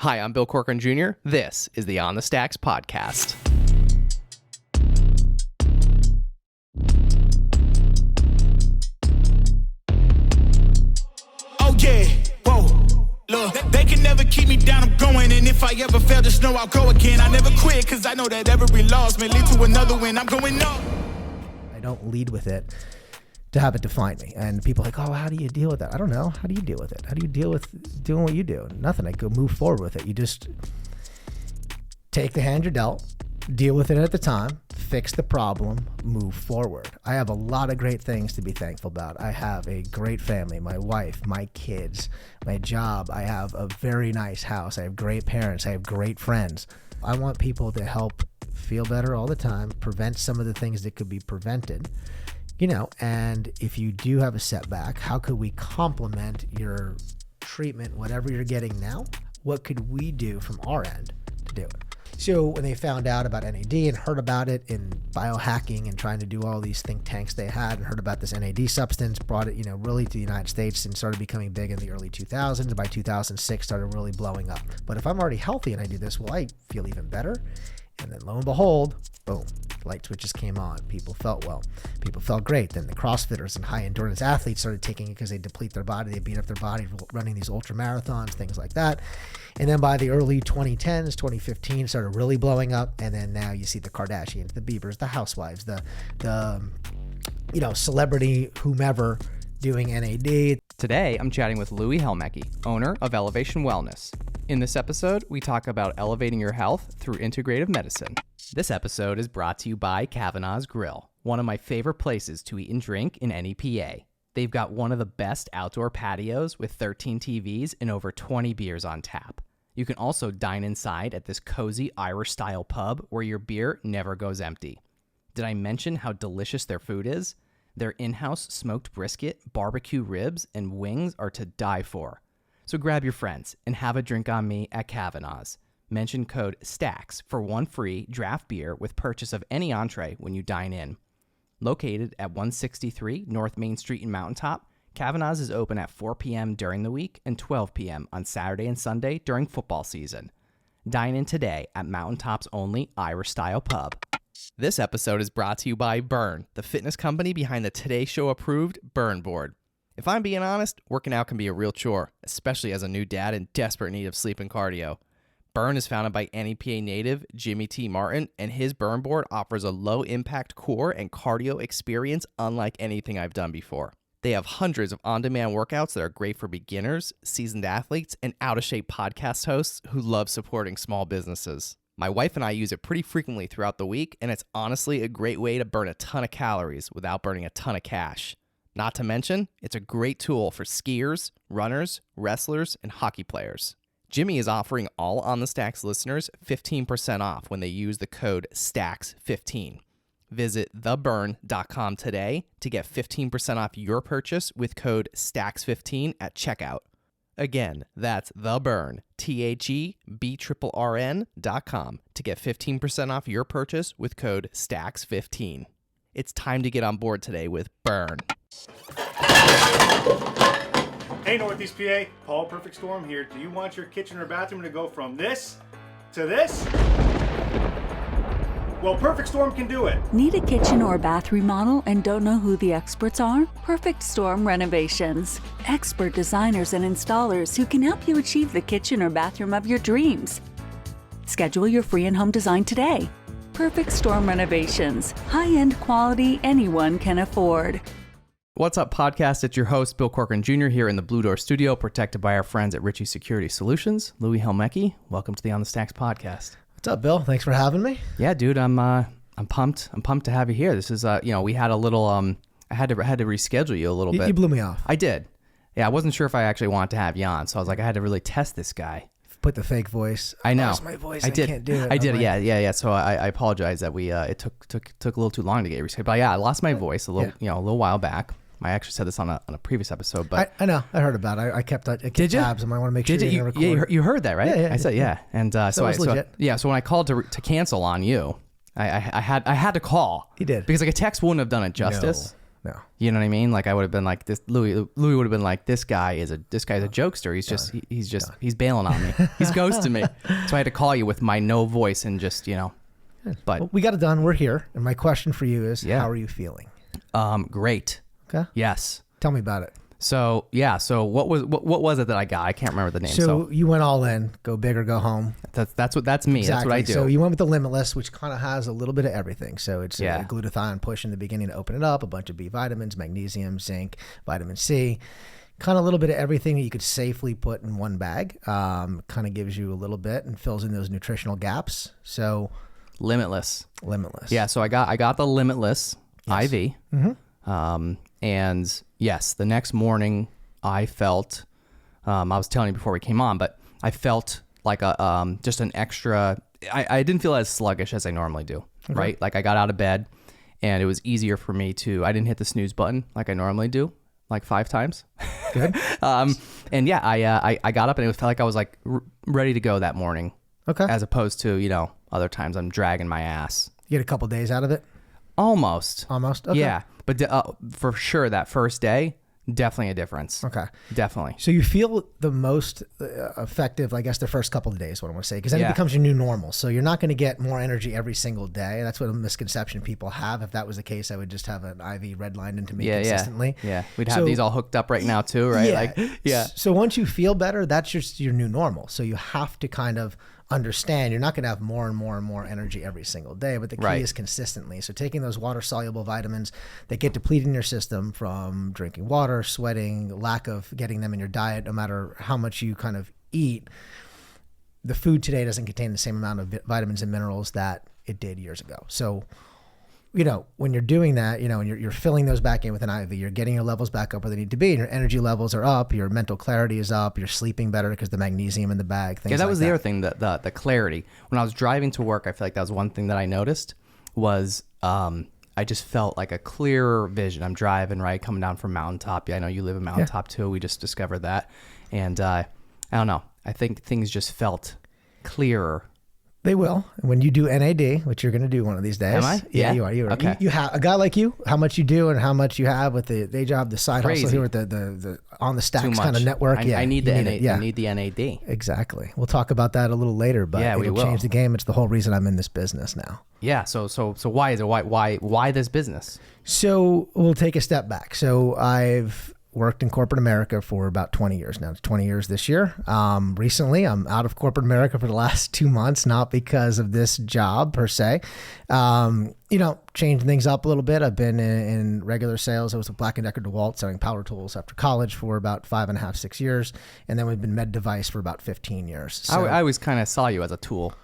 Hi, I'm Bill Corcoran Jr. This is the On the Stacks podcast. Oh yeah, whoa, look, they can never keep me down, I'm going, and if I ever fail, just know I'll go again. I never quit, cause I know that every loss may lead to another win. I'm going up. I don't lead with it to have it define me. And people are like, oh, how do you deal with that? I don't know. How do you deal with it? How do you deal with doing what you do? Nothing. I go move forward with it. You just take the hand you're dealt, deal with it at the time, fix the problem, move forward. I have a lot of great things to be thankful about. I have a great family, my wife, my kids, my job. I have a very nice house. I have great parents. I have great friends. I want people to help feel better all the time, prevent some of the things that could be prevented. You know, and if you do have a setback, how could we complement your treatment, whatever you're getting now? What could we do from our end to do it? So when they found out about NAD and heard about it in biohacking and trying to do all these think tanks they had and heard about this NAD substance, brought it, really to the United States and started becoming big in the early 2000s. And by 2006, started really blowing up. But if I'm already healthy and I do this, well, I feel even better. And then lo and behold, boom, light switches came on. People felt well. People felt great. Then the CrossFitters and high endurance athletes started taking it because they deplete their body. They beat up their body running these ultra marathons, things like that. And then by the early 2010s, 2015, started really blowing up. And then now you see the Kardashians, the Biebers, the housewives, the celebrity whomever doing NAD. Today, I'm chatting with Louie Helmecki, owner of Elevation Wellness. In this episode, we talk about elevating your health through integrative medicine. This episode is brought to you by Kavanaugh's Grill, one of my favorite places to eat and drink in any PA. They've got one of the best outdoor patios with 13 TVs and over 20 beers on tap. You can also dine inside at this cozy Irish-style pub where your beer never goes empty. Did I mention how delicious their food is? Their in-house smoked brisket, barbecue ribs, and wings are to die for. So grab your friends and have a drink on me at Kavanaugh's. Mention code STACKS for one free draft beer with purchase of any entree when you dine in. Located at 163 North Main Street in Mountaintop, Kavanaugh's is open at 4 p.m. during the week and 12 p.m. on Saturday and Sunday during football season. Dine in today at Mountaintop's only Irish-style pub. This episode is brought to you by Burn, the fitness company behind the Today Show approved Burn Board. If I'm being honest, working out can be a real chore, especially as a new dad in desperate need of sleep and cardio. Burn is founded by NEPA native Jimmy T. Martin, and his Burn Board offers a low-impact core and cardio experience unlike anything I've done before. They have hundreds of on-demand workouts that are great for beginners, seasoned athletes, and out-of-shape podcast hosts who love supporting small businesses. My wife and I use it pretty frequently throughout the week, and it's honestly a great way to burn a ton of calories without burning a ton of cash. Not to mention, it's a great tool for skiers, runners, wrestlers, and hockey players. Jimmy is offering all On the Stacks listeners 15% off when they use the code STACKS15. Visit theburn.com today to get 15% off your purchase with code STACKS15 at checkout. Again, that's theburn, THEBRRN.com to get 15% off your purchase with code STACKS15. It's time to get on board today with Burn. Hey Northeast PA, Paul Perfect Storm here. Do you want your kitchen or bathroom to go from this to this? Well, Perfect Storm can do it. Need a kitchen or bath remodel and don't know who the experts are? Perfect Storm Renovations. Expert designers and installers who can help you achieve the kitchen or bathroom of your dreams. Schedule your free in-home design today. Perfect Storm Renovations. High-end quality anyone can afford. What's up, podcast? It's your host, Bill Corcoran Jr. here in the Blue Door Studio, protected by our friends at Ritchie Security Solutions. Louie Helmecki, welcome to the On the Stacks podcast. What's up, Bill? Thanks for having me. Yeah, dude, I'm pumped. I'm pumped to have you here. This is, we had a little, I had to reschedule you a little bit. You blew me off. I did. Yeah, I wasn't sure if I actually wanted to have you on, so I was like, I had to really test this guy. Put the fake voice. I know. Lost my voice. I did. Can't do it. I did. Yeah. So I apologize that we it took a little too long to get rescheduled. But yeah, I lost my voice a little a little while back. I actually said this on a previous episode, but I know. I heard about it. I kept tabs, and I want to make sure you record. Yeah, you heard that, right? Yeah. I said yeah, and so when I called to cancel on you, I had to call. He did because like a text wouldn't have done it justice. You know what I mean? Like I would have been like this. Louie would have been like, this guy's a jokester. He's bailing on me. He's ghosting me. So I had to call you with my no voice and just, but well, we got it done. We're here. And my question for you is, how are you feeling? Great. Okay. Yes. Tell me about it. So what was it that I got? I can't remember the name. So you went all in, go big or go home. That's me. Exactly. That's what I do. So you went with the Limitless, which kind of has a little bit of everything. So it's a glutathione push in the beginning to open it up, a bunch of B vitamins, magnesium, zinc, vitamin C, kind of a little bit of everything that you could safely put in one bag. Kind of gives you a little bit and fills in those nutritional gaps. So Limitless. Yeah. So I got the Limitless IV. Mm-hmm. And yes, the next morning I felt, I was telling you before we came on, but I felt like just an extra, I didn't feel as sluggish as I normally do, right? Like I got out of bed and it was easier for me I didn't hit the snooze button like I normally do, like 5 times. Good. And yeah, I got up and it felt like I was like ready to go that morning. Okay. As opposed to, other times I'm dragging my ass. You get a couple days out of it? Almost. Okay. Yeah. But for sure, that first day, definitely a difference. Okay. Definitely. So you feel the most effective, I guess, the first couple of days, what I want to say, because then it becomes your new normal. So you're not going to get more energy every single day. That's what a misconception people have. If that was the case, I would just have an IV redlined into me consistently. Yeah. We'd have these all hooked up right now too, right? So once you feel better, that's just your new normal. So you have to kind of understand you're not going to have more and more and more energy every single day, but the key is consistently. So taking those water soluble vitamins that get depleted in your system from drinking water, sweating, lack of getting them in your diet, no matter how much you kind of eat, the food today doesn't contain the same amount of vitamins and minerals that it did years ago. So when you're doing that, and you're filling those back in with an IV, you're getting your levels back up where they need to be, and your energy levels are up, your mental clarity is up, you're sleeping better because the magnesium in the bag, things that was like the other thing, the clarity. When I was driving to work, I feel like that was one thing that I noticed was I just felt like a clearer vision. I'm driving, right, coming down from Mountaintop. Yeah, I know you live in Mountaintop too. We just discovered that. And I don't know. I think things just felt clearer. They will. When you do NAD, which you're going to do one of these days. Am I? Yeah, you are. You are. Okay. You have a guy like you, how much you do and how much you have with the day job, the side Crazy. hustle here with the on the stacks Too much. kind of network. I need the NAD. Yeah. I need the NAD. Exactly. We'll talk about that a little later, but Yeah, we it'll will. change the game. It's the whole reason I'm in this business now. Yeah. So why is it? Why this business? So we'll take a step back. So I've worked in corporate America for about 20 years now. It's 20 years this year. Recently, I'm out of corporate America for the last 2 months, not because of this job per se. Changing things up a little bit. I've been in regular sales. I was with Black & Decker DeWalt selling power tools after college for about 5.5, 6 years. And then we've been med device for about 15 years. So, I always kind of saw you as a tool.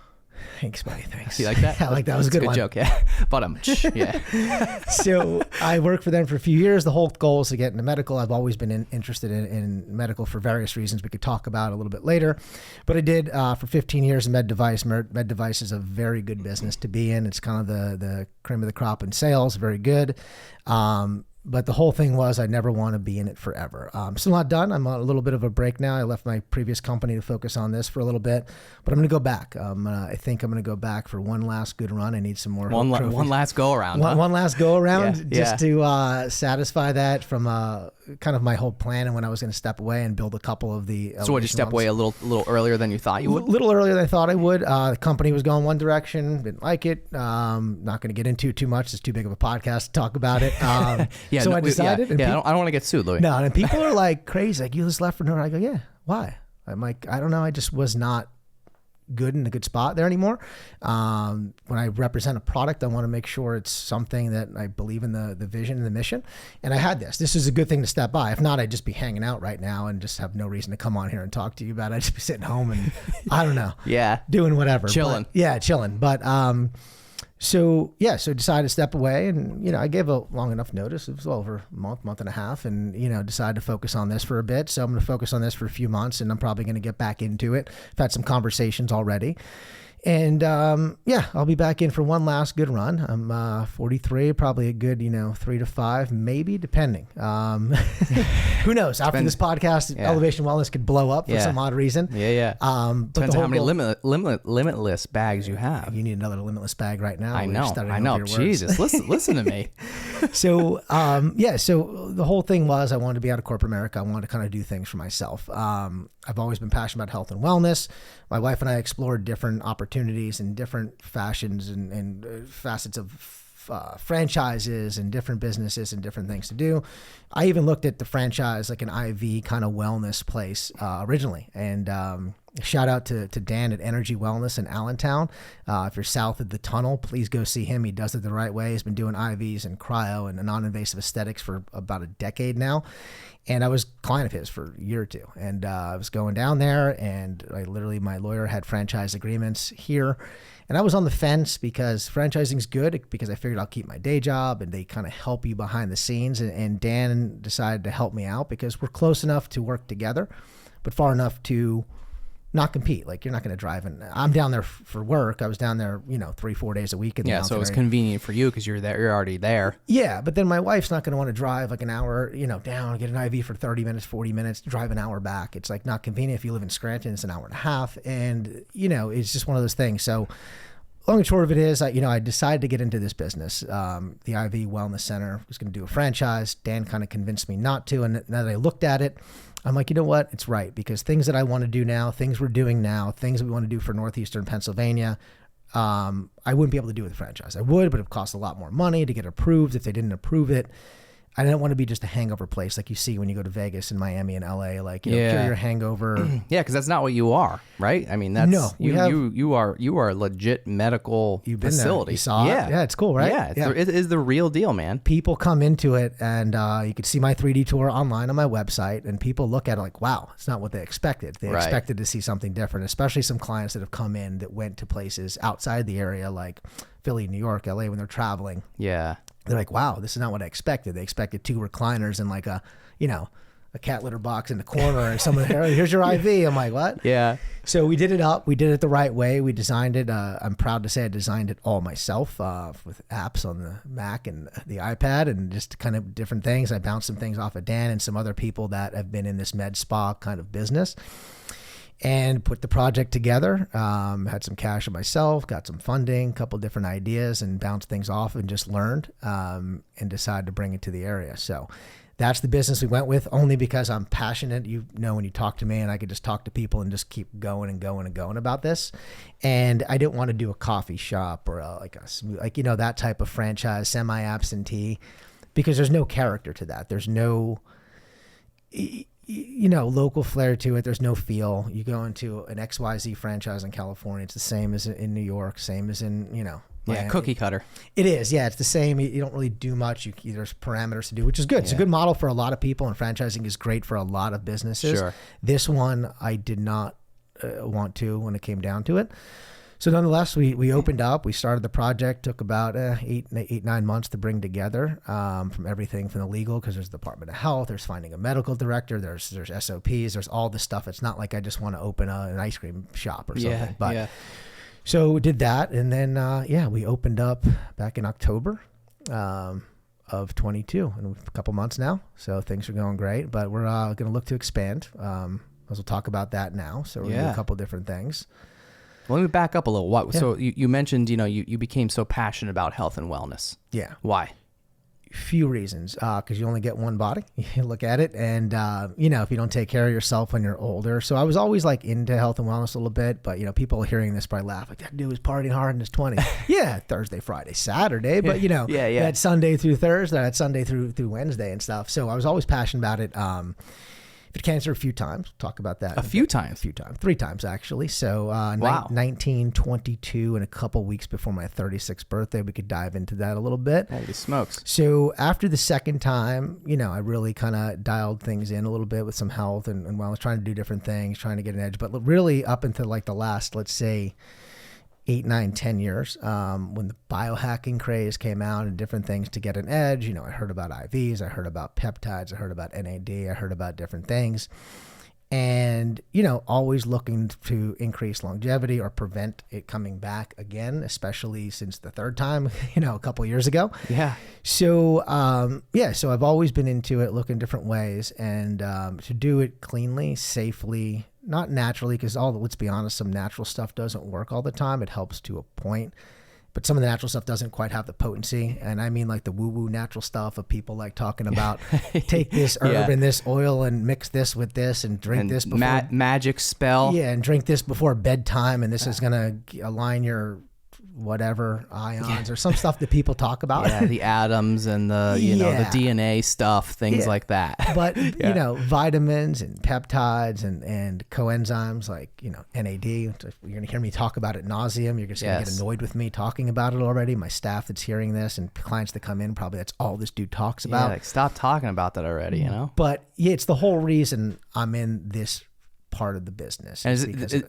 Thanks, buddy. Thanks. You like that? I like that. It was a good one. joke, yeah. But yeah. So I worked for them for a few years. The whole goal is to get into medical. I've always been interested in medical for various reasons we could talk about a little bit later. But I did for 15 years in med device. Med device is a very good business to be in. It's kind of the cream of the crop in sales. Very good. But the whole thing was I never want to be in it forever. Still not done. I'm on a little bit of a break now. I left my previous company to focus on this for a little bit, but I'm going to go back. I think I'm going to go back for one last good run. I need some more One last go around. One last go around Yeah. to satisfy that from kind of my whole plan and when I was going to step away and build a couple of the. So would you step away a little earlier than you thought you would? A little earlier than I thought I would. The company was going one direction. Didn't like it. Not going to get into it too much. It's too big of a podcast to talk about it. Yeah, so no, I decided. I don't want to get sued, Louie. No, and people are like crazy. Like, you just left for no. I go, yeah. Why? I'm like, I don't know. I just was not good in a good spot there anymore. When I represent a product, I want to make sure it's something that I believe in the vision and the mission. And I had this. This is a good thing to step by. If not, I'd just be hanging out right now and just have no reason to come on here and talk to you about it. I'd just be sitting home and I don't know. Yeah. Doing whatever. Chilling. Chilling. But so decided to step away, and I gave a long enough notice. It was over a month and a half, and decided to focus on this for a bit. So I'm going to focus on this for a few months, and I'm probably going to get back into it. I've had some conversations already, And I'll be back in for one last good run. I'm 43, probably a good 3 to 5, maybe, depending. Who knows? After this podcast, Elevation Wellness could blow up for some odd reason. Depends on how many limitless bags you have. You need another limitless bag right now. I know. Jesus, listen to me. So so the whole thing was I wanted to be out of corporate America. I wanted to kind of do things for myself. I've always been passionate about health and wellness. My wife and I explored different opportunities and different fashions and facets of franchises and different businesses and different things to do. I even looked at the franchise like an IV kind of wellness place originally. And shout out to Dan at Energy Wellness in Allentown. If you're south of the tunnel, please go see him. He does it the right way. He's been doing IVs and cryo and non-invasive aesthetics for about a decade now. And I was a client of his for a year or two. And I was going down there, and my lawyer had franchise agreements here. And I was on the fence because franchising is good, because I figured I'll keep my day job and they kind of help you behind the scenes. And Dan decided to help me out because we're close enough to work together, but far enough to not compete. Like, you're not going to drive, and I'm down there for work. I was down there, 3-4 days a week. So it was convenient for you because you're already there. Yeah, but then my wife's not going to want to drive like an hour, down, get an IV for 30 minutes, 40 minutes, drive an hour back. It's like not convenient. If you live in Scranton, it's an hour and a half, and it's just one of those things. So long and short of it is, I decided to get into this business. The IV Wellness Center was going to do a franchise. Dan kind of convinced me not to, and now that I looked at it, I'm like, you know what? It's right, because things that I want to do now, things we're doing now, things that we want to do for Northeastern Pennsylvania, I wouldn't be able to do with a franchise. I would, but it costs a lot more money to get approved if they didn't approve it. I didn't want to be just a hangover place like you see when you go to Vegas and Miami and LA, cure your hangover. Yeah, because that's not what you are, right? I mean, that's you are a legit medical facility. You saw it? Yeah, it's cool, right? Yeah, it is the real deal, man. People come into it, and you could see my 3D tour online on my website, and people look at it like, wow, it's not what they expected. They expected to see something different, especially some clients that have come in that went to places outside the area like Philly, New York, LA when they're traveling. Yeah. They're like, wow, this is not what I expected. They expected 2 recliners and like a cat litter box in the corner and someone, here's your IV. I'm like, what? Yeah. So we did it up. We did it the right way. We designed it. I'm proud to say I designed it all myself with apps on the Mac and the iPad and just kind of different things. I bounced some things off of Dan and some other people that have been in this med spa kind of business, and put the project together. Had some cash on myself, got some funding, a couple different ideas, and bounced things off and just learned and decided to bring it to the area. So that's the business we went with, only because I'm passionate. When you talk to me, and I could just talk to people and just keep going and going and going about this. And I didn't want to do a coffee shop or that type of franchise, semi-absentee, because there's no character to that. There's no local flair to it. There's no feel. You go into an XYZ franchise in California, it's the same as in New York, same as in, Miami. Cookie cutter. It is. Yeah, it's the same. You don't really do much. There's parameters to do, which is good. It's a good model for a lot of people, and franchising is great for a lot of businesses. Sure. This one, I did not want to when it came down to it. So nonetheless, we opened up. We started the project. Took about 8-9 months to bring together, from everything from the legal, because there's the Department of Health, there's finding a medical director, there's SOPs, there's all this stuff. It's not like I just want to open an ice cream shop or something. So we did that, and then we opened up back in October of 22, and a couple months now. So things are going great, but we're going to look to expand. We'll talk about that now. So we're going to do a couple different things. Let me back up a little. So you mentioned, you became so passionate about health and wellness. Yeah. Why? Few reasons. Because you only get one body. You look at it, and if you don't take care of yourself when you're older. So I was always into health and wellness a little bit, but people hearing this probably laugh like, that dude was partying hard in his 20s. Yeah, Thursday, Friday, Saturday, but that Sunday through Thursday, that Sunday through Wednesday and stuff. So I was always passionate about it. Cancer a few times. Talk about that. A few times? 3 times actually. So 1922, and a couple weeks before my 36th birthday, we could dive into that a little bit. Holy smokes. So after the second time, I really kind of dialed things in a little bit with some health and while I was trying to do different things, trying to get an edge. But really up until the last, let's say, 8, 9, 10 years, when the biohacking craze came out and different things to get an edge. I heard about IVs, I heard about peptides, I heard about NAD, I heard about different things. And, always looking to increase longevity or prevent it coming back again, especially since the third time, a couple of years ago. Yeah. So, so I've always been into it, looking different ways, and to do it cleanly, safely, not naturally, because let's be honest, some natural stuff doesn't work all the time. It helps to a point. But some of the natural stuff doesn't quite have the potency. And I mean like the woo-woo natural stuff of people like talking about take this herb and this oil and mix this with this and drink this before. Magic spell. Yeah, and drink this before bedtime and this is going to align your whatever ions or some stuff that people talk about. Yeah, the atoms and the, the DNA stuff, things like that. But, vitamins and peptides and coenzymes like, NAD, you're going to hear me talk about it nauseum. You're just going to get annoyed with me talking about it already. My staff that's hearing this and clients that come in, probably that's all this dude talks about. Yeah, like stop talking about that already, But it's the whole reason I'm in this part of the business. And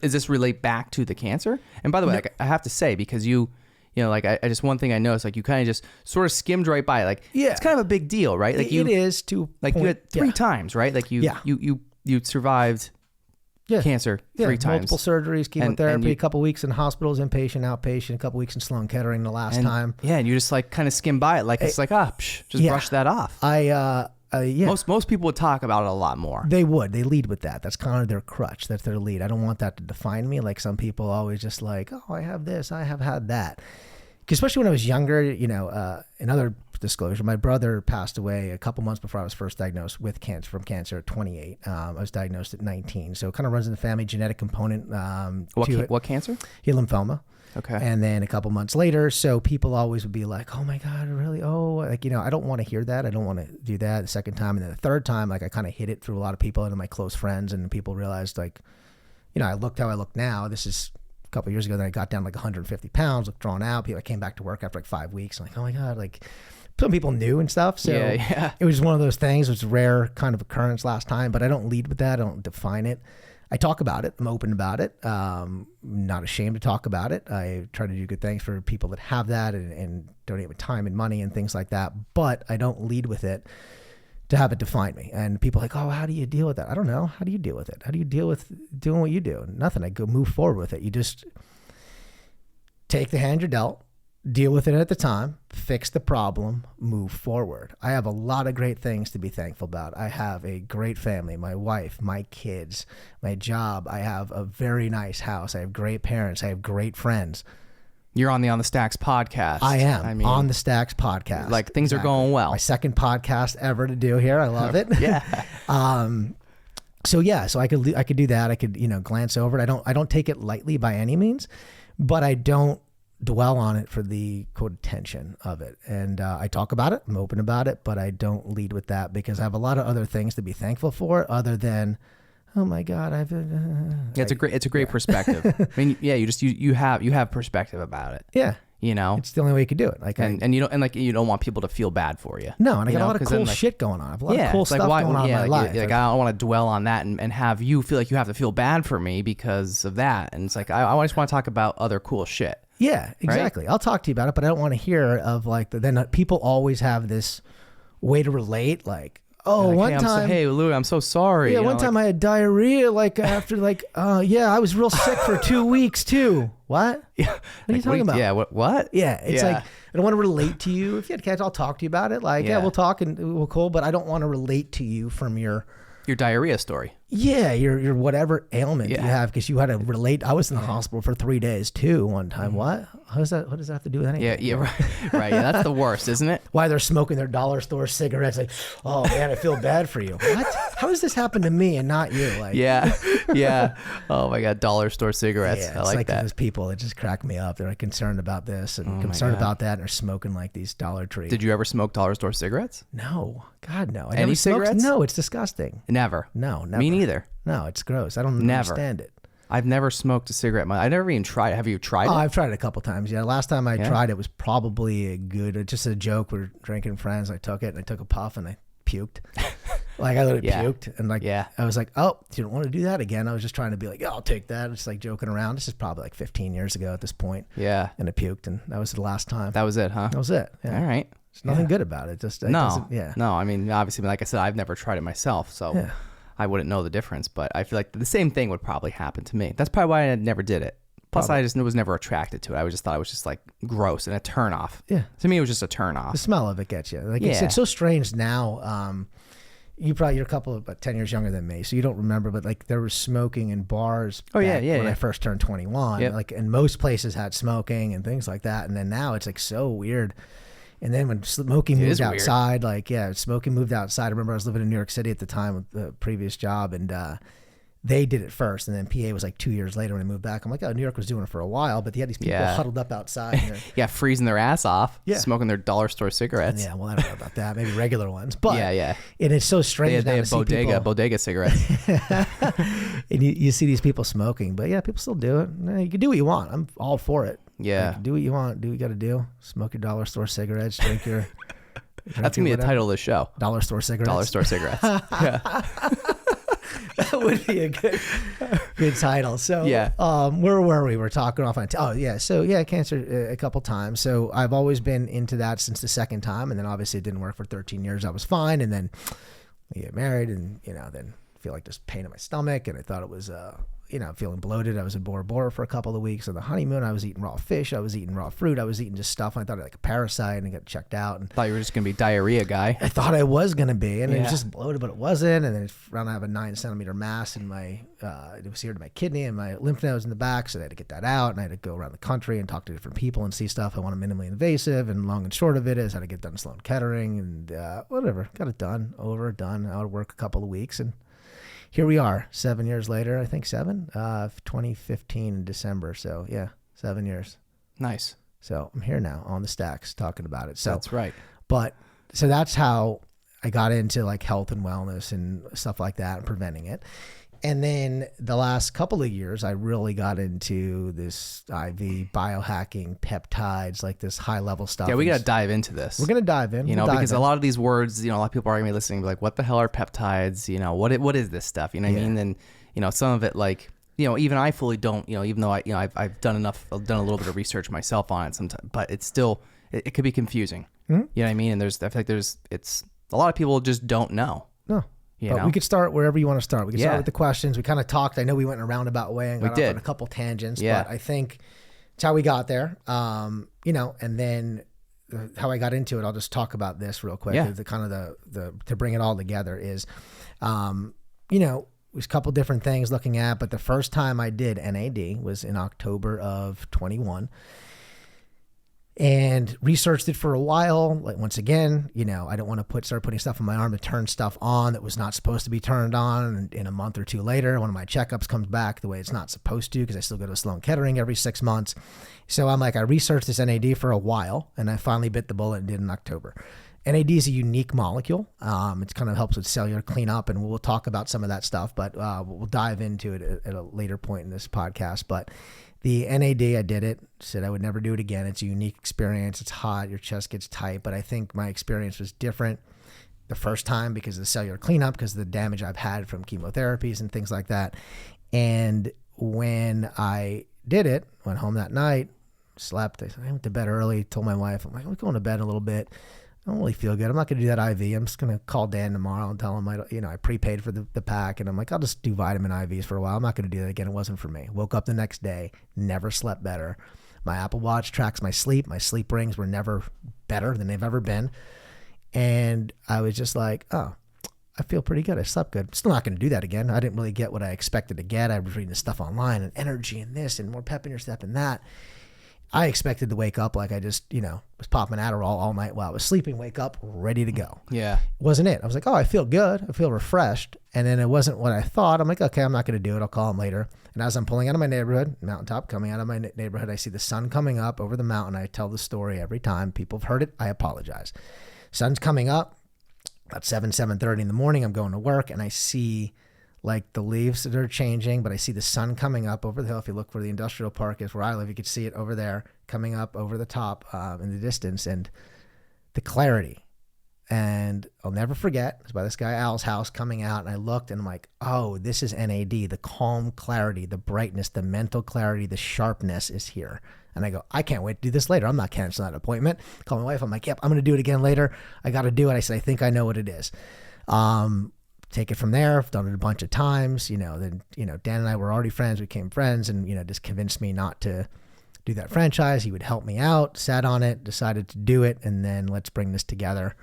is this relate back to the cancer? And by the way, like, I have to say, because I just, one thing I noticed, like you kind of just sort of skimmed right by it. Like, it's kind of a big deal, right? Like it is to like point, you had 3 times, right? Like you survived cancer 3 times. Multiple surgeries, chemotherapy, a couple weeks in hospitals, inpatient, outpatient, a couple weeks in Sloan Kettering the last time. Yeah. And you just like kind of skim by it. Like, it's like, just brush that off. Most people would talk about it a lot more. They would. They lead with that. That's kind of their crutch. That's their lead. I don't want that to define me. Like some people always just like, oh, I have this, I have had that. Especially when I was younger, another disclosure, my brother passed away a couple months before I was first diagnosed with cancer at 28. I was diagnosed at 19. So it kind of runs in the family, genetic component. What cancer? He had lymphoma. Okay. And then a couple months later, so people always would be like, oh my God, really? Oh, like, I don't want to hear that. I don't want to do that the second time. And then the third time, like I kind of hit it through a lot of people and my close friends, and people realized like, I looked how I look now. This is a couple of years ago that I got down like 150 pounds, looked drawn out. I came back to work after like 5 weeks. I'm like, oh my God, like some people knew and stuff. So it was one of those things. It was a rare kind of occurrence last time, but I don't lead with that. I don't define it. I talk about it. I'm open about it. Not ashamed to talk about it. I try to do good things for people that have that and donate with time and money and things like that. But I don't lead with it to have it define me. And people are like, oh, how do you deal with that? I don't know. How do you deal with it? How do you deal with doing what you do? Nothing. I go move forward with it. You just take the hand you're dealt, deal with it at the time, fix the problem, move forward. I have a lot of great things to be thankful about. I have a great family, my wife, my kids, my job. I have a very nice house. I have great parents. I have great friends. You're on the Stacks podcast. I am on the Stacks podcast. Like things are going well. My second podcast ever to do here. I love it. Yeah. So I could do that. I could, glance over it. I don't take it lightly by any means, but I don't dwell on it for the quote attention of it. And I talk about it. I'm open about it, but I don't lead with that because I have a lot of other things to be thankful for other than, oh my God, it's a great perspective. I mean, you have perspective about it. Yeah. It's the only way you could do it. Like, you don't want people to feel bad for you. No, and I got a lot of cool shit going on. I have a lot of cool stuff going on in my life. Like I don't want to dwell on that and have you feel like you have to feel bad for me because of that. And it's like I just want to talk about other cool shit. Yeah, exactly. Right? I'll talk to you about it, but I don't want to hear of like then people always have this way to relate. Like, oh, like, one time, hey Louie, I'm so sorry. Yeah, one time I had diarrhea. Like after I was real sick for 2 weeks too. What? Yeah. What are you talking about? Yeah. What? Yeah. It's like I don't want to relate to you. If you had cats, I'll talk to you about it. Like, we'll talk and we'll cool, but I don't want to relate to you from your diarrhea story. Yeah, your whatever ailment you have, because you had to relate. I was in the hospital for 3 days too one time. What? What does that have to do with anything? Yeah, right. Yeah, that's the worst, isn't it? Why they're smoking their dollar store cigarettes? Like, oh man, I feel bad for you. What? How does this happen to me and not you? Like, yeah. Oh my God, dollar store cigarettes. Yeah, I like that. Those people that just crack me up. They're like concerned about this and concerned about that, and they're smoking like these Dollar Tree. Did you ever smoke dollar store cigarettes? No, God no. Any cigarettes? No, it's disgusting. Never. No, never. Me neither. No, it's gross. I don't understand it. I've never smoked a cigarette. I never even tried it. Have you tried it? Oh, I've tried it a couple times. Yeah, last time I tried it was probably just a joke. We were drinking with friends. I took it and I took a puff and I puked. Like I literally puked and I was like, oh, you don't want to do that again. I was just trying to be like, I'll take that. Just like joking around. This is probably like 15 years ago at this point. Yeah. And I puked and that was the last time. That was it, huh? That was it. Yeah. All right. There's nothing good about it. Just no. I mean, obviously, like I said, I've never tried it myself. So I wouldn't know the difference. But I feel like the same thing would probably happen to me. That's probably why I never did it. Plus, I just was never attracted to it. I just thought it was just like gross and a turn off. Yeah. To me, it was just a turn off. The smell of it gets you. Like Yeah. it's so strange now. You're a couple of about 10 years younger than me, so you don't remember, but like there was smoking in bars. Oh, yeah, back yeah, when yeah. I first turned 21, Yep. like, and most places had smoking and things like that. And then now it's like so weird. And then when smoking moved is weird. outside, smoking moved outside. I remember I was living in New York City at the time with the previous job, and they did it first, and then PA was like 2 years later when I moved back. I'm like, oh, New York was doing it for a while, but they had these people Yeah. huddled up outside. And Yeah, freezing their ass off. Yeah. Smoking their dollar store cigarettes. yeah, well, I don't know about that. Maybe regular ones, but Yeah. And it's so strange They now had to see people. bodega cigarettes. And you see these people smoking, but yeah, people still do it. You can do what you want. I'm all for it. Yeah. Like, do what you want. Do what you got to do. Smoke your dollar store cigarettes. Drink your. That's going to be the title of the show. Dollar store cigarettes. Dollar store cigarettes. Yeah. That would be a good title. So Yeah. Where were we? We're talking off on. Cancer a couple times. So I've always been into that since the second time, and then obviously it didn't work for 13 years. I was fine, and then we get married, and then feel like this pain in my stomach, and I thought it was feeling bloated. I was in Bora Bora for a couple of weeks on the honeymoon. I was eating raw fish. I was eating raw fruit. I was eating just stuff. I thought I had like a parasite, and I got checked out. And Thought you were just going to be diarrhea guy. I thought I was going to be, and it Yeah. was just bloated, but it wasn't. And then it found I have a 9-centimeter mass in my, it was here to my kidney and my lymph nodes in the back. So they had to get that out, and I had to go around the country and talk to different people and see stuff. I want a minimally invasive, and long and short of it is I had to get done Sloan Kettering, and whatever, got it done, done, out of work a couple of weeks. And here we are 7 years later, I think 2015 in December. So yeah, 7 years. Nice. So I'm here now on the stacks talking about it. So That's right. But so that's how I got into like health and wellness and stuff like that and preventing it. And then the last couple of years, I really got into this IV biohacking, peptides, like this high level stuff. Yeah, we got to dive into this. We're going to dive in. Because a lot of these words, a lot of people are going to be listening, be like, what the hell are peptides? What is this stuff? You know what I mean? And, some of it, like, even I fully don't, even though I've done a little bit of research myself on it sometimes, but it's still, it could be confusing. Mm-hmm. You know what I mean? And I feel like it's a lot of people just don't know. No. You but know? we could start wherever you want to start. We could Yeah. start with the questions. We kind of talked. I know we went in a roundabout way and got off did. on a couple tangents, Yeah. but I think it's how we got there. And then how I got into it, I'll just talk about this real quick. Yeah. The kind of the to bring it all together is, there's a couple different things looking at, but the first time I did NAD was in October of 21. And researched it for a while. Like once again, I don't want to start putting stuff on my arm to turn stuff on that was not supposed to be turned on. And in a month or two later, one of my checkups comes back the way it's not supposed to, because I still go to Sloan Kettering every 6 months. So I'm like, I researched this NAD for a while, and I finally bit the bullet and did it in October. NAD is a unique molecule. It kind of helps with cellular cleanup, and we'll talk about some of that stuff, but we'll dive into it at a later point in this podcast. But the NAD, I did it, said I would never do it again. It's a unique experience. It's hot. Your chest gets tight. But I think my experience was different the first time because of the cellular cleanup, because of the damage I've had from chemotherapies and things like that. And when I did it, went home that night, slept. I went to bed early, told my wife, I'm going to bed in a little bit. I don't really feel good. I'm not going to do that IV. I'm just going to call Dan tomorrow and tell him I prepaid for the pack, and I'm like, I'll just do vitamin IVs for a while. I'm not going to do that again. It wasn't for me. Woke up the next day, never slept better. My Apple Watch tracks my sleep. My sleep rings were never better than they've ever been. And I was just like, oh, I feel pretty good. I slept good. Still not going to do that again. I didn't really get what I expected to get. I was reading the stuff online and energy and this and more pep in your step and that. I expected to wake up like I just, was popping Adderall all night while I was sleeping, wake up ready to go. Yeah. Wasn't it. I was like, oh, I feel good. I feel refreshed. And then it wasn't what I thought. I'm like, okay, I'm not going to do it. I'll call him later. And as I'm pulling out of my neighborhood, mountaintop, coming out of my neighborhood, I see the sun coming up over the mountain. I tell the story every time. People have heard it. I apologize. Sun's coming up. About 7:30 in the morning, I'm going to work, and I see like the leaves that are changing, but I see the sun coming up over the hill. If you look where the industrial park is, where I live, you could see it over there coming up over the top in the distance, and the clarity. And I'll never forget, it was by this guy Al's house coming out, and I looked and I'm like, oh, this is NAD. The calm clarity, the brightness, the mental clarity, the sharpness is here. And I go, I can't wait to do this later. I'm not canceling that appointment. Call my wife. I'm like, yep, I'm going to do it again later. I got to do it. I said, I think I know what it is. take it from there. I've done it a bunch of times, then, Dan and I were already friends, became friends, and, just convinced me not to do that franchise. He would help me out, sat on it, decided to do it, and then let's bring this together.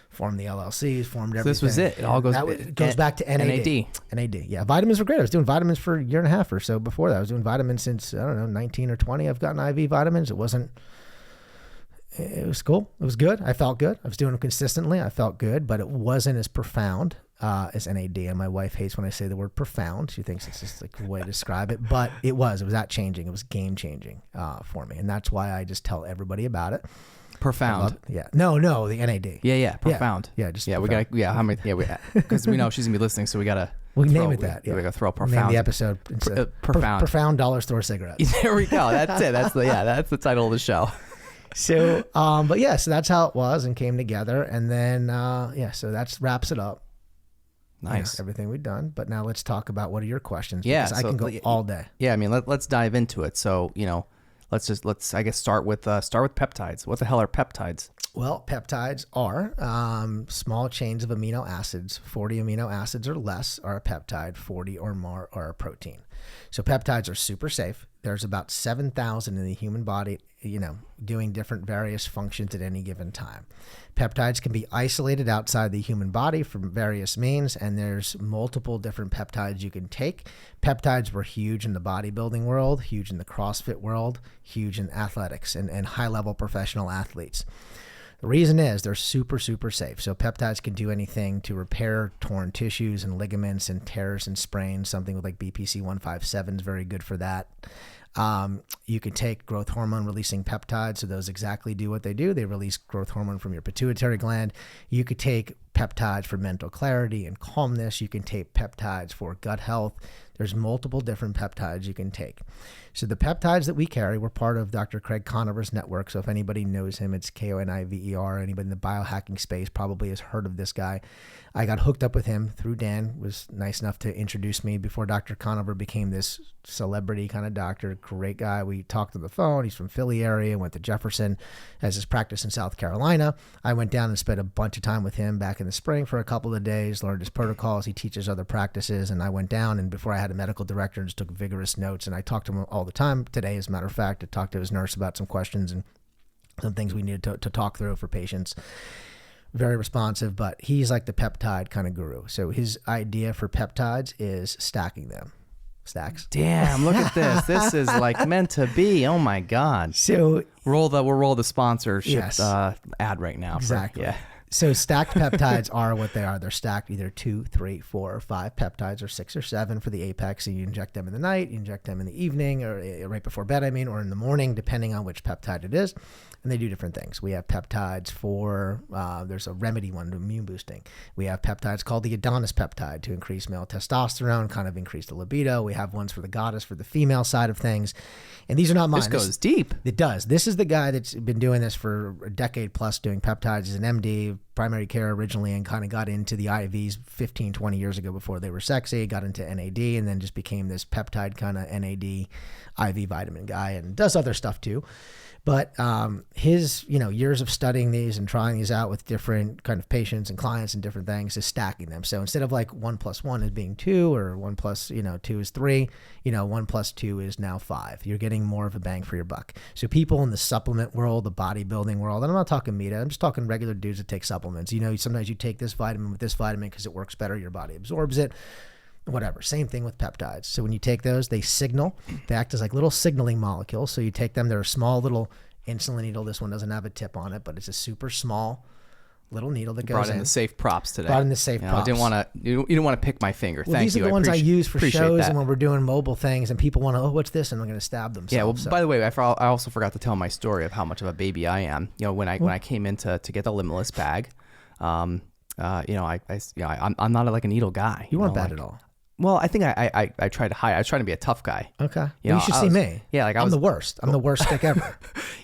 Formed the LLCs, formed everything. So this was it. It all goes, goes back to NAD. NAD. Yeah. Vitamins were great. I was doing vitamins for a year and a half or so before that. I was doing vitamins since, 19 or 20. I've gotten IV vitamins. It was cool. It was good. I felt good. I was doing them consistently. I felt good, but it wasn't as profound as NAD. And my wife hates when I say the word profound. She thinks it's just like a way to describe it, but it was that changing. It was game changing for me. And that's why I just tell everybody about it. Profound. No, the NAD. Yeah. Profound. Yeah. Profound. How many? Yeah, because we know she's gonna be listening, so we gotta. We name it that. We gotta throw profound. Name the episode. Profound. Profound dollar store cigarettes. There we go. That's it. That's the title of the show. So, so that's how it was and came together, and then so that wraps it up. Nice. Everything we've done, but now let's talk about what are your questions? Yeah, because I can go all day. Yeah, I mean, let's dive into it. So let's I guess start with peptides. What the hell are peptides? Well, peptides are small chains of amino acids. 40 amino acids or less are a peptide. 40 or more are a protein. So peptides are super safe. There's about 7,000 in the human body, doing different various functions at any given time. Peptides can be isolated outside the human body from various means, and there's multiple different peptides you can take. Peptides were huge in the bodybuilding world, huge in the CrossFit world, huge in athletics and high-level professional athletes. The reason is they're super, super safe. So peptides can do anything to repair torn tissues and ligaments and tears and sprains. Something with like BPC-157 is very good for that. You can take growth hormone releasing peptides. So those exactly do what they do. They release growth hormone from your pituitary gland. You could take peptides for mental clarity and calmness. You can take peptides for gut health. There's multiple different peptides you can take. So the peptides that we carry, we're part of Dr. Craig Conover's network. So if anybody knows him, it's Koniver. Anybody in the biohacking space probably has heard of this guy. I got hooked up with him through Dan, was nice enough to introduce me before Dr. Conover became this celebrity kind of doctor. Great guy. We talked on the phone. He's from Philly area, went to Jefferson, has his practice in South Carolina. I went down and spent a bunch of time with him back in the spring for a couple of days, learned his protocols. He teaches other practices. And I went down, and before I had a medical director, just took vigorous notes. And I talked to him all the time. Today, as a matter of fact, I talked to his nurse about some questions and some things we needed to talk through for patients. Very responsive, but he's like the peptide kind of guru. So his idea for peptides is stacking them. Stacks. Damn, look at this. This is like meant to be. Oh my God. So we'll roll the sponsorship ad right now. Exactly. So stacked peptides are what they are. They're stacked either 2, 3, 4, or 5 peptides, or 6 or 7 for the apex. So you inject them in the night, you inject them in the evening, or right before bed, or in the morning, depending on which peptide it is. And they do different things. We have peptides for, there's a remedy one, immune boosting. We have peptides called the Adonis peptide to increase male testosterone, kind of increase the libido. We have ones for the goddess, for the female side of things. And these are not mine. This goes deep. It does. This is the guy that's been doing this for a decade plus, doing peptides. He's an MD, primary care originally, and kind of got into the IVs 15, 20 years ago before they were sexy, got into NAD, and then just became this peptide kind of NAD IV vitamin guy, and does other stuff too. But his, years of studying these and trying these out with different kind of patients and clients and different things is stacking them. So instead of like 1 + 1 as being 2, or 1 + 2 is 3, 1 + 2 is now 5. You're getting more of a bang for your buck. So people in the supplement world, the bodybuilding world, and I'm not talking media, I'm just talking regular dudes that take supplements. Sometimes you take this vitamin with this vitamin because it works better, your body absorbs it. Whatever. Same thing with peptides. So when you take those, they signal. They act as like little signaling molecules. So you take them, they're a small little insulin needle. This one doesn't have a tip on it, but it's a super small little needle that goes Brought in the safe props today. Brought in the safe props. I didn't want to. You didn't want to pick my finger. Well, Thank you. These are the ones I use for shows that. and when we're doing mobile things, and people want to, what's this? And I'm going to stab themselves. Yeah. Well, by the way, I also forgot to tell my story of how much of a baby I am. When I came in to get the Limitless bag, I'm not like a needle guy. You weren't bad at all. Well, I think I tried to hide. I was trying to be a tough guy. Okay. You should see me. Yeah, I'm the worst. I'm the worst stick ever.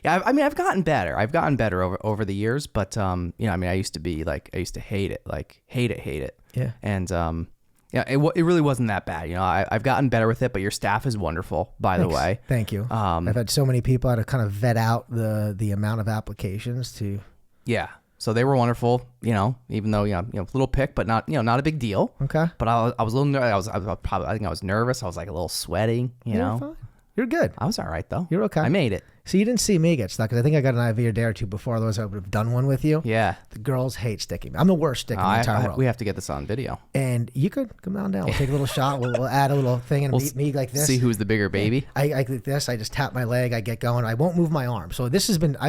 Yeah, I've gotten better. I've gotten better over the years, but I used to hate it. Yeah. And it really wasn't that bad. I've gotten better with it, but your staff is wonderful, by the way. Thank you. I've had so many people to kind of vet out the amount of applications to. Yeah. So they were wonderful, even though, little pick, but not, not a big deal. Okay. But I was a little nervous. I think I was nervous. I was like a little sweaty, You're fine. You're good. I was all right though. You're okay. I made it. So you didn't see me get stuck, because I think I got an IV a day or two before, otherwise I would have done one with you. Yeah. The girls hate sticking. I'm the worst stick in the entire world. We have to get this on video. And you could come down. We'll take a little shot. We'll add a little thing and meet me like this. See who's the bigger baby. I like this. I just tap my leg. I get going. I won't move my arm. So I've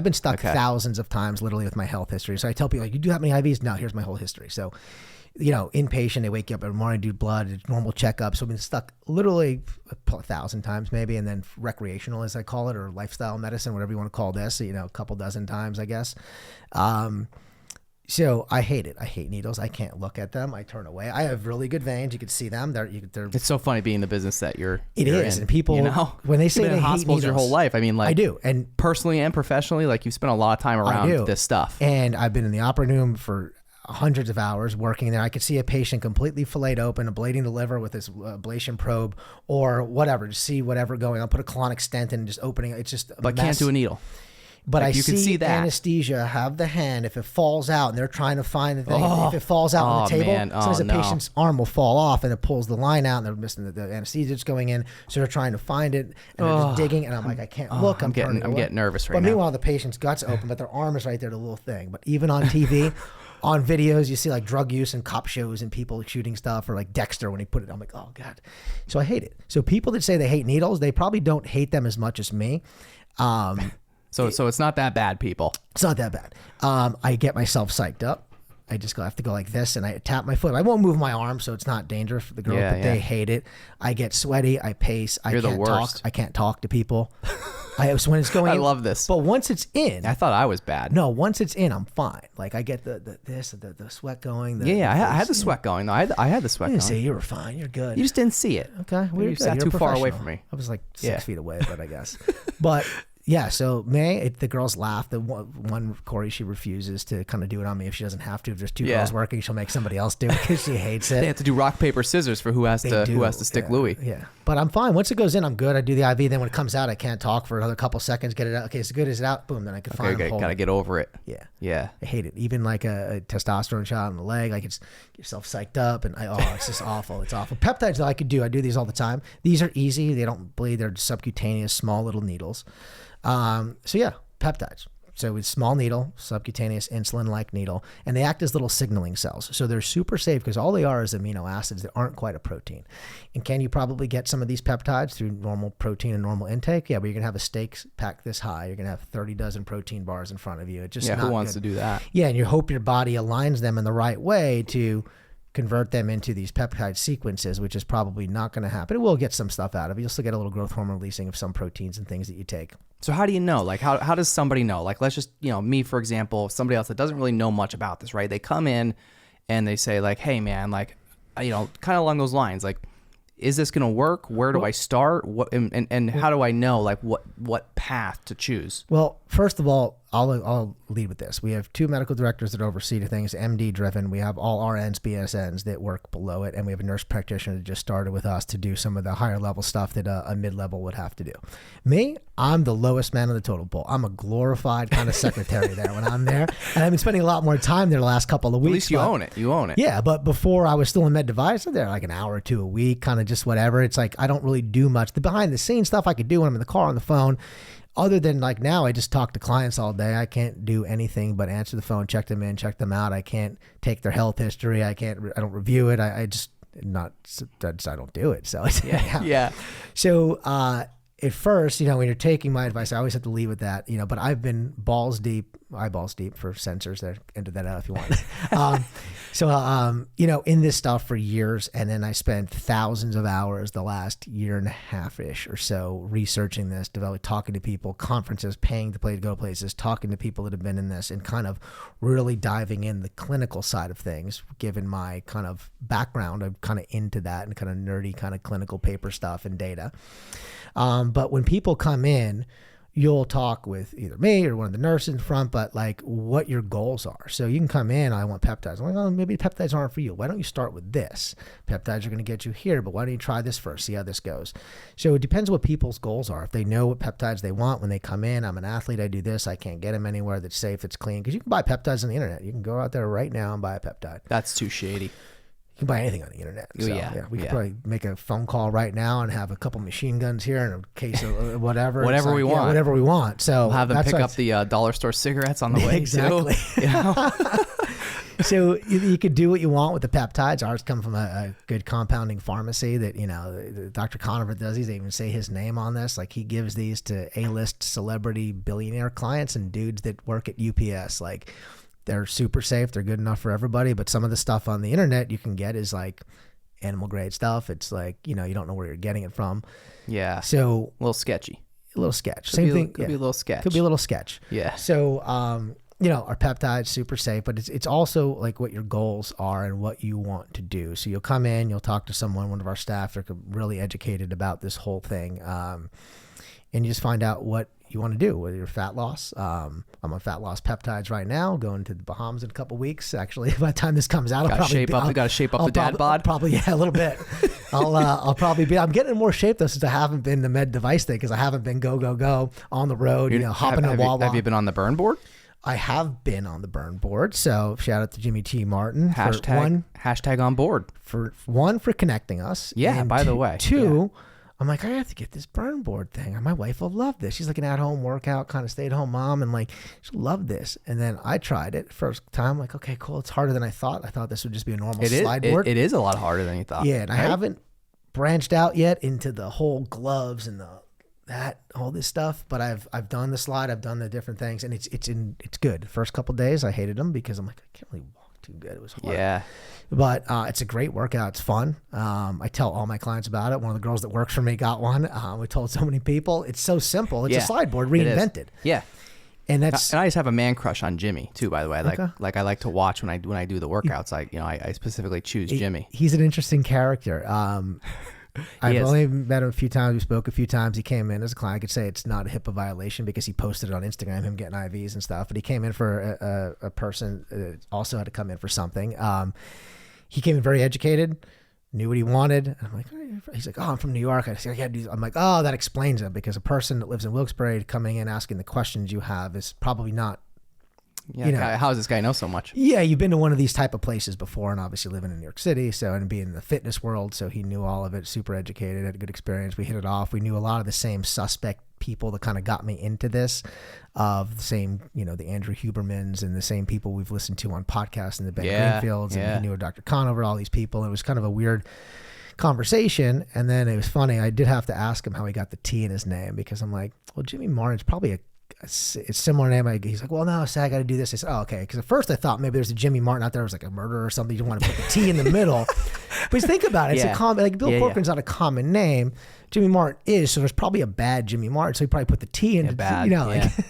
been stuck thousands of times, literally, with my health history. So I tell people, like, you do have many IVs? No, here's my whole history. So, inpatient, they wake you up every morning, do blood, normal checkup. So I've been stuck literally 1,000 times maybe, and then recreational, as I call it, or lifestyle medicine, whatever you want to call this, a couple dozen times, I guess. So I hate it. I hate needles. I can't look at them. I turn away. I have really good veins. You can see them. They're It's so funny being in the business that you're in. And people, when they say you've been they in hate hospitals needles, your whole life. I mean, like, I do. And personally and professionally, like, you've spent a lot of time around this stuff. And I've been in the operating room for hundreds of hours working there. I could see a patient completely filleted open, ablating the liver with this ablation probe or whatever, to see whatever going on. Put a colonic stent in and just opening it. It's just a But mess. can't do a needle. But like, I you can see that. anesthesia have the hand. If it falls out and they're trying to find the thing, if it falls out on the table, sometimes the patient's arm will fall off and it pulls the line out and they're missing the anesthesia that's going in. So they're trying to find it and they're just digging. And I'm like, I can't look. I'm getting nervous right now. But now. meanwhile, the patient's gut's open, but their arm is right there, the little thing. But even on TV, on videos, you see like drug use and cop shows and people shooting stuff, or like Dexter when he put it. I'm like, oh God. So I hate it. So people that say they hate needles, they probably don't hate them as much as me. So it's not that bad, people. It's not that bad. I get myself psyched up. I just have to go like this, and I tap my foot. I won't move my arm, so it's not dangerous for the girl, but they hate it. I get sweaty. I pace. You're the worst. Talk. I can't talk to people. When it's going I in, love this. But once it's in, I thought I was bad. No, once it's in, I'm fine. Like I get the sweat going. I had the sweat going. No, I had the sweat I didn't going. say you were fine. You're good. You just didn't see it. Okay, You sat too far away from me. I was like 6 feet away, but I guess. But yeah, so the girls laugh. The one Corey, she refuses to kind of do it on me if she doesn't have to. If there's two girls working, she'll make somebody else do it because she hates it. They have to do rock, paper, scissors for who has to stick Louie. Yeah, but I'm fine. Once it goes in, I'm good. I do the IV. Then when it comes out, I can't talk for another couple seconds. Get it out. Okay, it's good. Is it out? Boom. Then I can find it. Gotta get over it. Yeah. I hate it. Even like a testosterone shot in the leg, like it's get yourself psyched up, and it's just awful. It's awful. Peptides though, I could do. I do these all the time. These are easy. They don't bleed. They're subcutaneous, small little needles. So yeah, peptides. So it's small needle, subcutaneous insulin-like needle, and they act as little signaling cells. So they're super safe because all they are is amino acids that aren't quite a protein. And can you probably get some of these peptides through normal protein and normal intake? Yeah, but you're gonna have a steak pack this high. You're gonna have 30 dozen protein bars in front of you. It's just not who wants good. to do that? Yeah, and you hope your body aligns them in the right way to convert them into these peptide sequences, which is probably not going to happen. It will get some stuff out of it. You'll still get a little growth hormone releasing of some proteins and things that you take. So how do you know? Like, how does somebody know? Like, let's just, me, for example, somebody else that doesn't really know much about this, right? They come in and they say like, hey man, like, kind of along those lines, like, is this going to work? Where do I start? What and how do I know like what path to choose? Well, first of all, I'll lead with this. We have two medical directors that oversee the things, MD driven. We have all RNs, BSNs that work below it, and we have a nurse practitioner that just started with us to do some of the higher level stuff that a mid-level would have to do. Me, I'm the lowest man on the totem pole. I'm a glorified kind of secretary there when I'm there, and I've been spending a lot more time there the last couple of weeks. At least you own it. You own it. Yeah, but before I was still in med device, I'm there like an hour or two a week, kind of just whatever. It's like I don't really do much. The behind the scenes stuff I could do when I'm in the car on the phone. Other than like now, I just talk to clients all day. I can't do anything but answer the phone, check them in, check them out. I can't take their health history. I don't review it. I don't do it. So yeah. So at first, when you're taking my advice, I always have to leave with that, but I've been eyeballs deep for sensors there. Enter that out if you want. In this stuff for years. And then I spent thousands of hours the last year and a half-ish or so researching this, talking to people, conferences, paying to go places, talking to people that have been in this and kind of really diving in the clinical side of things, given my kind of background. I'm kind of into that and kind of nerdy kind of clinical paper stuff and data. But when people come in, you'll talk with either me or one of the nurses in front, but like what your goals are. So you can come in, I want peptides. I'm like, oh, maybe peptides aren't for you. Why don't you start with this? Peptides are going to get you here, but why don't you try this first, see how this goes? So it depends what people's goals are. If they know what peptides they want when they come in, I'm an athlete, I do this, I can't get them anywhere that's safe, that's clean. Because you can buy peptides on the internet. You can go out there right now and buy a peptide. That's too shady. You can buy anything on the internet. So, yeah. We could probably make a phone call right now and have a couple machine guns here and a case of whatever. Whatever we want. Whatever we want. So We'll have them pick up the dollar store cigarettes on the way. Exactly. Too, you know? So you could do what you want with the peptides. Ours come from a good compounding pharmacy that, Dr. Conover does these. They even say his name on this. Like he gives these to A-list celebrity billionaire clients and dudes that work at UPS. Like they're super safe. They're good enough for everybody. But some of the stuff on the internet you can get is like animal grade stuff. It's like, you don't know where you're getting it from. Yeah. So a little sketchy. A little sketch. Same thing. Could be a little sketch. Could be a little sketch. Yeah. So, our peptides super safe, but it's also like what your goals are and what you want to do. So you'll come in, you'll talk to someone, one of our staff, they're really educated about this whole thing. And you just find out what you want to do, whether you're fat loss. I'm on fat loss peptides right now, going to the Bahamas in a couple weeks. Actually, by the time this comes out, I'll probably got to shape up the dad bod. Probably, yeah, a little bit. I'll probably be. I'm getting in more shape though, since I haven't been the med device thing, because I haven't been go on the road. Hopping a wall. Have you been on the burn board? I have been on the burn board. So shout out to Jimmy T. Martin. Hashtag on board. For connecting us. Yeah, and by the way. Two, I'm like, I have to get this burn board thing. My wife will love this. She's like an at-home workout, kind of stay-at-home mom, and like, she'll love this. And then I tried it first time. Like, okay, cool. It's harder than I thought. I thought this would just be a normal slide board. It is a lot harder than you thought. Yeah, and I haven't branched out yet into the whole gloves and all this stuff. But I've done the slide. I've done the different things, and it's good. The first couple of days, I hated them because I'm like, I can't really walk too good. It was hard. Yeah. But it's a great workout. It's fun. I tell all my clients about it. One of the girls that works for me got one. We told so many people. It's so simple. It's a slide board reinvented. Yeah. And I just have a man crush on Jimmy too, by the way. Like I like to watch when I do the workouts. I specifically choose Jimmy. He's an interesting character. I've only met him a few times. We spoke a few times. He came in as a client. I could say it's not a HIPAA violation because he posted it on Instagram, him getting IVs and stuff. But he came in for a person also had to come in for something. He came in very educated, knew what he wanted. And I'm like, he's like, oh, I'm from New York. I'm like, oh, that explains it, because a person that lives in Wilkes-Barre coming in asking the questions you have is probably not. Yeah, how does this guy know so much? Yeah, you've been to one of these type of places before, and obviously living in New York City, and being in the fitness world, so he knew all of it, super educated, had a good experience. We hit it off. We knew a lot of the same suspect people that kind of got me into this, of the same, the Andrew Hubermans and the same people we've listened to on podcasts and the Ben Greenfields, and he knew Dr. Conover, all these people. It was kind of a weird conversation, and then it was funny. I did have to ask him how he got the T in his name, because I'm like, well, Jimmy Martin's probably it's a similar name. He's like, well, no, I got to do this. I said, oh, okay. Because at first I thought maybe there's a Jimmy Martin out there who was like a murderer or something. You don't want to put the T in the middle. But think about it. It's a common, like Bill Corcoran's not a common name. Jimmy Martin is, so there's probably a bad Jimmy Martin. So he probably put the T in. Bad,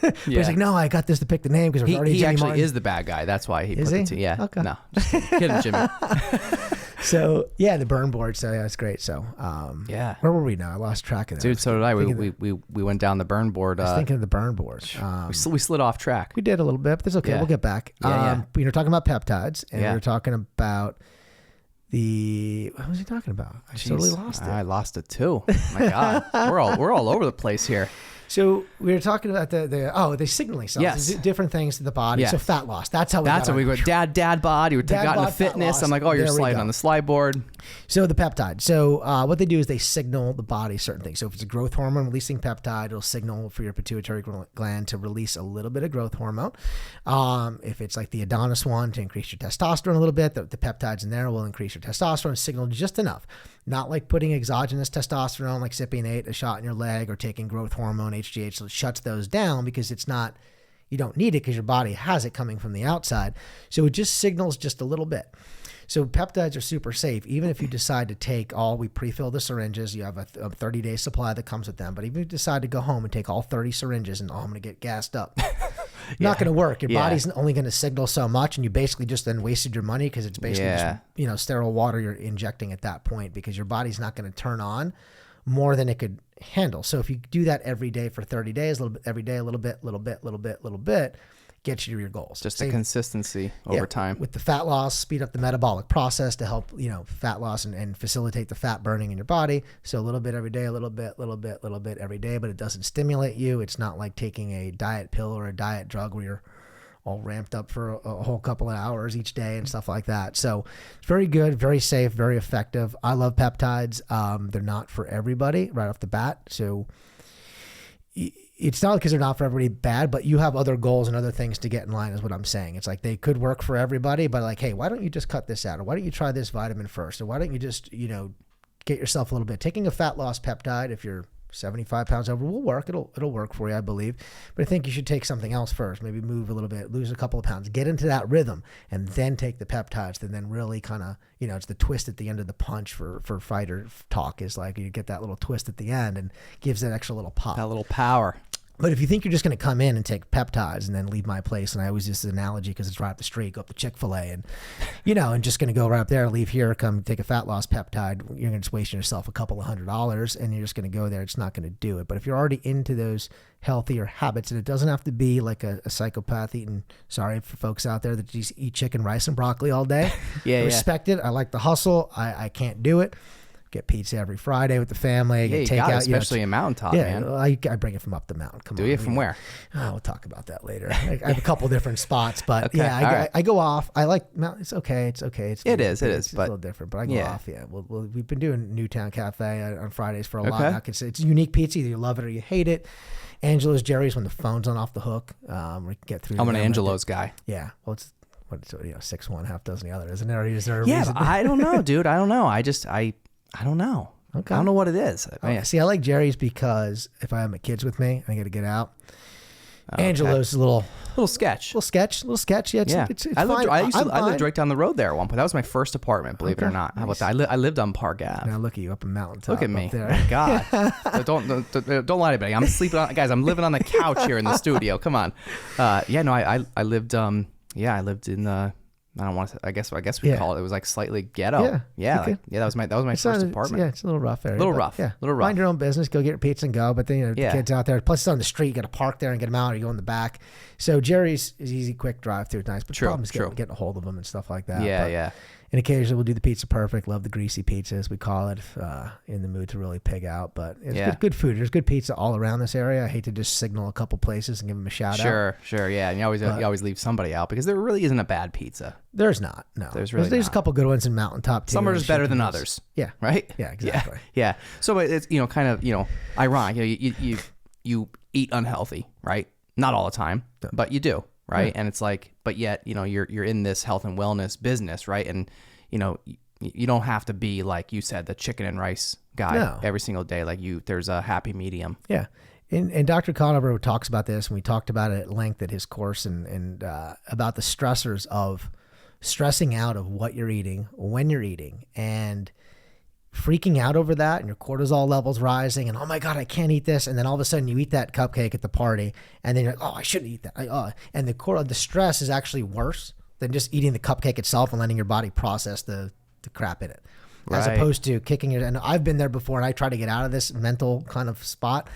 But he's like, no, I got this to pick the name because there's already Jimmy Martin. He actually is the bad guy. That's why he put the T. Yeah. Okay. No, just kidding, Jimmy. So the burn board. So it's great. So where were we now? I lost track of that. Dude, so did I. We went down the burn board. I was thinking of the burn board. We slid off track. We did a little bit, but that's okay. Yeah. We'll get back. Talking about peptides, and we were talking about what was he talking about? I totally lost it. I lost it too. My God, we're all over the place here. So we were talking about the signaling cells. Yes. Different things to the body. Yes. So fat loss. That's how we go. Dad bod. You got into fitness. I'm like, oh, you're sliding on the slide board. So the peptide. So what they do is they signal the body certain things. So if it's a growth hormone releasing peptide, it'll signal for your pituitary gland to release a little bit of growth hormone. If it's like the Adonis one, to increase your testosterone a little bit, the peptides in there will increase your testosterone signal just enough. Not like putting exogenous testosterone, like Cypionate, a shot in your leg, or taking growth hormone, HGH, so it shuts those down, because it's not, you don't need it because your body has it coming from the outside. So it just signals just a little bit. So peptides are super safe. Even if you decide to take we pre-fill the syringes, you have a 30-day supply that comes with them. But even if you decide to go home and take all 30 syringes and, I'm going to get gassed up, not going to work. Your body's only going to signal so much, and you basically just then wasted your money, because it's basically just, sterile water you're injecting at that point, because your body's not going to turn on more than it could handle. So if you do that every day for 30 days, a little bit every day, a little bit, gets you to your goals. Just the consistency over time. With the fat loss, speed up the metabolic process to help, fat loss and facilitate the fat burning in your body. So a little bit every day, a little bit every day, but it doesn't stimulate you. It's not like taking a diet pill or a diet drug where you're all ramped up for a whole couple of hours each day and stuff like that. So it's very good, very safe, very effective. I love peptides. They're not for everybody right off the bat. So it's not because they're not for everybody bad, but you have other goals and other things to get in line is what I'm saying. It's like they could work for everybody, but like, hey, why don't you just cut this out? Or why don't you try this vitamin first? Or why don't you just, get yourself a little bit. Taking a fat loss peptide, if you're 75 pounds over, will work. It'll work for you, I believe. But I think you should take something else first. Maybe move a little bit, lose a couple of pounds, get into that rhythm, and then take the peptides. And then really kind of, it's the twist at the end of the punch for fighter talk is like you get that little twist at the end and gives that extra little pop. That little power. But if you think you're just going to come in and take peptides and then leave my place, and I always use this analogy because it's right up the street, go up to Chick-fil-A and, and just going to go right up there, leave here, come take a fat loss peptide, you're going to just waste yourself a couple of $100 and you're just going to go there. It's not going to do it. But if you're already into those healthier habits, and it doesn't have to be like a psychopath eating, sorry for folks out there that just eat chicken, rice, and broccoli all day. I respect it. I like the hustle. I can't do it. Get pizza every Friday with the family. Yeah, get takeout, especially in Mountaintop, man. I bring it from up the mountain. Come on. Do you? From where? Oh, we'll talk about that later. I have a couple different spots, but okay, I go off. I like mountain. It's okay. It's It's a little different, but I go off. Yeah, we've been doing Newtown Cafe on Fridays for a while now. It's unique pizza. Either you love it or you hate it. Angelo's, Jerry's when the phone's on off the hook. We can get through. I'm an Angelo's guy. Yeah. Well, it's 6-1, half dozen the other, isn't it? Or is there a reason? But I don't know, dude. I don't know. I don't know. Okay. I don't know what it is. See, I like Jerry's because if I have my kids with me, I got to get out. Angelo's a little sketch. Little sketch. Yeah, it's I lived, fine. I lived right down the road there at one point. That was my first apartment, believe it or not. How about that? I lived on Park Ave. Now look at you up in Mountaintop. Look at me. There. Oh, God. don't lie to anybody. I'm sleeping on, guys, I'm living on the couch here in the studio. Come on. I lived I lived in I don't want to. I guess we call it. It was like slightly ghetto. That was my first apartment. Yeah, it's a little rough area. A little rough. Mind your own business. Go get your pizza and go. But then the kids out there. Plus it's on the street. You got to park there and get them out. Or you go in the back. So Jerry's is easy, quick drive through. It's nice. But the problem is getting a hold of them and stuff like that. Yeah. And occasionally we'll do the pizza perfect. Love the greasy pizza, as we call it. In the mood to really pig out, but it's good food. There's good pizza all around this area. I hate to just signal a couple places and give them a shout out. Sure, yeah. And you always leave somebody out because there really isn't a bad pizza. There's not. No, there's a couple good ones in Mountaintop too. Some are just better than others. Yeah. Right. Yeah. Exactly. Yeah. So it's kind of ironic. You eat unhealthy, right? Not all the time, but you do. Right. And it's like, but yet, you're in this health and wellness business. Right. And, you don't have to be, like you said, the chicken and rice guy every single day. Like there's a happy medium. Yeah. And Dr. Conover talks about this, and we talked about it at length at his course and about the stressors of stressing out of what you're eating, when you're eating, and freaking out over that, and your cortisol levels rising, and oh my God, I can't eat this. And then all of a sudden you eat that cupcake at the party, and then you're like, oh, I shouldn't eat that. And the stress is actually worse than just eating the cupcake itself and letting your body process the crap in it. As opposed to kicking it. And I've been there before, and I try to get out of this mental kind of spot.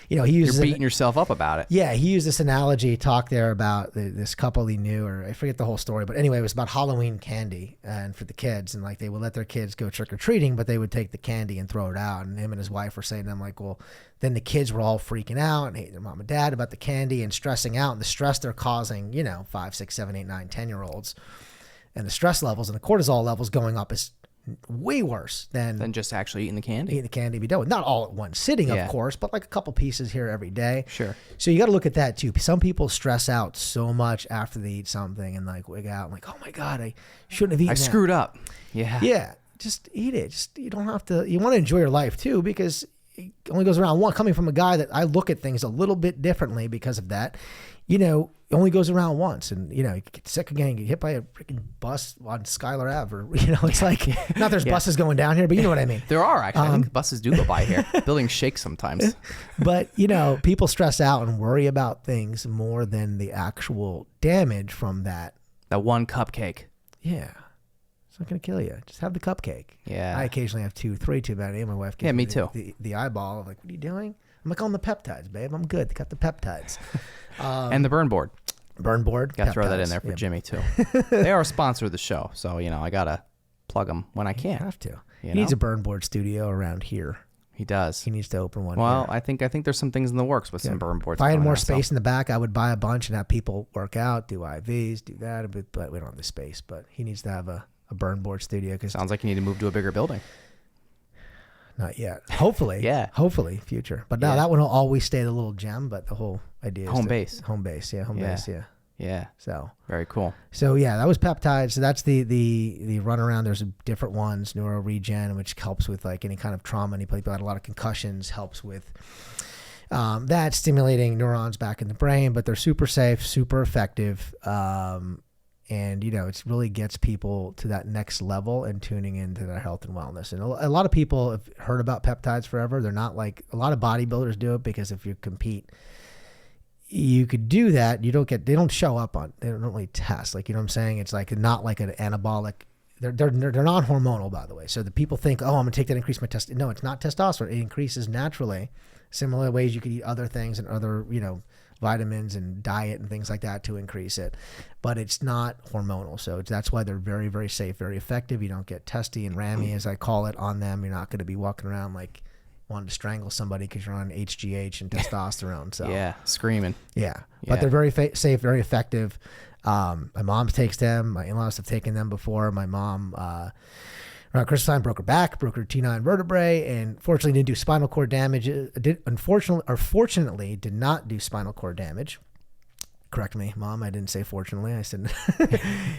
He uses You're beating yourself up about it. Yeah, he used this analogy, talk there about this couple he knew, or I forget the whole story, but anyway, it was about Halloween candy and for the kids, and like they would let their kids go trick or treating, but they would take the candy and throw it out. And him and his wife were saying to them, like, well, then the kids were all freaking out and hating their mom and dad about the candy and stressing out, and the stress they're causing, 5, 6, 7, 8, 9, 10-year-olds, and the stress levels and the cortisol levels going up is way worse than just actually eating the candy. Eating the candy be done with. Not all at one sitting, of course, but like a couple pieces here every day. Sure. So you got to look at that too. Some people stress out so much after they eat something and like wig out and like, oh my God, I shouldn't have eaten that. Screwed up. Yeah. Yeah. Just eat it. You don't have to. You want to enjoy your life too, because it only goes around one. Coming from a guy that I look at things a little bit differently because of that. It only goes around once, and you get sick again, you get hit by a freaking bus on Schuyler Ave, or it's like not there's buses going down here, but you know what I mean. There are actually. I think buses do go by here. Buildings shake sometimes. But people stress out and worry about things more than the actual damage from that. That one cupcake. Yeah. It's not going to kill you. Just have the cupcake. Yeah. I occasionally have 2, 3 too many. My wife gives me me too. The eyeball of like, what are you doing? I'm like, on the peptides, babe. I'm good. They got the peptides. And the burn board. Burn board. Got to throw that in peptides. there for Yeah. Jimmy too. They are a sponsor of the show, so I gotta plug them when I You can. have to. You He needs know? a burn board studio around here. He does. He needs to open one. Well, here. I think there's some things in the works with some burn boards. If I had coming more out, so- space in the back, I would buy a bunch and have people work out, do IVs, do that. But we don't have the space. But he needs to have a burn board studio because Sounds like you need to move to a bigger building. not yet. Hopefully, Yeah. Hopefully, future. But no, Yeah. that one will always stay the little gem. But the whole idea is Home base. Home base, yeah, home Yeah. base, yeah. Yeah. So Very cool. yeah, that was peptides. So that's the run around. There's different ones, neuro regen, which helps with like any kind of trauma. Any people had a lot of concussions, helps with that, stimulating neurons back in the brain. But they're super safe, super effective, and it really gets people to that next level and tuning into their health and wellness. And a lot of people have heard about peptides forever. They're not like a lot of bodybuilders do it because if you compete, you could do that. They don't show up on, they don't really test. Like, you know what I'm saying? It's like not like an anabolic. They're non-hormonal, by the way. So the people think, oh, I'm gonna take that, increase my testosterone. No, it's not testosterone. It increases naturally. Similar ways you could eat other things and other, vitamins and diet and things like that to increase it, but it's not hormonal. So that's why they're very, very safe, very effective. You don't get testy and rammy, as I call it, on them. You're not going to be walking around like wanting to strangle somebody because you're on HGH and testosterone. So Yeah. Screaming. yeah, Yeah. but they're very safe, very effective. My mom takes them. My in-laws have taken them before. My mom, around Christmas time, broke her back, broke her T9 vertebrae, and fortunately didn't do spinal cord damage. Fortunately did not do spinal cord damage. Correct me, Mom. I didn't say fortunately. I said,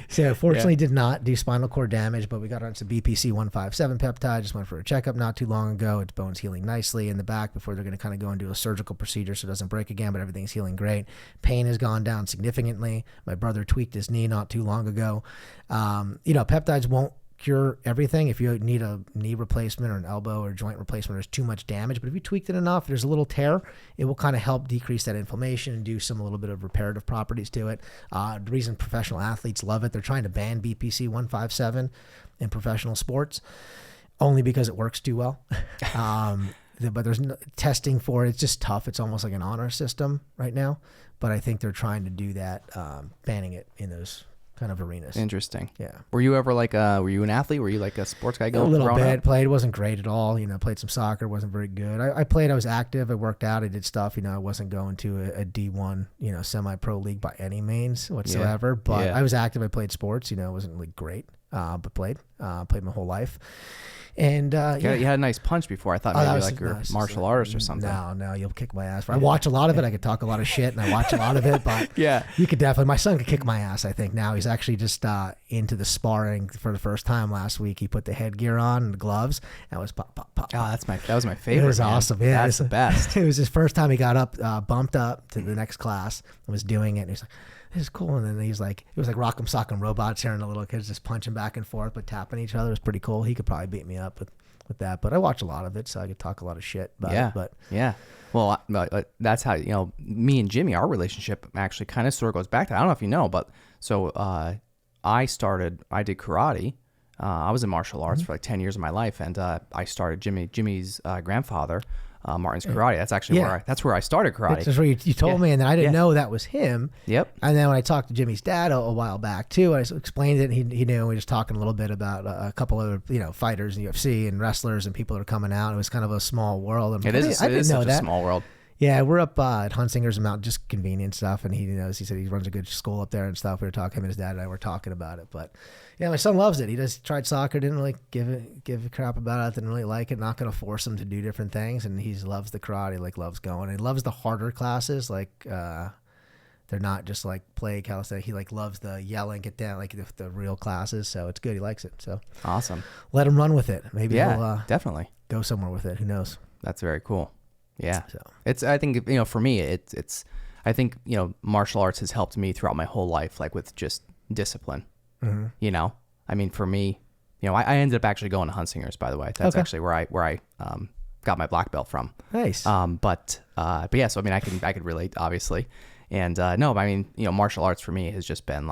so fortunately did not do spinal cord damage, but we got on some BPC-157 peptide. Just went for a checkup not too long ago. Its bone's healing nicely in the back before they're going to kind of go and do a surgical procedure so it doesn't break again, but everything's healing great. Pain has gone down significantly. My brother tweaked his knee not too long ago. Peptides won't cure everything. If you need a knee replacement or an elbow or joint replacement, there's too much damage. But if you tweaked it enough, there's a little tear, it will kind of help decrease that inflammation and do a little bit of reparative properties to it. The reason professional athletes love it, they're trying to ban BPC-157 in professional sports only because it works too well. But there's no testing for it. It's just tough. It's almost like an honor system right now. But I think they're trying to do that, banning it in those kind of arenas. Interesting. Yeah. Were you ever were you an athlete? Were you like a sports guy A going little growing bit. up? Played. Wasn't great at all. Played some soccer. Wasn't very good. I played. I was active. I worked out. I did stuff. I wasn't going to a D1, semi-pro league by any means whatsoever. But Yeah. I was active. I played sports. It wasn't really great, but played. Played my whole life. And You had a nice punch before. I thought maybe like you're martial artist or something. No, you'll kick my ass. I watch a lot of it. I could talk a lot of shit, and I watch a lot of it. But Yeah. you could definitely. My son could kick my ass. I think now he's actually just into the sparring for the first time last week. He put the headgear on and the gloves. And it was pop, pop, pop. Oh, that was my favorite. It was man. awesome. Yeah, That's the best. It was his first time he got up, bumped up to the next class, and was doing it. And he's like, "This is cool." And then he's like, it was like Rock'em Sock'em Robots here, and the little kids just punching back and forth, but tapping each other. It was pretty cool. He could probably beat me up with that, but I watch a lot of it, so I could talk a lot of shit about it. But yeah. Well, that's how me and Jimmy, our relationship actually kind of sort of goes back to. I don't know if you know, but so I did karate. I was in martial arts for like 10 years of my life, and I started Jimmy's grandfather. Martin's karate. That's actually where I started karate. That's where you told me, and then I didn't know that was him. Yep. And then when I talked to Jimmy's dad a while back too, I explained it. And he knew. We were just talking a little bit about a couple of fighters in UFC and wrestlers and people that are coming out. It was kind of a small world. And It is such a small world. Yeah, we're up at Hunsinger's Mountain, just convenient stuff, and he knows. He said he runs a good school up there and stuff. We were talking, him and his dad and I were talking about it, but yeah, my son loves it. He tried soccer, didn't really give a crap about it, didn't really like it. Not going to force him to do different things, and he loves the karate, loves going. He loves the harder classes, they're not just play calisthenics. He loves the yelling, get down, the real classes. So it's good. He likes it. So Awesome. let him run with it. Maybe he'll definitely go somewhere with it. Who knows? That's very cool. Yeah. So I think for me it's I think martial arts has helped me throughout my whole life, with just discipline. Mm-hmm. I mean, for me, I ended up actually going to Hunsinger's, by the way. That's actually where I got my black belt from. Nice. But yeah, so I mean, I could relate, obviously. And no, but I mean, martial arts for me has just been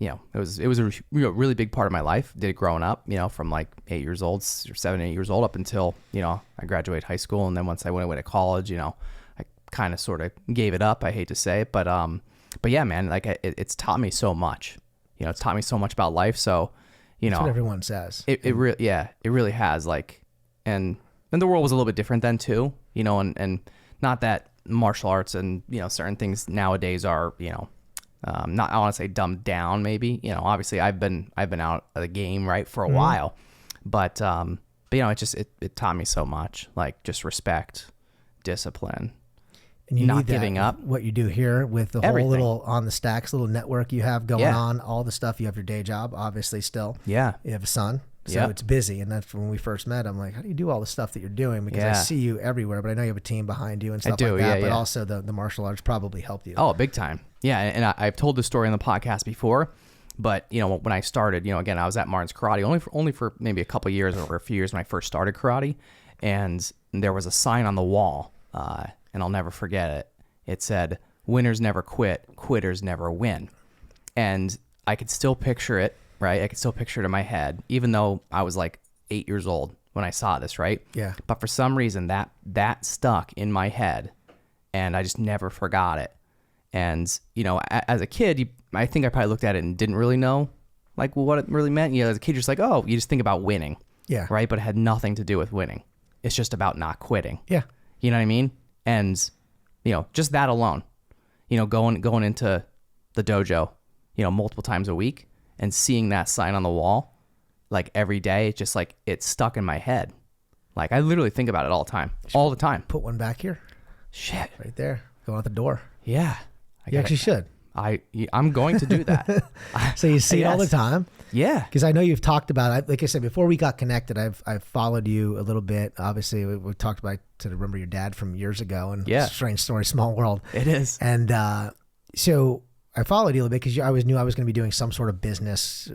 it was a really big part of my life. Did it growing up, from like 8 years old, 7, 8 years old up until, I graduated high school. And then once I went away to college, I kind of sort of gave it up. I hate to say it, but yeah, man, like it's taught me so much, it's taught me so much about life. So, That's what everyone says. It really has, like, and the world was a little bit different then too, and not that martial arts and, certain things nowadays are, not, I want to say dumbed down maybe, obviously I've been out of the game, right, for a while, but it taught me so much, like just respect, discipline, and you not need that, giving up. What you do here with the Everything. whole little on the stacks, little network you have going on, all the stuff, you have your day job, obviously still. Yeah. You have a son. So it's busy. And that's when we first met. I'm like, how do you do all the stuff that you're doing? Because I see you everywhere, but I know you have a team behind you and stuff like that. But also the martial arts probably helped you. Oh, big time. Yeah. And I've told this story on the podcast before, but when I started, again, I was at Martin's Karate only for maybe a couple of years or a few years when I first started karate. And there was a sign on the wall, and I'll never forget it. It said, "Winners never quit, quitters never win." And I could still picture it, right? I could still picture it in my head, even though I was like 8 years old when I saw this, right? Yeah. But for some reason, that stuck in my head, and I just never forgot it. And, as a kid, I think I probably looked at it and didn't really know, like, what it really meant. As a kid, you're just like, oh, you just think about winning. Yeah. Right? But it had nothing to do with winning. It's just about not quitting. Yeah. You know what I mean? And, just that alone, going into the dojo, multiple times a week and seeing that sign on the wall, like every day, it's just like, it's stuck in my head. Like I literally think about it all the time. Put one back here. Shit. Right there. Going out the door. Yeah. You actually should. I'm going to do that. So you see it all the time. Yeah. Because I know you've talked about it. Like I said, before we got connected, I've followed you a little bit. Obviously, we talked about, to remember your dad from years ago. And strange story, small world. It is. And so I followed you a little bit because I always knew I was going to be doing some sort of business,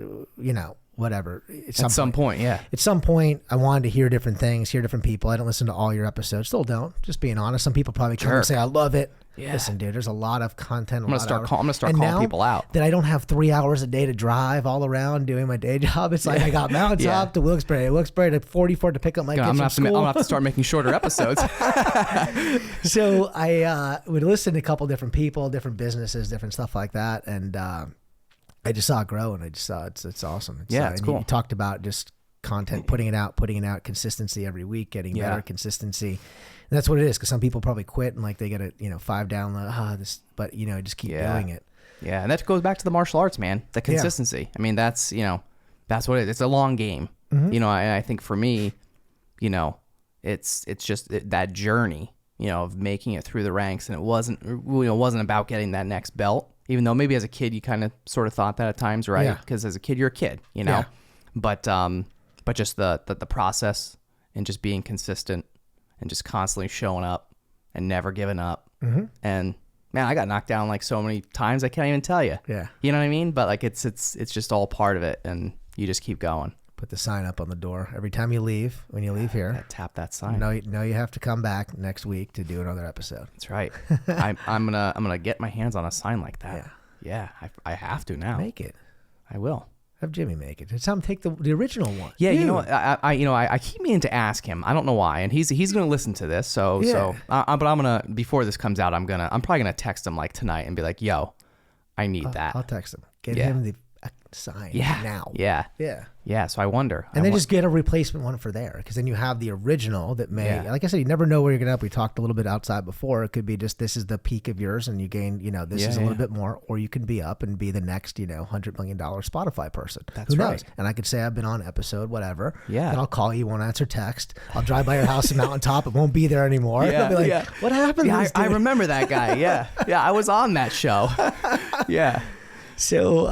whatever. At some point, yeah. At some point, I wanted to hear different things, hear different people. I don't listen to all your episodes. Still don't. Just being honest. Some people probably come and say, I love it. Yeah. Listen, dude, there's a lot of content. I'm going to start calling people out. That I don't have 3 hours a day to drive all around doing my day job. It's like I got Mountaintop to Wilkes-Barre to 44 to pick up my kids from school. I'm going to have to start making shorter episodes. So I would listen to a couple different people, different businesses, different stuff like that. And I just saw it grow, and I just saw it's awesome. It's cool. You talked about just content, putting it out, consistency every week, getting better consistency. And that's what it is, because some people probably quit and like they get a 5 download, but just keep doing it. Yeah, and that goes back to the martial arts, man. The consistency. I mean, that's that's what it is. It's a long game. And I think for me, it's just that journey, of making it through the ranks, and it wasn't about getting that next belt. Even though maybe as a kid you kind of sort of thought that at times, right? Because as a kid you're a kid, But just the process and just being consistent and just constantly showing up and never giving up. And man, I got knocked down like so many times I can't even tell you. Yeah. You know what I mean? But like it's just all part of it, and you just keep going. Put the sign up on the door every time you leave. When you leave here, tap that sign. No, you have to come back next week to do another episode. That's right. I'm gonna get my hands on a sign like that. Yeah. I have to now. Make it. I will. Have Jimmy make it. Tell him take the original one. Yeah, I keep meaning to ask him. I don't know why, and he's gonna listen to this. So but I'm gonna, before this comes out, I'm probably gonna text him like tonight and be like, "Yo, I need that." I'll text him. Get him the sign now. Yeah. So I wonder. And then just get a replacement one for there, because then you have the original that may, like I said, you never know where you're going to up. We talked a little bit outside before. It could be just, this is the peak of yours and you gain, this is a little bit more, or you can be up and be the next, $100 million Spotify person. That's Who knows? right. And I could say I've been on episode, whatever. Yeah. And I'll call you, won't answer text. I'll drive by your house in Mountaintop. It won't be there anymore. I'll be like, what happened? Yeah, I remember that guy. Yeah. Yeah. I was on that show. Yeah. So,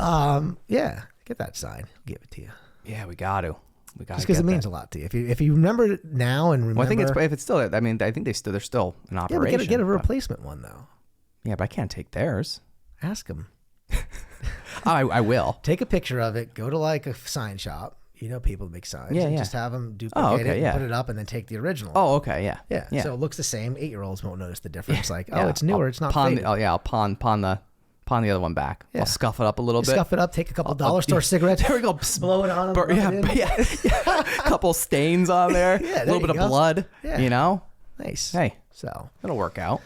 get that sign. I'll give it to you. Yeah, we got to. Just because it means a lot to you. If you remember it now and remember. Well, I think if it's still. I mean, I think they're still in operation. Yeah, but get a replacement one though. Yeah, but I can't take theirs. Ask them. I will. Take a picture of it. Go to like a sign shop. People make signs. Yeah, and just have them duplicate it, and put it up, and then take the original. Oh, okay, yeah. So it looks the same. 8-year-olds won't notice the difference. Like, it's newer. It's not faded. I'll pawn pawn the other one back. I'll scuff it up a little bit. Scuff it up, take a couple dollar store cigarettes. There we go. Blow it on them. Yeah. Couple stains on there. A little bit of blood, you know? Nice. Hey, so it'll work out.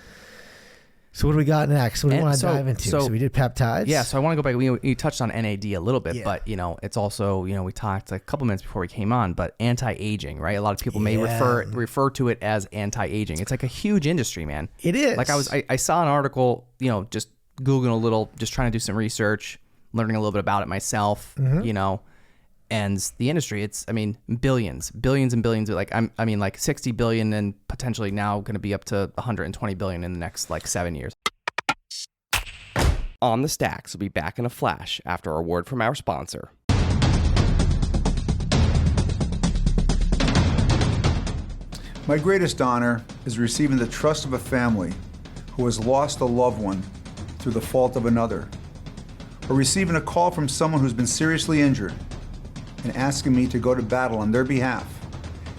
So what do we got next? What do we want to dive into? So we did peptides. Yeah, so I want to go back. You touched on NAD a little bit, but, it's also, we talked a couple minutes before we came on, but anti-aging, right? A lot of people may refer to it as anti-aging. It's like a huge industry, man. It is. Like I saw an article, just Googling a little, just trying to do some research, learning a little bit about it myself, and the industry, it's, billions and billions, like 60 billion and potentially now going to be up to 120 billion in the next 7 years. On the Stacks will be back in a flash after a word from our sponsor. My greatest honor is receiving the trust of a family who has lost a loved one through the fault of another, or receiving a call from someone who's been seriously injured and asking me to go to battle on their behalf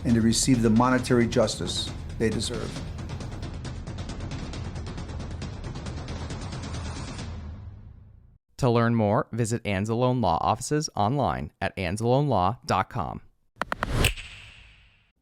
and to receive the monetary justice they deserve. To learn more, visit Anzalone Law offices online at anzalonelaw.com.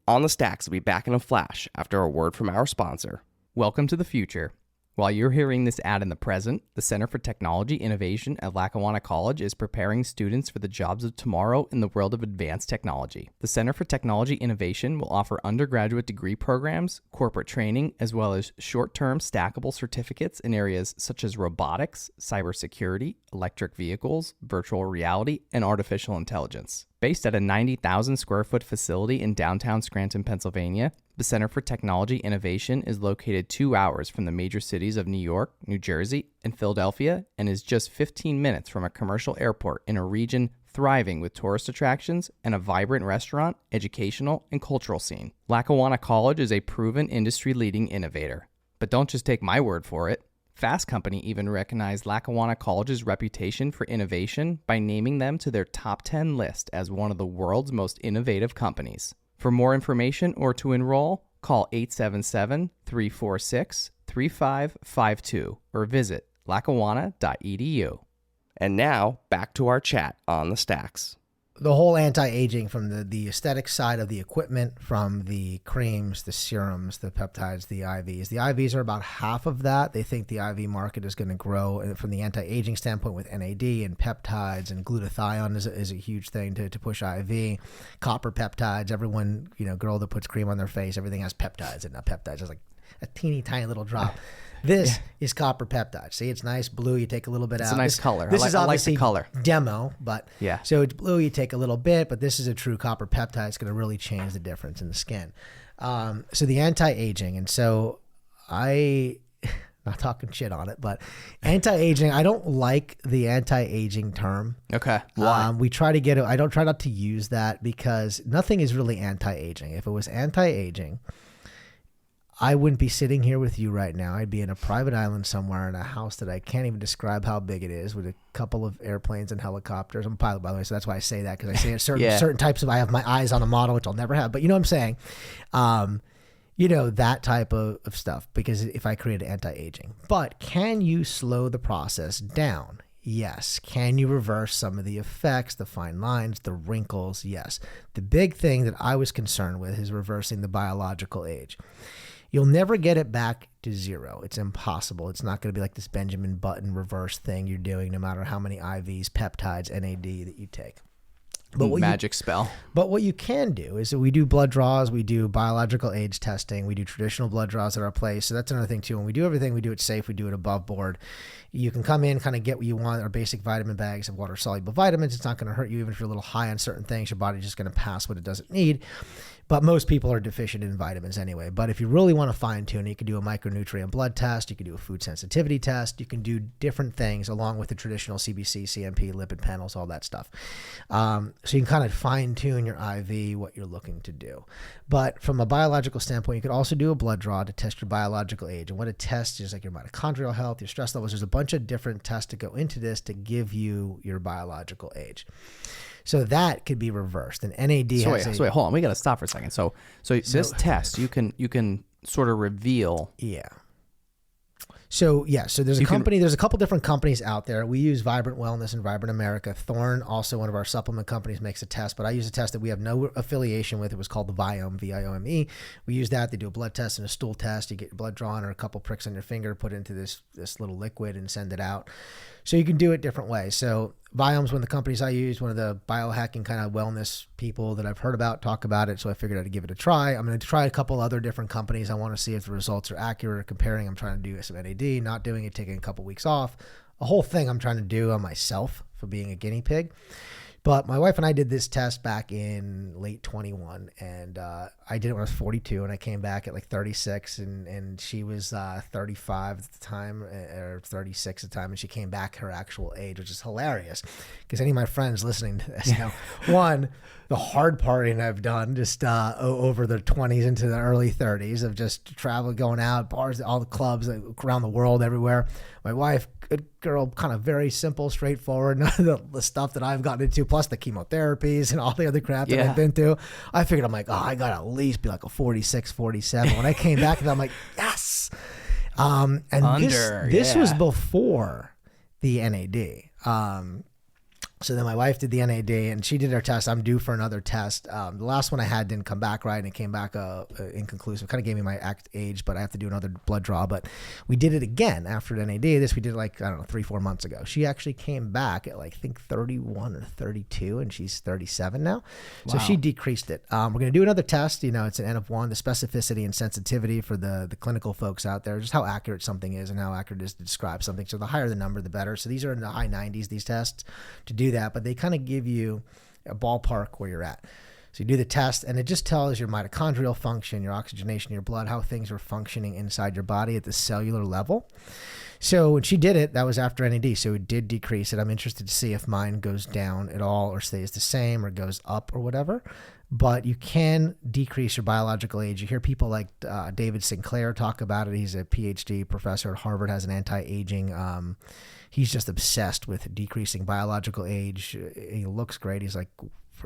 On the Stacks will be back in a flash after a word from our sponsor. Welcome to the future. While you're hearing this ad in the present, the Center for Technology Innovation at Lackawanna College is preparing students for the jobs of tomorrow in the world of advanced technology. The Center for Technology Innovation will offer undergraduate degree programs, corporate training, as well as short-term stackable certificates in areas such as robotics, cybersecurity, electric vehicles, virtual reality, and artificial intelligence. Based at a 90,000 square foot facility in downtown Scranton, Pennsylvania, the Center for Technology Innovation is located 2 hours from the major cities of New York, New Jersey, and Philadelphia, and is just 15 minutes from a commercial airport in a region thriving with tourist attractions and a vibrant restaurant, educational, and cultural scene. Lackawanna College is a proven industry-leading innovator. But don't just take my word for it. Fast Company even recognized Lackawanna College's reputation for innovation by naming them to their top 10 list as one of the world's most innovative companies. For more information or to enroll, call 877-346-3552 or visit lackawanna.edu. And now, back to our chat on the Stacks. The whole anti-aging from the aesthetic side of the equipment, from the creams, the serums, the peptides, the IVs. The IVs are about half of that. They think the IV market is going to grow from the anti-aging standpoint with NAD and peptides, and glutathione is a huge thing to push IV. Copper peptides. Everyone, girl that puts cream on their face, everything has peptides and not peptides. It's like a teeny tiny little drop. This is copper peptide. See, it's nice blue. You take a little bit out. It's a nice color. This is obviously the color. Demo, but yeah. So it's blue. You take a little bit, but this is a true copper peptide. It's going to really change the difference in the skin. So the anti-aging, and so not talking shit on it, but anti-aging. I don't like the anti-aging term. Okay. Why? We try to get it. I don't try not to use that because nothing is really anti-aging. If it was anti-aging, I wouldn't be sitting here with you right now. I'd be in a private island somewhere in a house that I can't even describe how big it is, with a couple of airplanes and helicopters. I'm a pilot, by the way, so that's why I say that, because I say it certain types of, I have my eyes on a model, which I'll never have. But you know what I'm saying? That type of stuff, because if I create anti-aging. But can you slow the process down? Yes. Can you reverse some of the effects, the fine lines, the wrinkles? Yes. The big thing that I was concerned with is reversing the biological age. You'll never get it back to zero. It's impossible. It's not going to be like this Benjamin Button reverse thing you're doing, no matter how many IVs, peptides, NAD that you take. But magic spell. But what you can do is that we do blood draws, we do biological age testing, we do traditional blood draws at our place. So that's another thing too. When we do everything, we do it safe, we do it above board. You can come in, kind of get what you want, our basic vitamin bags of water-soluble vitamins. It's not going to hurt you even if you're a little high on certain things. Your body's just going to pass what it doesn't need. But most people are deficient in vitamins anyway. But if you really want to fine-tune it, you can do a micronutrient blood test. You can do a food sensitivity test. You can do different things along with the traditional CBC, CMP, lipid panels, all that stuff. So you can kind of fine-tune your IV, what you're looking to do. But from a biological standpoint, you could also do a blood draw to test your biological age. And what it tests is like your mitochondrial health, your stress levels. There's a bunch of different tests to go into this to give you your biological age. So that could be reversed. And NAD wait, hold on. We got to stop for a second. So this test, you can sort of reveal. Yeah. So there's there's a couple different companies out there. We use Vibrant Wellness and Vibrant America. Thorne, also one of our supplement companies, makes a test, but I use a test that we have no affiliation with. It was called the Viome, V-I-O-M-E. We use that. They do a blood test and a stool test. You get your blood drawn or a couple pricks on your finger, put into this little liquid and send it out. So you can do it different ways. So Viome's one of the companies I use, one of the biohacking kind of wellness people that I've heard about talk about it. So I figured I'd give it a try. I'm going to try a couple other different companies. I want to see if the results are accurate or comparing. I'm trying to do some NAD, not doing it, taking a couple weeks off. A whole thing I'm trying to do on myself for being a guinea pig. But my wife and I did this test back in late 21, and I did it when I was 42, and I came back at like 36, and she was 35 at the time, or 36 at the time, and she came back her actual age, which is hilarious, because any of my friends listening to this know, one, the hard partying I've done just over the 20s into the early 30s of just travel, going out, bars, all the clubs around the world, everywhere. My wife, good girl, kind of very simple, straightforward, none of the stuff that I've gotten into, plus the chemotherapies and all the other crap that I've been through. I figured, I'm like, I got to at least be like a 46, 47. When I came back, I'm like, yes. And this was before the NAD. So then my wife did the NAD, and she did her test. I'm due for another test. The last one I had didn't come back right, and it came back inconclusive. Kind of gave me my age, but I have to do another blood draw. But we did it again after the NAD. This we did 3-4 months ago. She actually came back at I think 31 or 32, and she's 37 now. So she decreased it. We're going to do another test. It's an N of 1, the specificity and sensitivity for the clinical folks out there, just how accurate something is and how accurate it is to describe something. So the higher the number, the better. So these are in the high 90s, these tests, to do that, but they kind of give you a ballpark where you're at. So you do the test, and it just tells your mitochondrial function, your oxygenation, your blood, how things are functioning inside your body at the cellular level. So when she did it, that was after NAD, so it did decrease it. I'm interested to see if mine goes down at all or stays the same or goes up or whatever. But you can decrease your biological age. You hear people like David Sinclair talk about it. He's a PhD professor at Harvard, has an anti-aging he's just obsessed with decreasing biological age. He looks great. He's like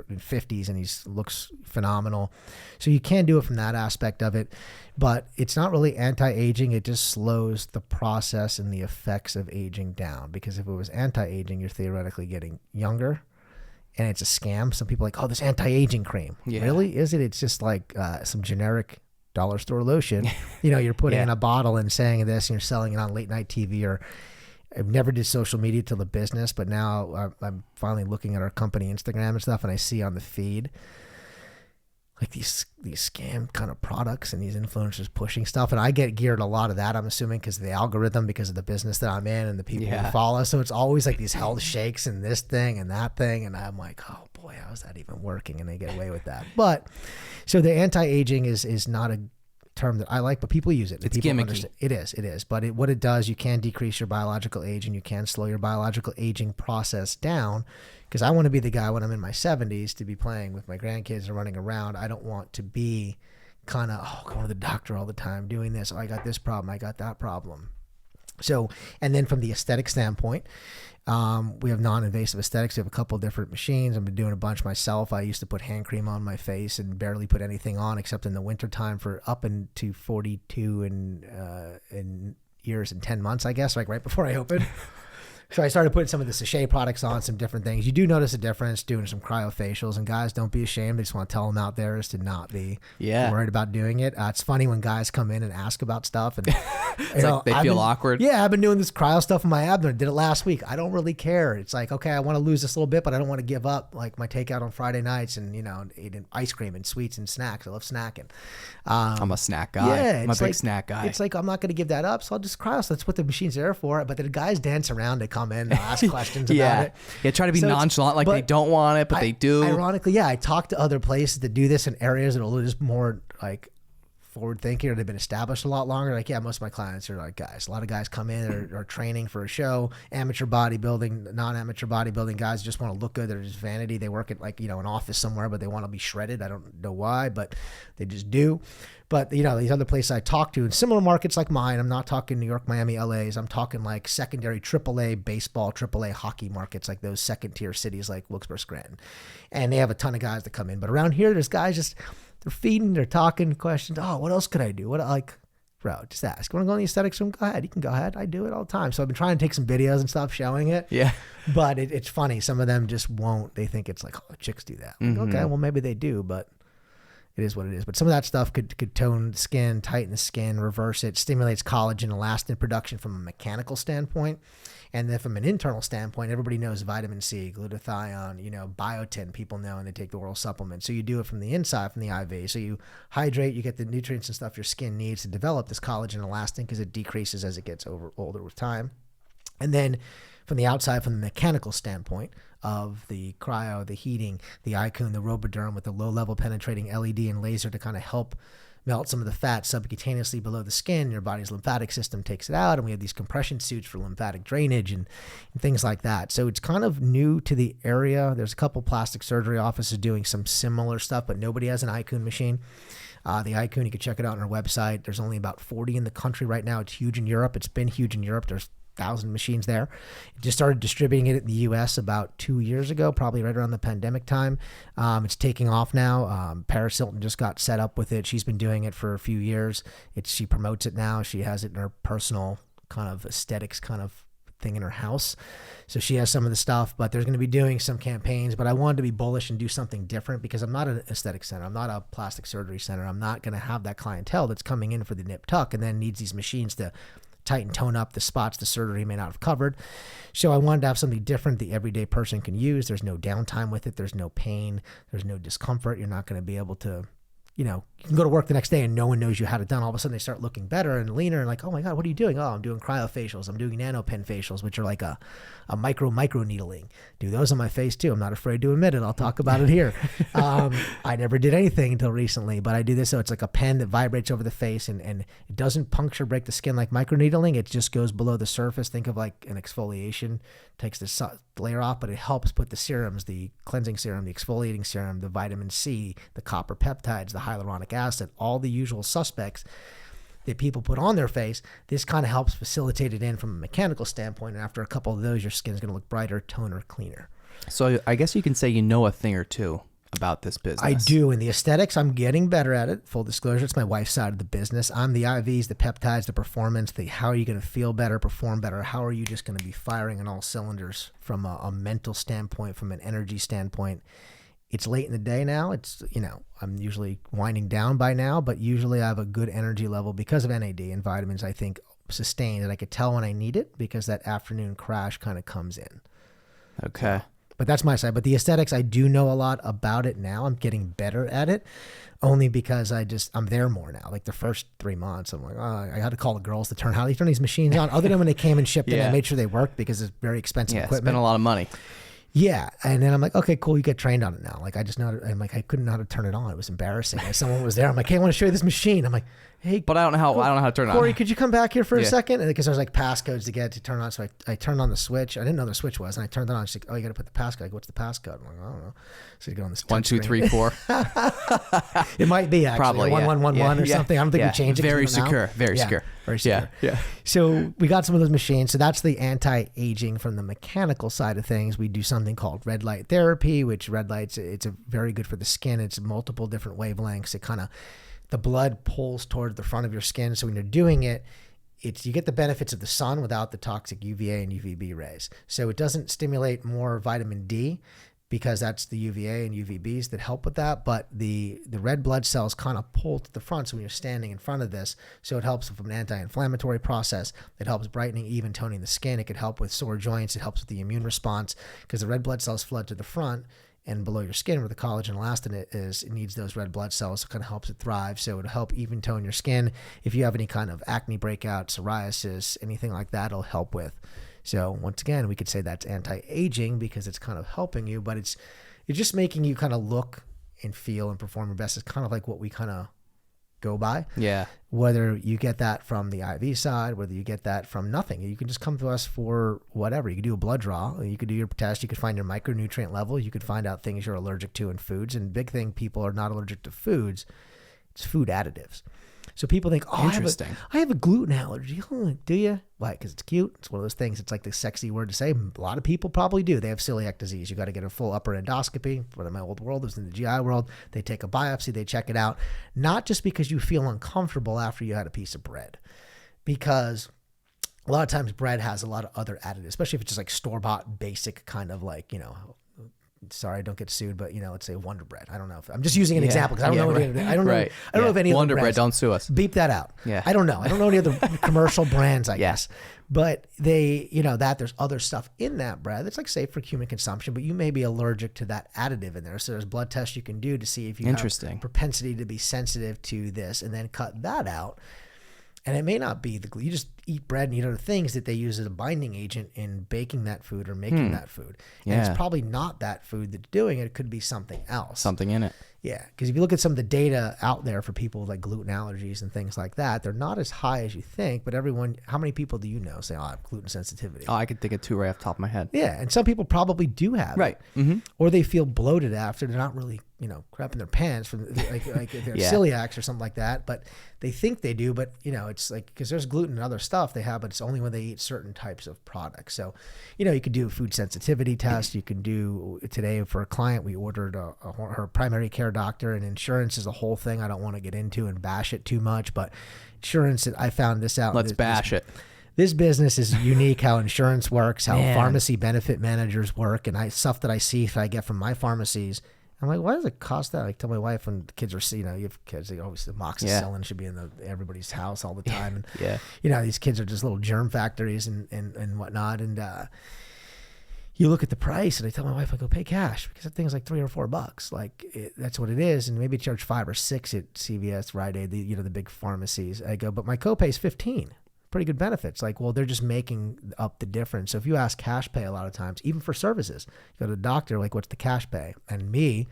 in 50s and he looks phenomenal. So you can do it from that aspect of it, but it's not really anti-aging. It just slows the process and the effects of aging down, because if it was anti-aging, you're theoretically getting younger, and it's a scam. Some people are like, oh, this anti-aging cream. Yeah. Really? Is it? It's just like some generic dollar store lotion. You're putting in a bottle and saying this, and you're selling it on late night TV. Or I've never did social media till the business, but now I'm finally looking at our company Instagram and stuff, and I see on the feed like these scam kind of products and these influencers pushing stuff, and I get geared a lot of that, I'm assuming, because of the algorithm, because of the business that I'm in and the people who follow. So it's always like these health shakes and this thing and that thing, and I'm like, oh boy, how is that even working? And they get away with that. But so the anti-aging is not a term that I like, but people use it. It's people gimmicky. Understand. It is. But what it does, you can decrease your biological age, and you can slow your biological aging process down. Because I want to be the guy when I'm in my 70s to be playing with my grandkids and running around. I don't want to be kind of going to the doctor all the time, doing this. Oh, I got this problem. I got that problem. So, and then from the aesthetic standpoint, we have non-invasive aesthetics. We have a couple of different machines. I've been doing a bunch myself. I used to put hand cream on my face and barely put anything on except in the wintertime for up into 42 in years and 10 months, I guess, like right before I opened. So I started putting some of the sachet products on, some different things. You do notice a difference doing some cryofacials, and guys, don't be ashamed. I just want to tell them out there is to not be worried about doing it. It's funny when guys come in and ask about stuff, and like they feel awkward. Yeah, I've been doing this cryo stuff in my abdomen. Did it last week. I don't really care. It's like, okay, I want to lose this little bit, but I don't want to give up like my takeout on Friday nights and eating ice cream and sweets and snacks. I love snacking. I'm a snack guy. Yeah, I'm a big snack guy. It's like I'm not going to give that up, so I'll just cryo. So that's what the machine's there for. But the guys dance around. They come in and ask questions about it. Yeah, try to be nonchalant, like they don't want it, but they do. Ironically, I talk to other places that do this in areas that are just more like forward thinking, or they've been established a lot longer. Like, most of my clients are like guys. A lot of guys come in are training for a show, amateur bodybuilding, non-amateur bodybuilding guys just want to look good. They're just vanity. They work at an office somewhere, but they want to be shredded. I don't know why, but they just do. But, these other places I talk to in similar markets like mine, I'm not talking New York, Miami, LA's. I'm talking like secondary AAA baseball, AAA hockey markets, like those second tier cities like Wilkes-Barre, Scranton. And they have a ton of guys that come in. But around here, there's guys just, they're feeding, they're talking questions. Oh, what else could I do? bro, just ask. You want to go in the aesthetics room? Go ahead. You can go ahead. I do it all the time. So I've been trying to take some videos and stuff showing it. Yeah. But it's funny. Some of them just won't. They think it's like, oh, chicks do that. Like, okay, well, maybe they do, but it is what it is. But some of that stuff could tone the skin, tighten the skin, reverse it, stimulates collagen, elastin production from a mechanical standpoint. And then from an internal standpoint, everybody knows vitamin C, glutathione, biotin, people know, and they take the oral supplement. So you do it from the inside, from the IV. So you hydrate, you get the nutrients and stuff your skin needs to develop this collagen and elastin because it decreases as it gets older with time. And then from the outside, from the mechanical standpoint of the cryo, the heating, the Icon, the Roboderm with the low-level penetrating LED and laser to kind of help melt some of the fat subcutaneously below the skin. Your body's lymphatic system takes it out, and we have these compression suits for lymphatic drainage and things like that. So it's kind of new to the area. There's a couple plastic surgery offices doing some similar stuff, but nobody has an Icon machine. The Icon, you can check it out on our website. There's only about 40 in the country right now. It's huge in Europe. It's been huge in Europe. There's 1,000 machines there. Just started distributing it in the U.S. about 2 years ago, probably right around the pandemic time. It's taking off now. Paris Hilton just got set up with it. She's been doing it for a few years. She promotes it now. She has it in her personal kind of aesthetics kind of thing in her house. So she has some of the stuff, but there's going to be doing some campaigns. But I wanted to be bullish and do something different because I'm not an aesthetic center. I'm not a plastic surgery center. I'm not going to have that clientele that's coming in for the nip tuck and then needs these machines to tighten, tone up the spots the surgery may not have covered. So I wanted to have something different the everyday person can use. There's no downtime with it. There's no pain. There's no discomfort. You're not going to be able to, you can go to work the next day and no one knows you had it done. All of a sudden they start looking better and leaner and like, oh my God, what are you doing? Oh, I'm doing cryofacials. I'm doing nanopin facials, which are like a micro needling. Do those on my face too. I'm not afraid to admit it. I'll talk about it here. I never did anything until recently, but I do this. So it's like a pen that vibrates over the face and it doesn't puncture, break the skin like micro needling. It just goes below the surface. Think of like an exfoliation, takes the layer off, but it helps put the serums, the cleansing serum, the exfoliating serum, the vitamin C, the copper peptides, the hyaluronic acid, all the usual suspects that people put on their face. This kind of helps facilitate it in from a mechanical standpoint. And after a couple of those, your skin's going to look brighter, toner, cleaner. So I guess you can say you know a thing or two about this business. I do. In the aesthetics, I'm getting better at it. Full disclosure, it's my wife's side of the business. I'm the IVs, the peptides, the performance, the how are you going to feel better, perform better? How are you just going to be firing on all cylinders from a mental standpoint, from an energy standpoint? It's late in the day now. It's, I'm usually winding down by now, but usually I have a good energy level because of NAD and vitamins, I think, sustained. And I could tell when I need it because that afternoon crash kind of comes in. Okay. But that's my side. But the aesthetics, I do know a lot about it now. I'm getting better at it only because I'm there more now. Like the first 3 months, I'm like, I had to call the girls to how do you turn these machines on? Other than when they came and shipped it, I made sure they worked because it's very expensive equipment. Spent a lot of money. Yeah. And then I'm like, okay, cool. You get trained on it now. Like I couldn't know how to turn it on. It was embarrassing. Like, someone was there. I'm like, hey, I want to show you this machine. I'm like, hey, but I don't know how to turn it on. Corey, could you come back here for a second? And because there's like passcodes to get it to turn on. So I turned on the switch. I didn't know the switch was. And I turned it on. She's like, oh, you got to put the passcode. I go, what's the passcode? I'm like, I don't know. So you go on this 1, 2, 3, 4. It might be actually Probably 1111 or something. I don't think we changed it. Very secure. Very secure. Very secure. Yeah. So we got some of those machines. So that's the anti-aging from the mechanical side of things. We do something called red light therapy, which red lights, it's very good for the skin. It's multiple different wavelengths. It kind of, the blood pulls toward the front of your skin. So when you're doing it, you get the benefits of the sun without the toxic UVA and UVB rays. So it doesn't stimulate more vitamin D because that's the UVA and UVBs that help with that. But the red blood cells kind of pull to the front. So when you're standing in front of this, so it helps from an anti-inflammatory process. It helps brightening, even toning the skin. It could help with sore joints. It helps with the immune response because the red blood cells flood to the front and below your skin where the collagen elastin is. It needs those red blood cells. It kind of helps it thrive. So it'll help even tone your skin. If you have any kind of acne breakout, psoriasis, anything like that, it'll help with. So once again, we could say that's anti-aging because it's kind of helping you, but it's just making you kind of look and feel and perform your best. It's kind of like what we kind of go by. Yeah. Whether you get that from the IV side, whether you get that from nothing, you can just come to us for whatever. You could do a blood draw, you could do your test, you could find your micronutrient level, you could find out things you're allergic to in foods. And big thing, people are not allergic to foods, it's food additives. So people think, oh, Interesting. I have a gluten allergy. Oh, do you? Why? Because it's cute. It's one of those things. It's like the sexy word to say. A lot of people probably do. They have celiac disease. You got to get a full upper endoscopy. For my old world, it was in the GI world. They take a biopsy. They check it out. Not just because you feel uncomfortable after you had a piece of bread, because a lot of times bread has a lot of other additives, especially if it's just like store-bought, basic kind of like, sorry, don't get sued, but let's say Wonder Bread. I don't know if I'm just using an example because I don't know. Right. I don't know. Right. I don't know if any Wonder other Bread. brands. Don't sue us. Beep that out. Yeah. I don't know. I don't know any other commercial brands. I Yeah. guess, but they, that there's other stuff in that bread that's like safe for human consumption, but you may be allergic to that additive in there. So there's blood tests you can do to see if you have propensity to be sensitive to this, and then cut that out. And it may not be you just eat bread and eat other things that they use as a binding agent in baking that food or making that food. And it's probably not that food that's doing it. It could be something else. Something in it. Yeah. Because if you look at some of the data out there for people with like gluten allergies and things like that, they're not as high as you think. But how many people do you know say, oh, I have gluten sensitivity? Oh, I could think of 2 right off the top of my head. Yeah. And some people probably do have it. Mm-hmm. Or they feel bloated after. They're not really, crapping their pants from like if they're celiacs or something like that. But they think they do. But, it's like, because there's gluten and other stuff they have, but it's only when they eat certain types of products. So, you could do a food sensitivity test. You can do, today for a client, we ordered her primary care doctor, and insurance is a whole thing I don't want to get into and bash it too much. But insurance, I found this out. Let's bash it. This business is unique, how insurance works, how pharmacy benefit managers work, and stuff that I see if I get from my pharmacies. I'm like, why does it cost that? I tell my wife when the kids are, you have kids, they always, the amoxicillin should be in everybody's house all the time. And, these kids are just little germ factories and whatnot. And you look at the price, and I tell my wife, I go, pay cash, because that thing's like $3 or $4. Like, that's what it is. And maybe charge $5 or $6 at CVS, Rite Aid, the big pharmacies. I go, but my copay is $15. Pretty good benefits. Like, well, they're just making up the difference. So if you ask cash pay a lot of times, even for services, you go to the doctor, like, what's the cash pay? And me,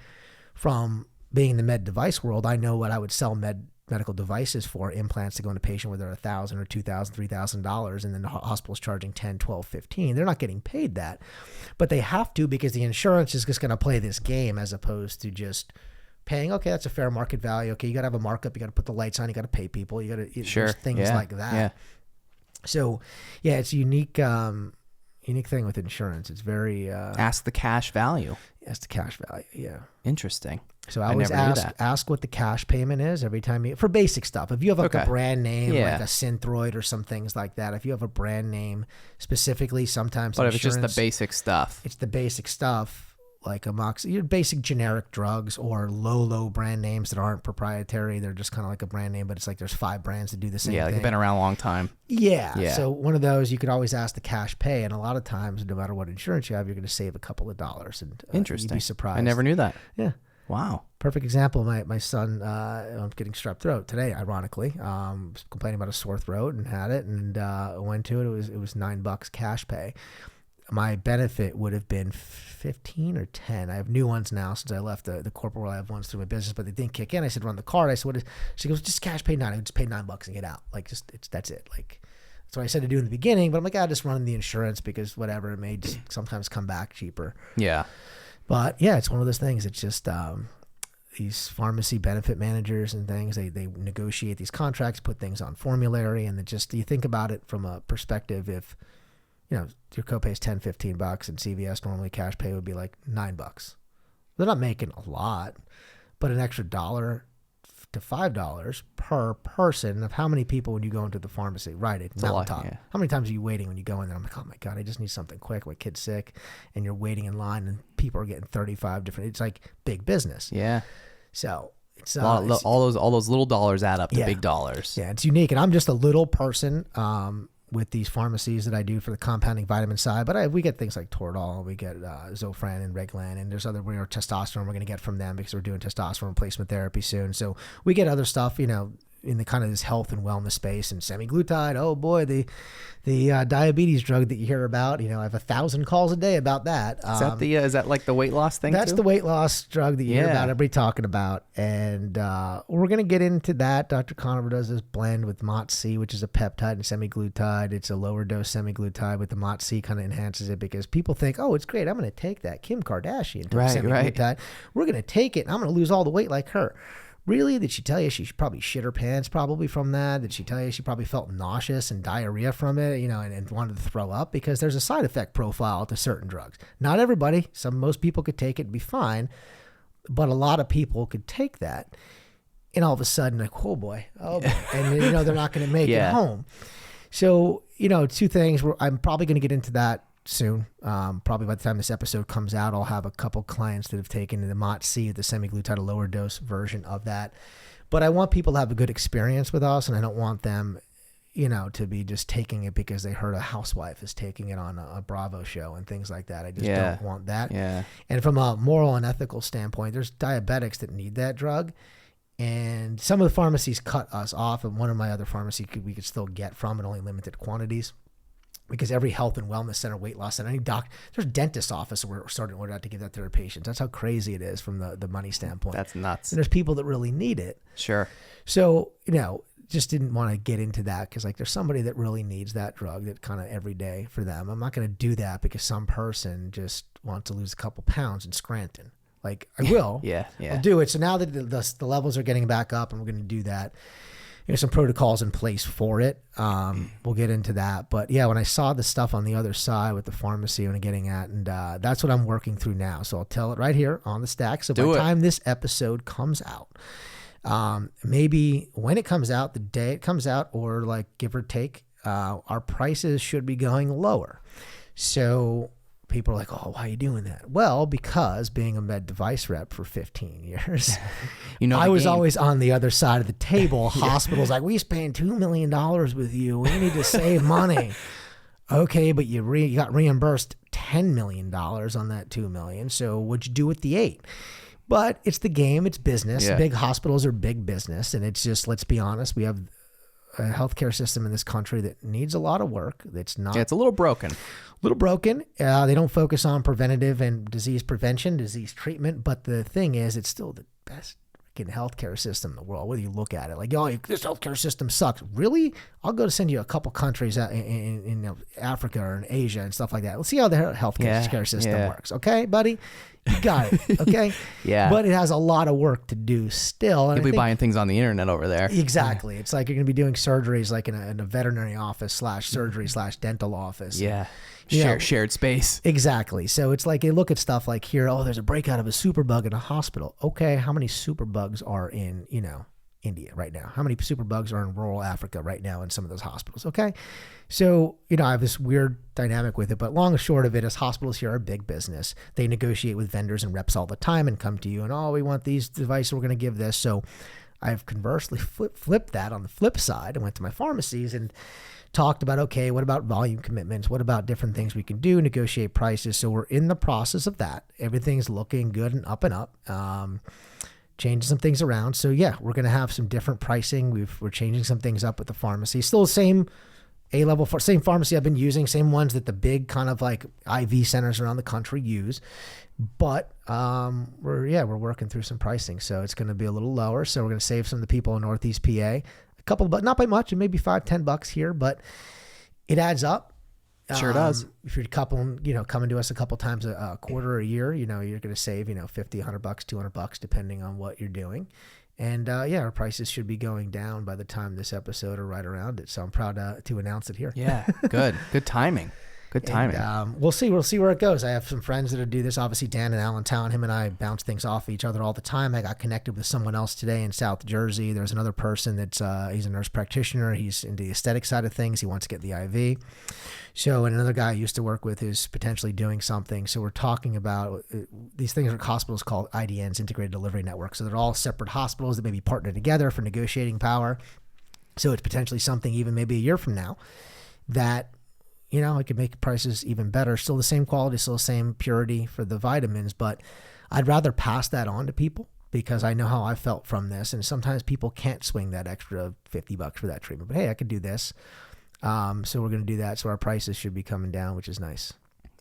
from being in the med device world, I know what I would sell medical devices for, implants to go into a patient where they're $1,000 or $2,000, $3,000, and then the hospital's charging $10, $12, $15. They're not getting paid that, but they have to, because the insurance is just going to play this game as opposed to just paying. Okay, that's a fair market value. Okay, you got to have a markup. You got to put the lights on. You got to pay people. You got to things like that. Yeah. So, it's a unique thing with insurance. It's very ask the cash value. Ask the cash value. Yeah. Interesting. So I always ask what the cash payment is every time for basic stuff. If you have like a brand name, like a Synthroid or some things like that, if you have a brand name specifically, sometimes. But if it's just the basic stuff, it's the basic stuff. Like your basic generic drugs or low brand names that aren't proprietary. They're just kind of like a brand name, but it's like there's 5 brands that do the same thing. Yeah, they've been around a long time. Yeah. So one of those, you could always ask the cash pay. And a lot of times, no matter what insurance you have, you're going to save a couple of dollars. And interesting. You'd be surprised. I never knew that. Yeah. Wow. Perfect example. My son, I'm getting strep throat today, ironically. Was complaining about a sore throat and had it, and went to it. It was $9 cash pay. My benefit would have been 15 or 10. I have new ones now since I left the corporate world. I have ones through my business, but they didn't kick in. I said, run the card. I said, what is? She goes, just cash pay $9. I would just pay $9 and get out. Like, that's it. Like, that's what I said to do in the beginning, but I'm like, I just run the insurance because whatever, it may just sometimes come back cheaper. Yeah. But yeah, it's one of those things. It's just these pharmacy benefit managers and things, they negotiate these contracts, put things on formulary, and you think about it from a perspective, if your copay is $10, $15, and CVS normally cash pay would be like $9. They're not making a lot, but an extra $1 to $5 per person of how many people when you go into the pharmacy, right? It's mountaintop. Yeah. How many times are you waiting when you go in there? I'm like, oh my God, I just need something quick. My kid's sick, and you're waiting in line, and people are getting 35 different. It's like big business. Yeah. So it's all those little dollars add up to big dollars. Yeah, it's unique, and I'm just a little person. With these pharmacies that I do for the compounding vitamin side, but we get things like Toradol, we get Zofran and Reglan, and there's other testosterone we're going to get from them because we're doing testosterone replacement therapy soon. So we get other stuff, in the kind of this health and wellness space, and semaglutide. Oh boy, the diabetes drug that you hear about. I have 1,000 calls a day about that. Is that like the weight loss thing? That's the weight loss drug that you hear about, everybody talking about, and we're gonna get into that. Dr. Conover does this blend with MOTS-C, which is a peptide and semaglutide. It's a lower dose semaglutide, but the MOTS-C kind of enhances it because people think, oh, it's great. I'm gonna take that. Kim Kardashian took semaglutide. Right. We're gonna take it, and I'm gonna lose all the weight like her. Really? Did she tell you she probably shit her pants probably from that? Did she tell you she probably felt nauseous and diarrhea from it, and wanted to throw up? Because there's a side effect profile to certain drugs. Not everybody. Most people could take it and be fine, but a lot of people could take that. And all of a sudden, like, oh boy. And they're not going to make it home. So, two things. I'm probably going to get into that soon. Probably by the time this episode comes out, I'll have a couple clients that have taken the MOTS-C, the semaglutide, a lower dose version of that. But I want people to have a good experience with us, and I don't want them, to be just taking it because they heard a housewife is taking it on a Bravo show and things like that. I just don't want that. Yeah. And from a moral and ethical standpoint, there's diabetics that need that drug. And some of the pharmacies cut us off, and one of my other pharmacies we could still get from, in only limited quantities. Because every health and wellness center, weight loss center, there's dentist office we're starting to order out to give that to their patients. That's how crazy it is from the money standpoint. That's nuts. And there's people that really need it. Sure. So, just didn't want to get into that because there's somebody that really needs that drug that kind of every day for them. I'm not going to do that because some person just wants to lose a couple pounds in Scranton. I will. I'll do it. So now that the levels are getting back up, and we're going to do that. There's some protocols in place for it. We'll get into that. But yeah, when I saw the stuff on the other side with the pharmacy I'm getting at, and that's what I'm working through now. So I'll tell it right here on the stack. So by the time this episode comes out, maybe when it comes out, the day it comes out, or give or take, our prices should be going lower. So people are like, oh, why are you doing that? Well, because being a med device rep for 15 years, I was always on the other side of the table. Hospitals we spend $2 million with you. We need to save money. Okay, but you got reimbursed $10 million on that $2 million. So what'd you do with the $8 million? But it's the game. It's business. Yeah. Big hospitals are big business. And it's just, let's be honest, we have a healthcare system in this country that needs a lot of work. That's not. Yeah, it's a little broken. They don't focus on preventative and disease prevention, disease treatment. But the thing is, it's still the best freaking healthcare system in the world. Whether you look at it this healthcare system sucks. Really? I'll go to send you a couple countries in Africa or in Asia and stuff like that. Let's see how their healthcare system works. Okay, buddy? You got it. Okay. Yeah. But it has a lot of work to do still. You'll be buying things on the internet over there. Exactly. It's you're going to be doing surgeries in a veterinary office /surgery/dental office. Yeah. Shared space. Exactly. So it's you look at stuff here, there's a breakout of a superbug in a hospital. Okay. How many superbugs are in, India right now? How many superbugs are in rural Africa right now in some of those hospitals? Okay. So, I have this weird dynamic with it, but long and short of it is hospitals here are big business. They negotiate with vendors and reps all the time and come to you and, we want these devices, we're going to give this. So I've conversely flipped that on the flip side and went to my pharmacies and talked about, okay, what about volume commitments? What about different things we can do, negotiate prices? So we're in the process of that. Everything's looking good and up. Changing some things around. So yeah, we're going to have some different pricing. We're changing some things up with the pharmacy. Still the same A-level, same pharmacy I've been using, same ones that the big kind of IV centers around the country use. But we're working through some pricing. So it's going to be a little lower. So we're going to save some of the people in Northeast PA. A couple, but not by much. It may be $5-10 here, but it adds up. Sure does. If you're coming to us a couple times a quarter or a year, you're going to save, $50, $100, $200, depending on what you're doing. And our prices should be going down by the time this episode or right around it. So I'm proud to announce it here. Yeah, good timing. Good timing. And, we'll see where it goes. I have some friends that do this. Obviously, Dan in Allentown, him and I bounce things off each other all the time. I got connected with someone else today in South Jersey. There's another person that's he's a nurse practitioner. He's into the aesthetic side of things. He wants to get the IV. So, and another guy I used to work with is potentially doing something. So we're talking about these things are hospitals called IDNs, Integrated Delivery Networks. So they're all separate hospitals that maybe partner together for negotiating power. So it's potentially something even maybe a year from now that I could make prices even better. Still the same quality, still the same purity for the vitamins, but I'd rather pass that on to people because I know how I felt from this. And sometimes people can't swing that extra $50 for that treatment, but hey, I could do this. So we're going to do that. So our prices should be coming down, which is nice.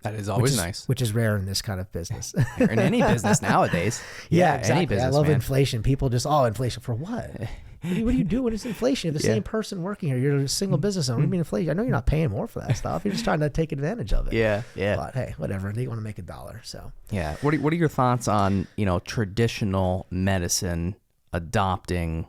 That is always nice. Which is rare in this kind of business. In any business nowadays. Yeah, exactly. Any business, I love man. Inflation. People just, inflation for what? What do you do when it's inflation? You're the same person working here. You're a single business owner. What do you mean inflation? I know you're not paying more for that stuff. You're just trying to take advantage of it. Yeah. But hey, whatever. They want to make $1. So yeah. What are your thoughts on traditional medicine adopting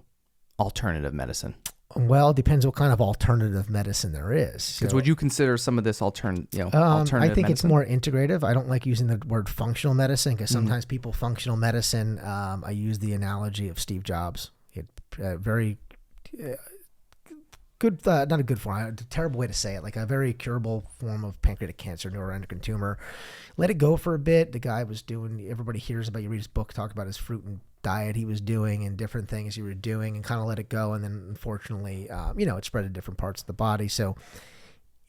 alternative medicine? Well, it depends what kind of alternative medicine there is. Because would you consider some of this alternative I think medicine? it's more integrative. I don't like using the word functional medicine because sometimes people functional medicine. I use the analogy of Steve Jobs. He had very good, not a good form, a terrible way to say it, like a very curable form of pancreatic cancer, neuroendocrine tumor. Let it go for a bit. The guy was doing, everybody hears about, you read his book, talk about his fruit and diet he was doing and different things he was doing and kind of let it go. And then unfortunately, it spread to different parts of the body. So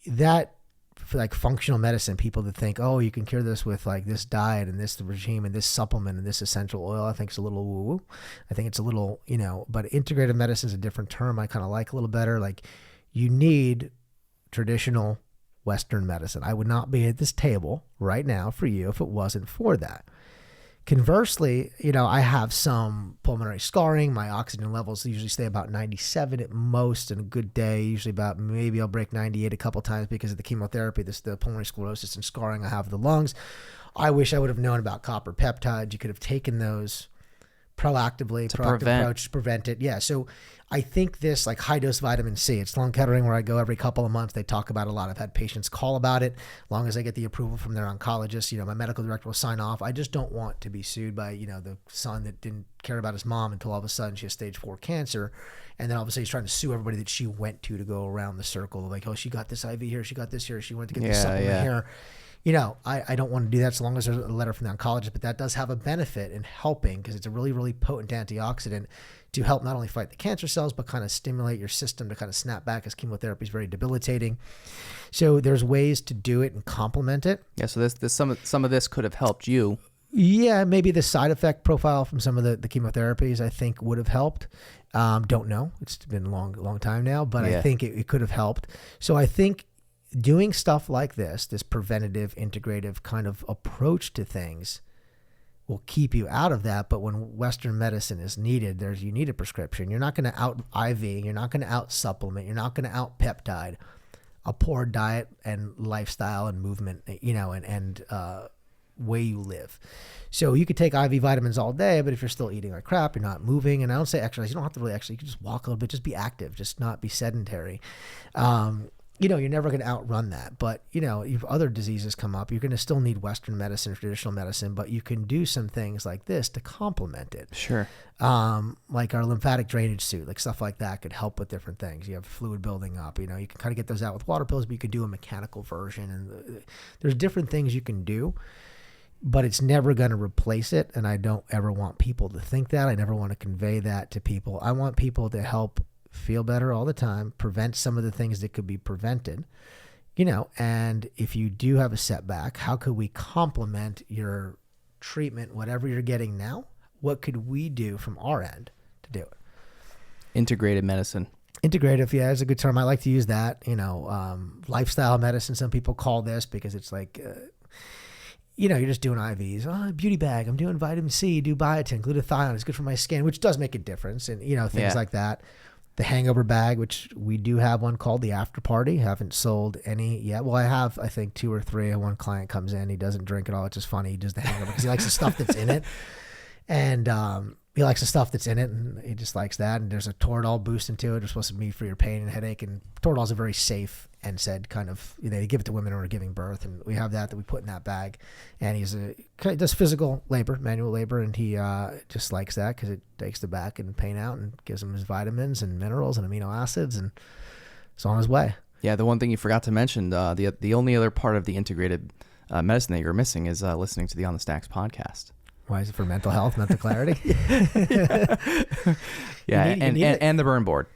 that, for like functional medicine, people that think, oh, you can cure this with like this diet and this regime and this supplement and this essential oil, I think it's a little woo-woo. I think it's a little, but integrative medicine is a different term I kind of like a little better. Like, you need traditional Western medicine. I would not be at this table right now for you if it wasn't for that. Conversely, I have some pulmonary scarring. My oxygen levels usually stay about 97 at most in a good day. Usually about, maybe I'll break 98 a couple times because of the chemotherapy, the pulmonary sclerosis and scarring I have of the lungs. I wish I would have known about copper peptides. You could have taken those proactively, approach to prevent it. Yeah. So I think this, like high dose vitamin C, it's Sloan Kettering where I go every couple of months. They talk about it a lot. I've had patients call about it. As long as I get the approval from their oncologist, my medical director will sign off. I just don't want to be sued by, the son that didn't care about his mom until all of a sudden she has stage 4 cancer. And then obviously he's trying to sue everybody that she went to go around the circle. Like, oh, she got this IV here. She got this here. She went to get this supplement here. I don't want to do that so long as there's a letter from the oncologist, but that does have a benefit in helping because it's a really, really potent antioxidant to help not only fight the cancer cells, but kind of stimulate your system to kind of snap back as chemotherapy is very debilitating. So there's ways to do it and complement it. Yeah. So some of this could have helped you. Yeah. Maybe the side effect profile from some of the chemotherapies I think would have helped. Don't know. It's been a long time now, but I think it could have helped. So I think doing stuff like this preventative, integrative kind of approach to things will keep you out of that. But when Western medicine is needed, you need a prescription. You're not going to out IV. You're not going to out supplement. You're not going to out peptide. A poor diet and lifestyle and movement, and way you live. So you could take IV vitamins all day, but if you're still eating like crap, you're not moving. And I don't say exercise. You don't have to really exercise. You can just walk a little bit, just be active, just not be sedentary. You're never going to outrun that. But, if other diseases come up, you're going to still need Western medicine, traditional medicine, but you can do some things like this to complement it. Sure. Like our lymphatic drainage suit, like stuff like that could help with different things. You have fluid building up, you can kind of get those out with water pills, but you could do a mechanical version. And there's different things you can do, but it's never going to replace it. And I don't ever want people to think that. I never want to convey that to people. I want people to help feel better all the time, prevent some of the things that could be prevented, and if you do have a setback, how could we complement your treatment, whatever you're getting now? What could we do from our end to do it? Integrated medicine. Integrative, yeah, is a good term. I like to use that. Lifestyle medicine, some people call this because it's like, you're just doing IVs. Oh, beauty bag. I'm doing vitamin C, do biotin, glutathione. It's good for my skin, which does make a difference. And, things like that. The hangover bag, which we do have one called the After Party. Haven't sold any yet. Well, I have, I think, 2 or 3. One client comes in. He doesn't drink at all. It's just funny. He does the hangover because he likes the stuff that's in it. And he likes the stuff that's in it, and he just likes that. And there's a Toradol boost into it. It's supposed to be for your pain and headache. And Toradol is a very safe NSAID kind of, they give it to women who are giving birth. And we have that we put in that bag. And he does physical labor, manual labor. And he just likes that because it takes the back and pain out and gives him his vitamins and minerals and amino acids. And it's on his way. Yeah. The one thing you forgot to mention, the only other part of the integrated medicine that you're missing is listening to the On the Stacks podcast. Why is it for mental health, mental clarity? Yeah, and the burn board.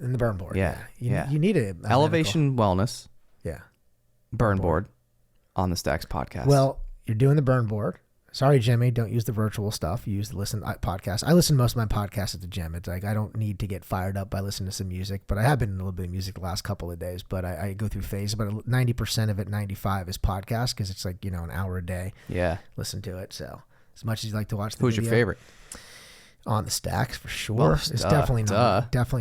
And the burn board. Yeah. You need it. Elevation Wellness. Yeah. Burn board on the Stacks podcast. Well, you're doing the burn board. Sorry, Jimmy, don't use the virtual stuff. Use the listen podcast. I listen to most of my podcasts at the gym. It's like I don't need to get fired up by listening to some music, but I have been in a little bit of music the last couple of days, but I go through phases. But 90% of it, 95 is podcast because it's like, an hour a day. Yeah. Listen to it. So as much as you like to watch the Who's video, your favorite? On the Stacks for sure. Well, It's definitely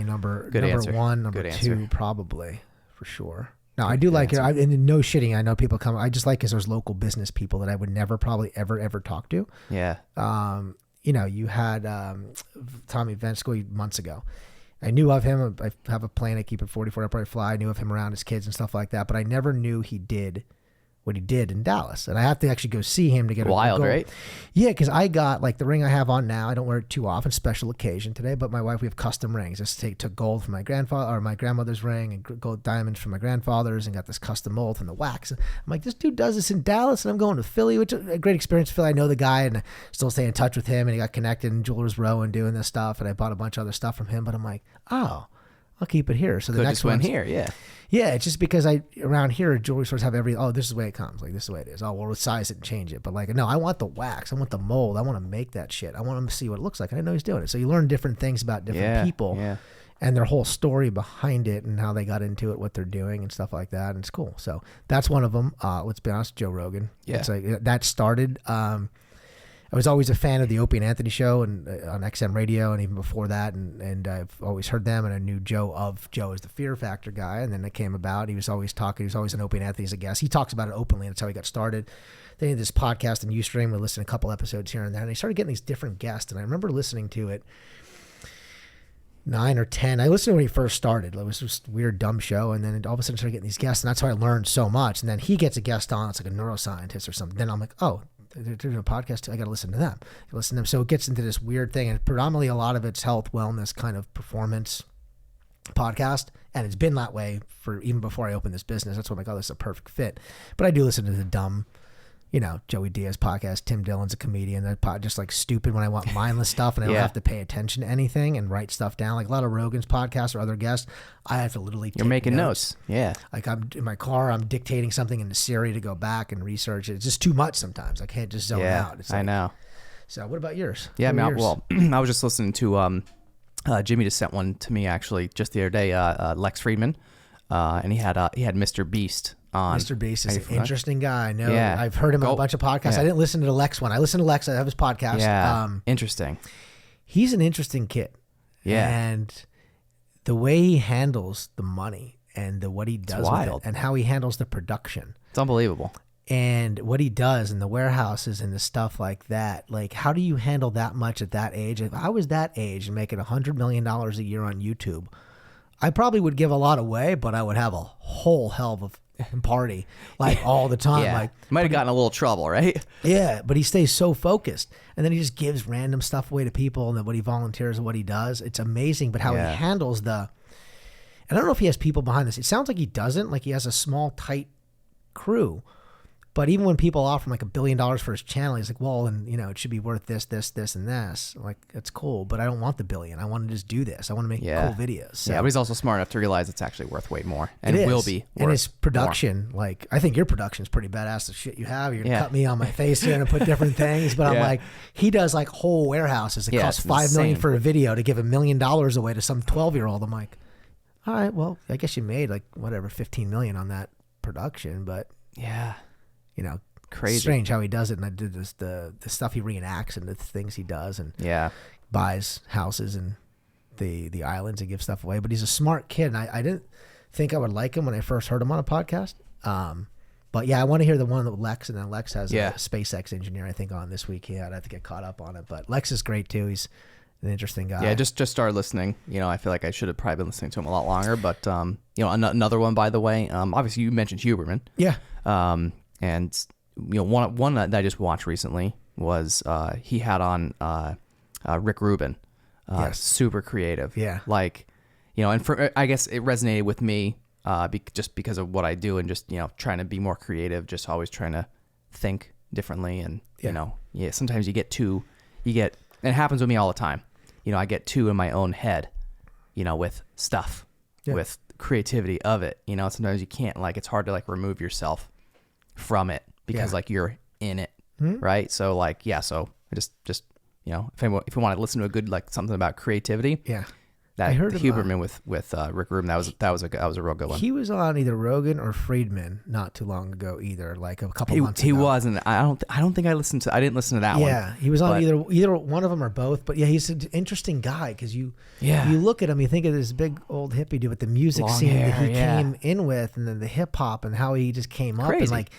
number Good answer. 1, number Good 2 answer. probably for sure. Now I do like it. And no shitting. I know people come. I just like because there's local business people that I would never probably ever talk to. Yeah. you had Tommy Venskoy months ago. I knew of him. I have a plane. I keep at 44 upright fly. I knew of him around his kids and stuff like that, but I never knew he did what he did in Dallas. And I have to actually go see him to get wild, a gold. right? Yeah, because I got like the ring I have on now. I don't wear it too often, special occasion today. But my wife, we have custom rings. Just took gold from my grandfather or my grandmother's ring and gold diamonds from my grandfather's, and got this custom mold from the wax. I'm like, this dude does this in Dallas, and I'm going to Philly, which is a great experience. Philly, I know the guy, and I still stay in touch with him. And he got connected in Jewelers Row and doing this stuff. And I bought a bunch of other stuff from him. But I'm like, oh, I'll keep it here. So the next one here, yeah. Yeah, it's just because around here jewelry stores have this is the way it comes. Like, this is the way it is. Oh, we'll size it and change it. But like, no, I want the wax. I want the mold. I want to make that shit. I want him to see what it looks like. I didn't know he's doing it. So you learn different things about different people and their whole story behind it and how they got into it, what they're doing and stuff like that. And it's cool. So that's one of them. Let's be honest, Joe Rogan. Yeah. It's like, that started. I was always a fan of the Opie and Anthony show and on XM radio, and even before that, and I've always heard them, and I knew Joe as the Fear Factor guy, and then it came about. He was always talking. He was always an Opie and Anthony as a guest. He talks about it openly, and that's how he got started. Then he had this podcast and Ustream. We listened to a couple episodes here and there, and he started getting these different guests, and I remember listening to it 9 or 10. I listened to when he first started. It was just a weird, dumb show, and then all of a sudden started getting these guests, and that's how I learned so much. And then he gets a guest on. It's like a neuroscientist or something. Then I'm like, oh, they're doing a podcast too. I got to listen to them. So it gets into this weird thing, and predominantly a lot of it's health, wellness, kind of performance podcast, and it's been that way for even before I opened this business. That's why I'm like, oh, this is a perfect fit. But I do listen to the dumb, Joey Diaz podcast. Tim Dillon's a comedian. That just like stupid when I want mindless stuff and I don't have to pay attention to anything and write stuff down. Like a lot of Rogan's podcasts or other guests, I have to literally You're making notes. Yeah. Like I'm in my car, I'm dictating something into Siri to go back and research it. It's just too much sometimes. I can't just zone out. It's like, I know. So what about yours? Yeah, well, I was just listening to Jimmy just sent one to me actually just the other day. Lex Friedman, and he had Mr. Beast on. Mr. Beast is an interesting guy. I know. Yeah. I've heard him on a bunch of podcasts. Yeah. I didn't listen to the Lex one. I listened to Lex. I have his podcast. Yeah. Interesting. He's an interesting kid. Yeah. And the way he handles the money and what he does with it and how he handles the production. It's unbelievable. And what he does in the warehouses and the stuff like that, like how do you handle that much at that age? If I was that age and making $100 million a year on YouTube, I probably would give a lot away, but I would have a whole hell of a party like all the time. Yeah. Like might have gotten a little trouble, right? Yeah, but he stays so focused, and then he just gives random stuff away to people, and then what he volunteers and what he does, it's amazing. But how he handles and I don't know if he has people behind this. It sounds like he doesn't. Like he has a small, tight crew. But even when people offer him like $1 billion for his channel, he's like, well, and it should be worth this, this, this, and this. I'm like, that's cool, but I don't want the $1 billion. I want to just do this. I want to make cool videos. So. Yeah, but he's also smart enough to realize it's actually worth way more, and it will be. And his production, like, I think your production's pretty badass. The shit you have, you're gonna cut me on my face here and put different things. But I'm like, he does like whole warehouses. It costs $5 million for a video to give $1 million away to some 12-year-old. I'm like, all right, well, I guess you made like whatever $15 million on that production, but crazy. Strange how he does it. And I did this the stuff he reenacts and the things he does and buys houses and the islands and gives stuff away. But he's a smart kid, and I didn't think I would like him when I first heard him on a podcast. But yeah, I want to hear the one with Lex, and then Lex has a SpaceX engineer I think on this week. I have to get caught up on it, but Lex is great too. He's an interesting guy. Yeah, just started listening. I feel like I should have probably been listening to him a lot longer. But another one, by the way. Obviously you mentioned Huberman. Yeah. And one that I just watched recently was he had on Rick Rubin. Super creative. Yeah. Like, and I guess it resonated with me just because of what I do and just trying to be more creative, just always trying to think differently, and sometimes you get and it happens with me all the time. I get too in my own head, with stuff, with creativity of it. Sometimes you can't, like, it's hard to like remove yourself from it because like you're in it, right? So like, so I just if you want to listen to a good, like, something about creativity, that I heard Huberman with Rick Rubin, that was a real good one. He was on either Rogan or Friedman not too long ago either, like a couple months ago. He was, and I don't think I didn't listen to that one. Yeah, he was on either one of them or both. But yeah, he's an interesting guy because you look at him, you think of this big old hippie dude with the music Long scene hair, that he came in with, and then the hip hop and how he just came up and like.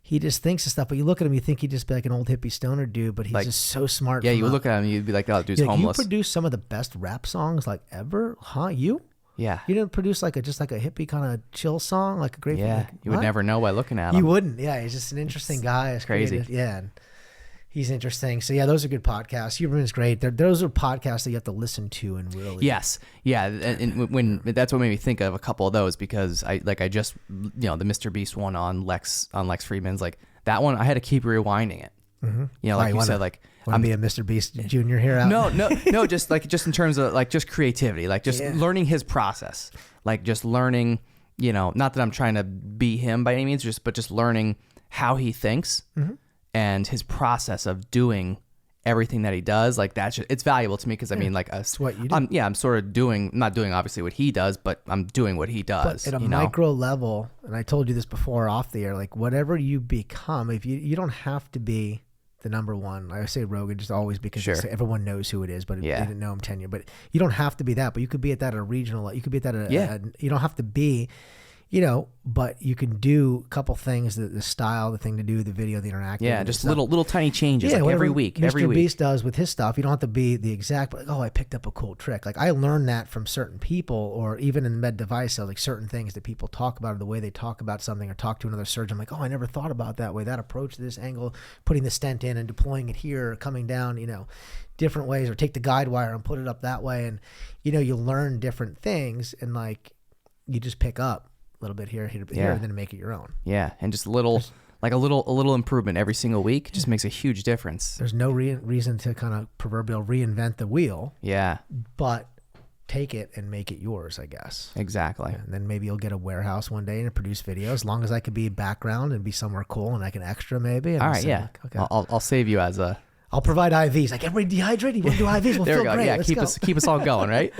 he just thinks of stuff. But you look at him, you think he'd just be like an old hippie stoner dude, but he's Like, just so smart. Yeah, you would look at him, you'd be like, "Oh, dude's like, homeless." You produce some of the best rap songs like ever, huh? You Yeah. didn't produce like a hippie kind of chill song, like a great. Yeah, like, you would what? never know by looking at him. You wouldn't. Yeah, he's just an interesting guy. It's crazy. creative. Yeah, and he's interesting. So yeah, those are good podcasts. Huberman's great. Those are podcasts that you have to listen to and really. Yes, yeah, and when that's what made me think of a couple of those, because I just, the Mr. Beast one on Lex Friedman's, like that one I had to keep rewinding it. Mm-hmm. Like you said, like I'm be a Mr. Beast Jr. here. Out? No, just in terms of like just creativity, like just learning his process, like just learning, not that I'm trying to be him by any means, but just learning how he thinks and his process of doing everything that he does. Like it's valuable to me, because I mean, like it's what you do. I'm sort of doing, not doing obviously what he does, but I'm doing what he does. But at a micro level, and I told you this before off the air, like whatever you become, if you don't have to be the number one. I say Rogan just always because everyone knows who it is, but they didn't know him 10 years. But you don't have to be that, but you could be at that at a regional, you could be at that you don't have to be, but you can do a couple things, the style, the thing to do, the video, the interactive. Yeah, just little tiny changes, like every week. Mr. Beast does with his stuff. You don't have to be the exact, but like, oh, I picked up a cool trick. Like I learned that from certain people, or even in med device sales, like certain things that people talk about, or the way they talk about something, or talk to another surgeon. I'm like, oh, I never thought about that way. That approach, this angle, putting the stent in and deploying it here, or coming down, different ways, or take the guide wire and put it up that way. And, you learn different things, and like, you just pick up a little bit here, and then make it your own. Yeah, and just a little improvement every single week just makes a huge difference. There's no reason to kind of proverbial reinvent the wheel. Yeah. But take it and make it yours, I guess. Exactly. And then maybe you'll get a warehouse one day and produce videos, as long as I could be background and be somewhere cool and I can extra maybe. And all right, yeah. Like, okay. I'll save you as a... I'll provide IVs. Like, everybody dehydrated? You want to do IVs? We'll there feel we go. great. Yeah, Let's keep us all going, right?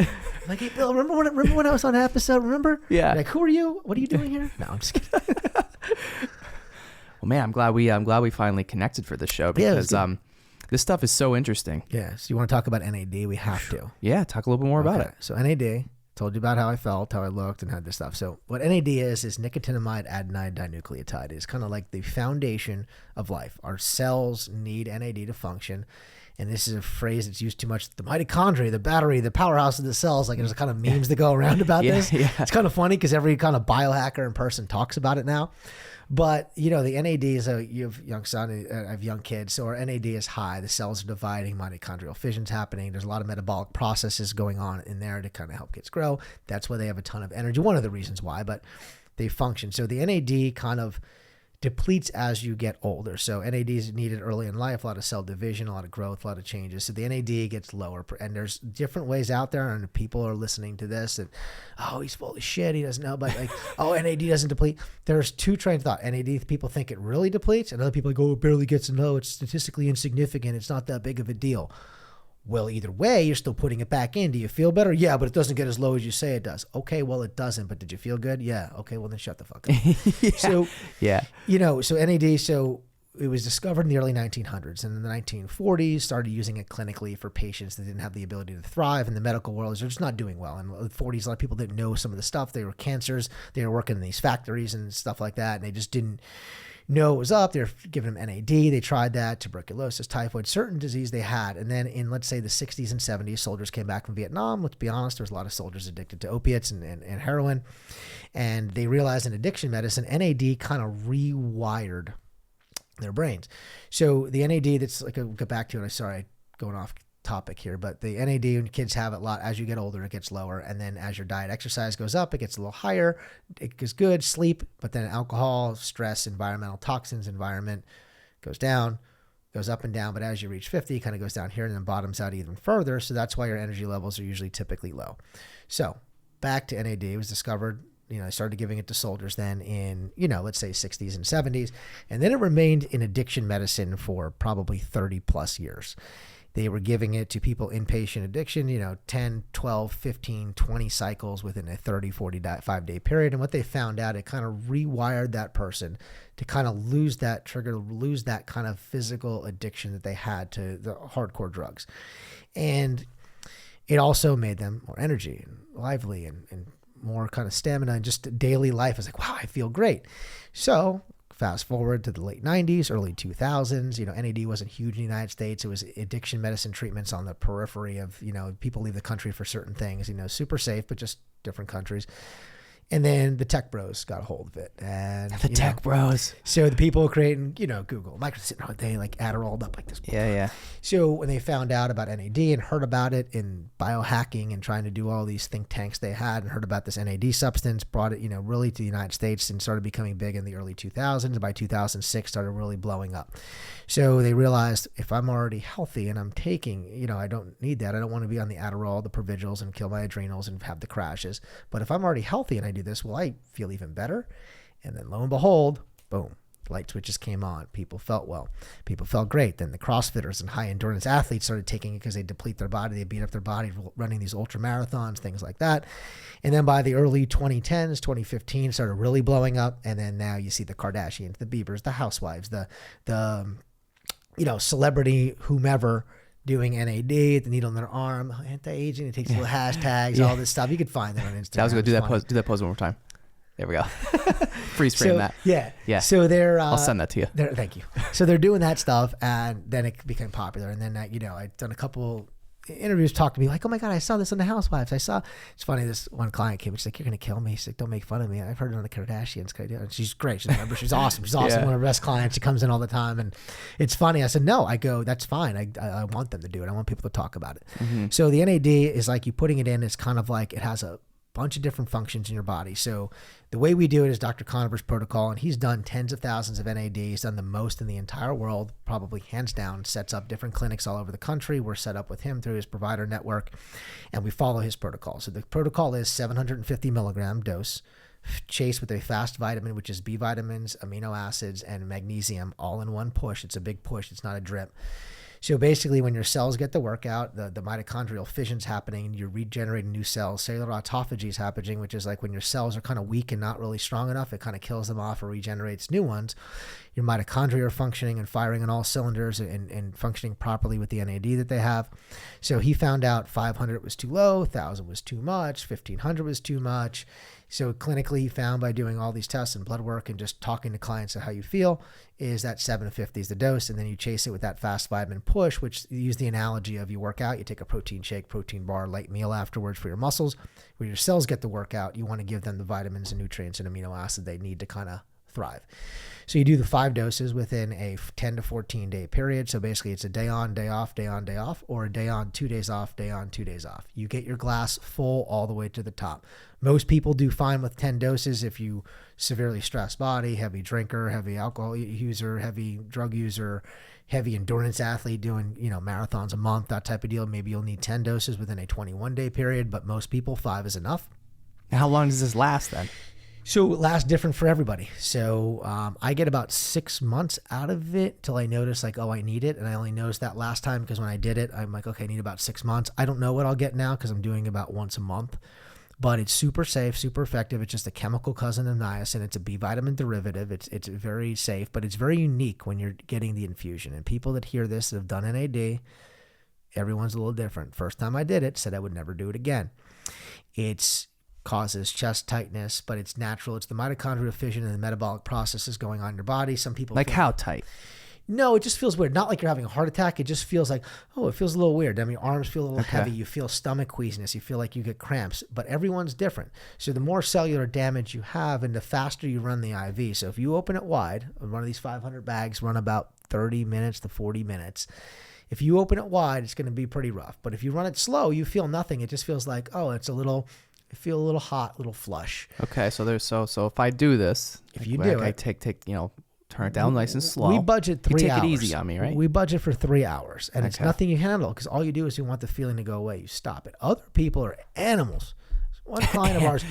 Like, hey, Bill, remember when I was on an episode? Remember? Yeah. Like, who are you? What are you doing here? No, I'm just kidding. Well, man, I'm glad we finally connected for this show, because this stuff is so interesting. Yeah. So you want to talk about NAD? We have to. Yeah, talk a little bit more about it. So NAD, told you about how I felt, how I looked, and had this stuff. So what NAD is nicotinamide adenine dinucleotide. It's kind of like the foundation of life. Our cells need NAD to function. And this is a phrase that's used too much. The mitochondria, the battery, the powerhouse of the cells. Like, there's kind of memes that go around about this. Yeah. It's kind of funny because every kind of biohacker in person talks about it now. But, the NAD is you have young son, I have young kids. So our NAD is high. The cells are dividing, mitochondrial fission's happening. There's a lot of metabolic processes going on in there to kind of help kids grow. That's why they have a ton of energy. One of the reasons why, but they function. So the NAD kind of depletes as you get older. So NAD is needed early in life, a lot of cell division, a lot of growth, a lot of changes. So the NAD gets lower, and there's different ways out there, and people are listening to this and, oh, he's full of shit, he doesn't know, but like, oh, NAD doesn't deplete. There's two trains of thought. NAD, people think it really depletes, and other people go, oh, it barely gets low, it's statistically insignificant, it's not that big of a deal. Well, either way, you're still putting it back in. Do you feel better? Yeah, but it doesn't get as low as you say it does. Okay, well, it doesn't, but did you feel good? Yeah. Okay, well, then shut the fuck up. So NAD, so it was discovered in the early 1900s, and in the 1940s, started using it clinically for patients that didn't have the ability to thrive in the medical world. They're just not doing well. In the 40s, a lot of people didn't know some of the stuff. They were cancers. They were working in these factories and stuff like that, and they just didn't know it was up. They're giving them NAD. They tried that, tuberculosis, typhoid, certain disease they had. And then in, let's say, the 60s and 70s, soldiers came back from Vietnam. Let's be honest, there's a lot of soldiers addicted to opiates and heroin. And they realized in addiction medicine, NAD kind of rewired their brains. So the NAD, that's like, I'll get back to it. I'm sorry, going off topic here, but the NAD, when kids have it a lot, as you get older, it gets lower. And then as your diet exercise goes up, it gets a little higher. It goes good, sleep, but then alcohol, stress, environmental toxins, environment goes down, goes up and down. But as you reach 50, it kind of goes down here and then bottoms out even further. So that's why your energy levels are usually typically low. So back to NAD, it was discovered, I started giving it to soldiers then in, let's say 60s and 70s. And then it remained in addiction medicine for probably 30 plus years. They were giving it to people in patient addiction, 10, 12, 15, 20 cycles within a 30, 45-day period. And what they found out, it kind of rewired that person to kind of lose that trigger, lose that kind of physical addiction that they had to the hardcore drugs. And it also made them more energy and lively and more kind of stamina and just daily life. It's like, wow, I feel great. So Fast forward to the late 90s, early 2000s, NAD wasn't huge in the United States. It was addiction medicine treatments on the periphery of, people leave the country for certain things, super safe, but just different countries. And then the tech bros got a hold of it. And The tech bros. So the people creating, Google, Microsoft, sitting all day, like Adderall up like this. Yeah. So when they found out about NAD and heard about it in biohacking and trying to do all these think tanks they had and heard about this NAD substance, brought it, really to the United States and started becoming big in the early 2000s. And by 2006, started really blowing up. So they realized if I'm already healthy and I'm taking, I don't need that. I don't want to be on the Adderall, the Provigils, and kill my adrenals and have the crashes. But if I'm already healthy and I do this, well, I feel even better. And then lo and behold, boom, light switches came on. People felt well. People felt great. Then the CrossFitters and high endurance athletes started taking it because they deplete their body. They beat up their body running these ultra marathons, things like that. And then by the early 2010s, 2015, started really blowing up. And then now you see the Kardashians, the Biebers, the housewives, the celebrity whomever doing NAD, the needle in their arm, anti-aging. It takes little hashtags, all this stuff. You could find them on Instagram. I was going to do that pose. Do that pose one more time. There we go. Freeze frame that. Yeah. So they're. I'll send that to you. Thank you. So they're doing that stuff, and then it became popular. And then I've done a couple interviews, talked to me like, oh my God, I saw this on the Housewives. It's funny. This one client came. She's like, you're gonna kill me. She's like, don't make fun of me. I've heard it on the Kardashians. Can I do it? And she's great. She's awesome. She's awesome. One of our best clients. She comes in all the time, and it's funny. I said, no. I go, that's fine. I want them to do it. I want people to talk about it. Mm-hmm. So the NAD is like you putting it in. It's kind of like it has a bunch of different functions in your body. So the way we do it is Dr. Conover's protocol, and he's done tens of thousands of NAD. He's done the most in the entire world, probably hands down, sets up different clinics all over the country. We're set up with him through his provider network, and we follow his protocol. So the protocol is 750 milligram dose, chased with a fast vitamin, which is B vitamins, amino acids, and magnesium all in one push. It's a big push. It's not a drip. So basically, when your cells get the workout, the mitochondrial fission's happening, and you're regenerating new cells. Cellular autophagy is happening, which is like when your cells are kind of weak and not really strong enough, it kind of kills them off or regenerates new ones. Your mitochondria are functioning and firing on all cylinders and functioning properly with the NAD that they have. So he found out 500 was too low, 1,000 was too much, 1,500 was too much. So clinically, he found by doing all these tests and blood work and just talking to clients of how you feel is that 750 is the dose. And then you chase it with that fast vitamin push, which you use the analogy of you work out, you take a protein shake, protein bar, light meal afterwards for your muscles. When your cells get the workout, you want to give them the vitamins and nutrients and amino acid they need to kind of thrive. So you do the 5 doses within a 10 to 14 day period. So basically it's a day on, day off, day on, day off, or a day on, 2 days off, day on, 2 days off. You get your glass full all the way to the top. Most people do fine with 10 doses if you severely stressed body, heavy drinker, heavy alcohol user, heavy drug user, heavy endurance athlete doing, marathons a month, that type of deal. Maybe you'll need 10 doses within a 21 day period, but most people 5 is enough. Now, how long does this last then? So it lasts different for everybody. So I get about 6 months out of it till I notice like, oh, I need it. And I only noticed that last time because when I did it, I'm like, okay, I need about 6 months. I don't know what I'll get now because I'm doing about once a month. But it's super safe, super effective. It's just a chemical cousin of niacin. It's a B vitamin derivative. It's very safe, but it's very unique when you're getting the infusion. And people that hear this that have done NAD, everyone's a little different. First time I did it, said I would never do it again. It's causes chest tightness, but it's natural. It's the mitochondrial fission and the metabolic processes going on in your body. Some people like how tight? No, it just feels weird. Not like you're having a heart attack. It just feels like, it feels a little weird. I mean, your arms feel a little heavy. You feel stomach queasiness. You feel like you get cramps, but everyone's different. So the more cellular damage you have and the faster you run the IV. So if you open it wide, one of these 500 bags run about 30 minutes to 40 minutes. If you open it wide, it's going to be pretty rough. But if you run it slow, you feel nothing. It just feels like, I feel a little hot, a little flush. Okay, so if I do this, if you do I take turn it down nice and slow. We budget 3 hours. You take it easy on me, right? We budget for 3 hours, and it's nothing you handle because all you do is you want the feeling to go away. You stop it. Other people are animals. One client of ours,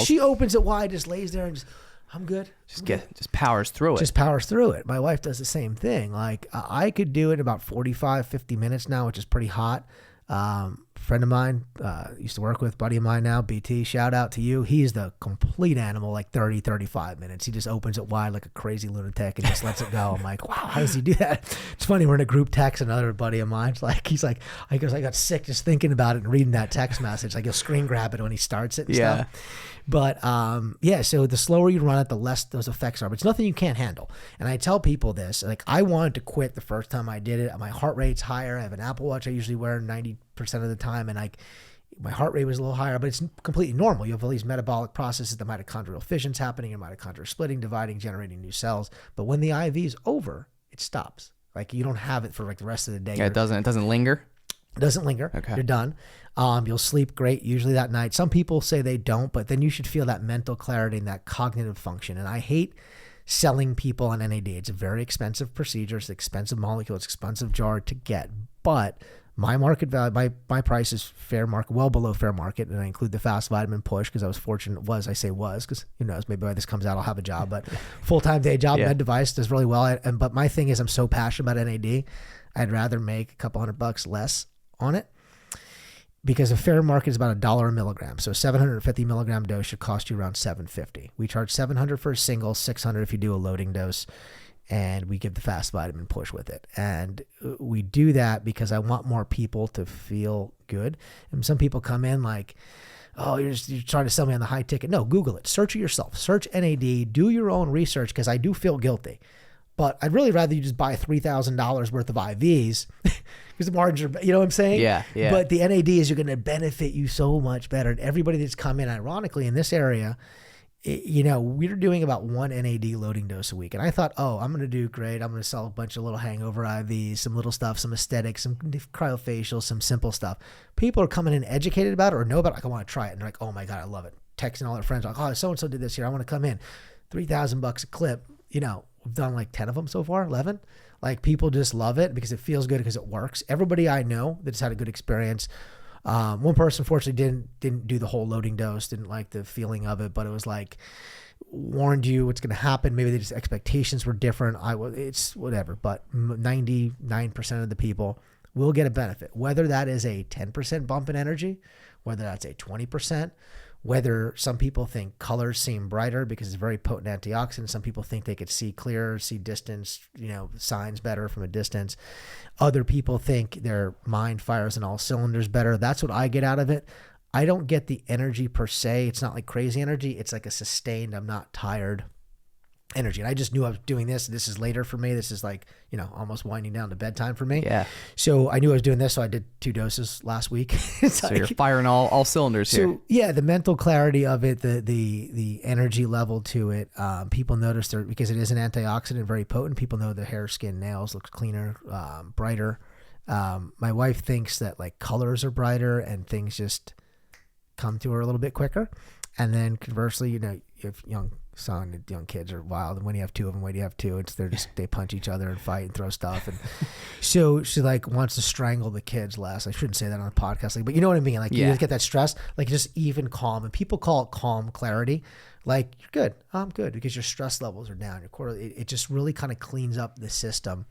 she opens it wide, just lays there and just, I'm good. Just powers through it. Just powers through it. My wife does the same thing. Like I could do it in about 45, 50 minutes now, which is pretty hot. friend of mine, used to work with, buddy of mine now, BT, shout out to you. He's the complete animal, like 30, 35 minutes. He just opens it wide like a crazy lunatic and just lets it go. I'm like, wow, how does he do that? It's funny, we're in a group text, another buddy of mine's like, he's like, I got sick just thinking about it and reading that text message. Like he'll screen grab it when he starts it and stuff. But so the slower you run it, the less those effects are. But it's nothing you can't handle. And I tell people this, like I wanted to quit the first time I did it. My heart rate's higher. I have an Apple Watch I usually wear 90% of the time, and my heart rate was a little higher, but it's completely normal. You have all these metabolic processes, the mitochondrial fission's happening, your mitochondria splitting, dividing, generating new cells. But when the IV is over, it stops. Like you don't have it for like the rest of the day. Yeah, it doesn't linger. It doesn't linger. Okay. You're done. You'll sleep great usually that night. Some people say they don't, but then you should feel that mental clarity and that cognitive function. And I hate selling people on NAD. It's a very expensive procedure. It's an expensive molecule. It's an expensive jar to get. But my market value, my price is fair market, well below fair market. And I include the fast vitamin push because I was fortunate, because who knows, maybe when this comes out, I'll have a job, but full-time day job, med device does really well. But my thing is I'm so passionate about NAD. I'd rather make a couple $100 less on it because a fair market is about $1 a milligram. So 750 milligram dose should cost you around $750. We charge $700 for a single, $600 if you do a loading dose, and we give the fast vitamin push with it. And we do that because I want more people to feel good. And some people come in like, oh, you're trying to sell me on the high ticket. No, Google it. Search it yourself. Search NAD. Do your own research because I do feel guilty. But I'd really rather you just buy $3,000 worth of IVs because the margins are, you know what I'm saying? Yeah. But the NAD is going to benefit you so much better. And everybody that's come in, ironically, in this area, we're doing about one NAD loading dose a week. And I thought, I'm going to do great. I'm going to sell a bunch of little hangover IVs, some little stuff, some aesthetics, some cryofacials, some simple stuff. People are coming in educated about it or know about it. Like, I want to try it. And they're like, oh my God, I love it. Texting all their friends, like, oh, so-and-so did this here. I want to come in. $3,000 a clip, we've done like 10 of them so far, 11. Like people just love it because it feels good because it works. Everybody I know that's had a good experience. One person fortunately didn't do the whole loading dose, didn't like the feeling of it, but it was like warned you what's going to happen. Maybe the just expectations were different. It's whatever, but 99% of the people will get a benefit, whether that is a 10% bump in energy, whether that's a 20%, whether some people think colors seem brighter because it's very potent antioxidant. Some people think they could see clearer, see distance, signs better from a distance. Other people think their mind fires on all cylinders better. That's what I get out of it. I don't get the energy per se. It's not like crazy energy. It's like a sustained, I'm not tired energy. And I just knew I was doing this. This is later for me. This is like, almost winding down to bedtime for me. Yeah. So I knew I was doing this. So I did 2 doses last week. So you're firing all cylinders here. So yeah, the mental clarity of it, the energy level to it. People notice because it is an antioxidant, very potent. People know the hair, skin, nails looks cleaner, brighter. My wife thinks that like colors are brighter and things just come to her a little bit quicker. And then conversely, if young kids are wild, and when you have 2 of them, they punch each other and fight and throw stuff, and so she like wants to strangle the kids less. I shouldn't say that on a podcast, but you know what I mean. Like you just get that stress, like just even calm, and people call it calm clarity. Like you're good, I'm good because your stress levels are down. It just really kind of cleans up the system,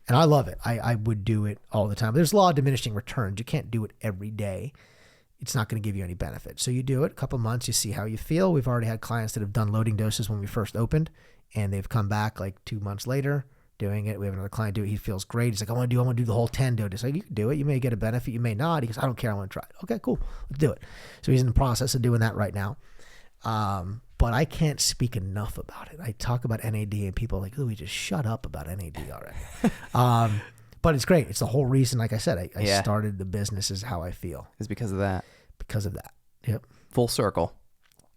and I love it. I would do it all the time. There's a law of diminishing returns. You can't do it every day. It's not going to give you any benefit. So you do it a couple months, you see how you feel. We've already had clients that have done loading doses when we first opened, and they've come back like 2 months later doing it. We have another client do it. He feels great. He's like, I want to do the whole 10 doses. Like, you can do it. You may get a benefit. You may not. He goes, I don't care. I want to try it. Okay, cool. Let's do it. So he's in the process of doing that right now. But I can't speak enough about it. I talk about NAD and people are like, Louie, just shut up about NAD already. But it's great. It's the whole reason, like I said, I started the business is how I feel. It's because of that. Because of that. Yep. Full circle.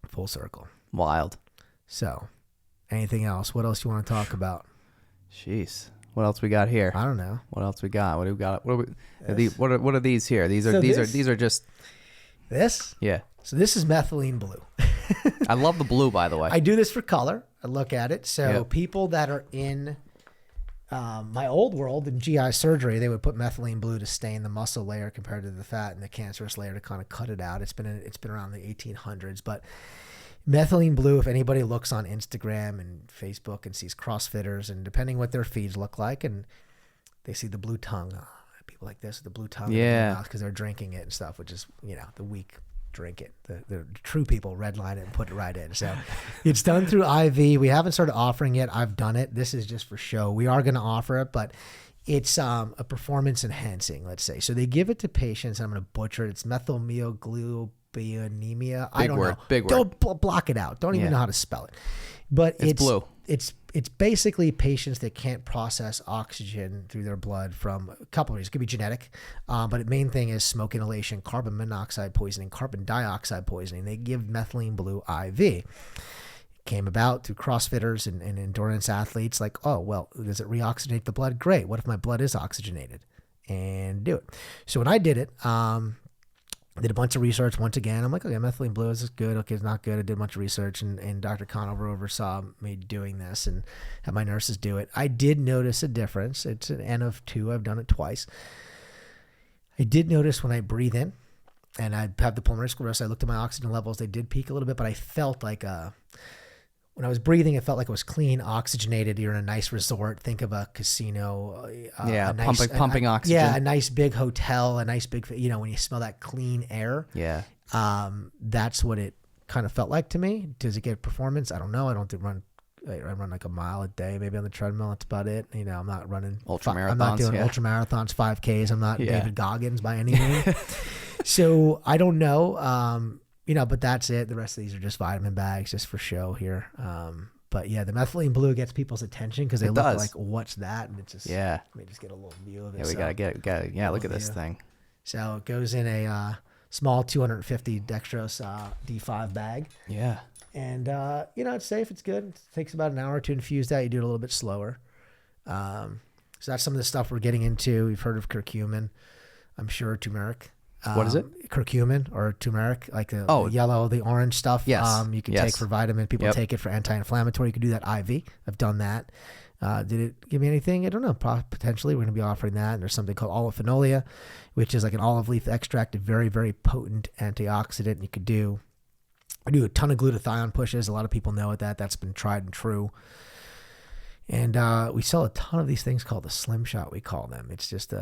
Full circle. Wild. So, anything else? What else do you want to talk about? Jeez. What else we got here? I don't know. What else we got? What do we got? What are these here? These are just this? Yeah. So this is methylene blue. I love the blue, by the way. I do this for color. I look at it. So people that are in my old world in GI surgery, they would put methylene blue to stain the muscle layer compared to the fat and the cancerous layer to kind of cut it out. It's been around the 1800s, but methylene blue, if anybody looks on Instagram and Facebook and sees CrossFitters, and depending what their feeds look like, and they see the blue tongue, people like this with the blue tongue Yeah. because they're drinking it and stuff, which is, the weak drink it. The true people redline it and put it right in. So it's done through IV. We haven't started offering it. I've done it. This is just for show. We are going to offer it, but it's a performance enhancing, let's say. So they give it to patients, and I'm going to butcher it. It's methylmyoglobinaemia. I don't know. Big word. Don't block it out. Don't even know how to spell it. But It's blue. It's basically patients that can't process oxygen through their blood from a couple of reasons. It could be genetic, but the main thing is smoke inhalation, carbon monoxide poisoning, carbon dioxide poisoning. They give methylene blue IV. It came about through CrossFitters and endurance athletes. Like, oh, well, does it reoxygenate the blood? Great. What if my blood is oxygenated? And do it. So when I did it, I did a bunch of research once again. I'm like, okay, methylene blue, is this good? Okay, it's not good. I did a bunch of research, and Dr. Conover oversaw me doing this and had my nurses do it. I did notice a difference. It's an N of 2. I've done it twice. I did notice when I breathe in and I have the pulmonary sclerosis, I looked at my oxygen levels. They did peak a little bit, but I felt like when I was breathing, it felt like it was clean, oxygenated. You're in a nice resort. Think of a casino. Pumping oxygen. Yeah, a nice big hotel, a nice big, when you smell that clean air. Yeah. That's what it kind of felt like to me. Does it get performance? I don't know. I don't run like a mile a day, maybe on the treadmill. That's about it. I'm not running ultramarathons. I'm not doing ultra marathons, 5Ks. I'm not David Goggins by any means. So I don't know. But that's it. The rest of these are just vitamin bags, just for show here. But yeah, the methylene blue gets people's attention because they look like, what's that? And it's just, let me just get a little view of it. Yeah, we gotta look at this thing. So it goes in a small 250 dextrose D5 bag. Yeah. And, it's safe. It's good. It takes about an hour to infuse that. You do it a little bit slower. So that's some of the stuff we're getting into. We've heard of curcumin. I'm sure turmeric. What is it? Curcumin or turmeric, like the yellow, the orange stuff. Yes. You can take for vitamin. People take it for anti-inflammatory. You can do that IV. I've done that. Did it give me anything? I don't know. Potentially, we're going to be offering that. And there's something called olefinolia, which is like an olive leaf extract, a very, very potent antioxidant. You could do. I do a ton of glutathione pushes. A lot of people know what that's been tried and true. And we sell a ton of these things called the Slim Shot, we call them. It's just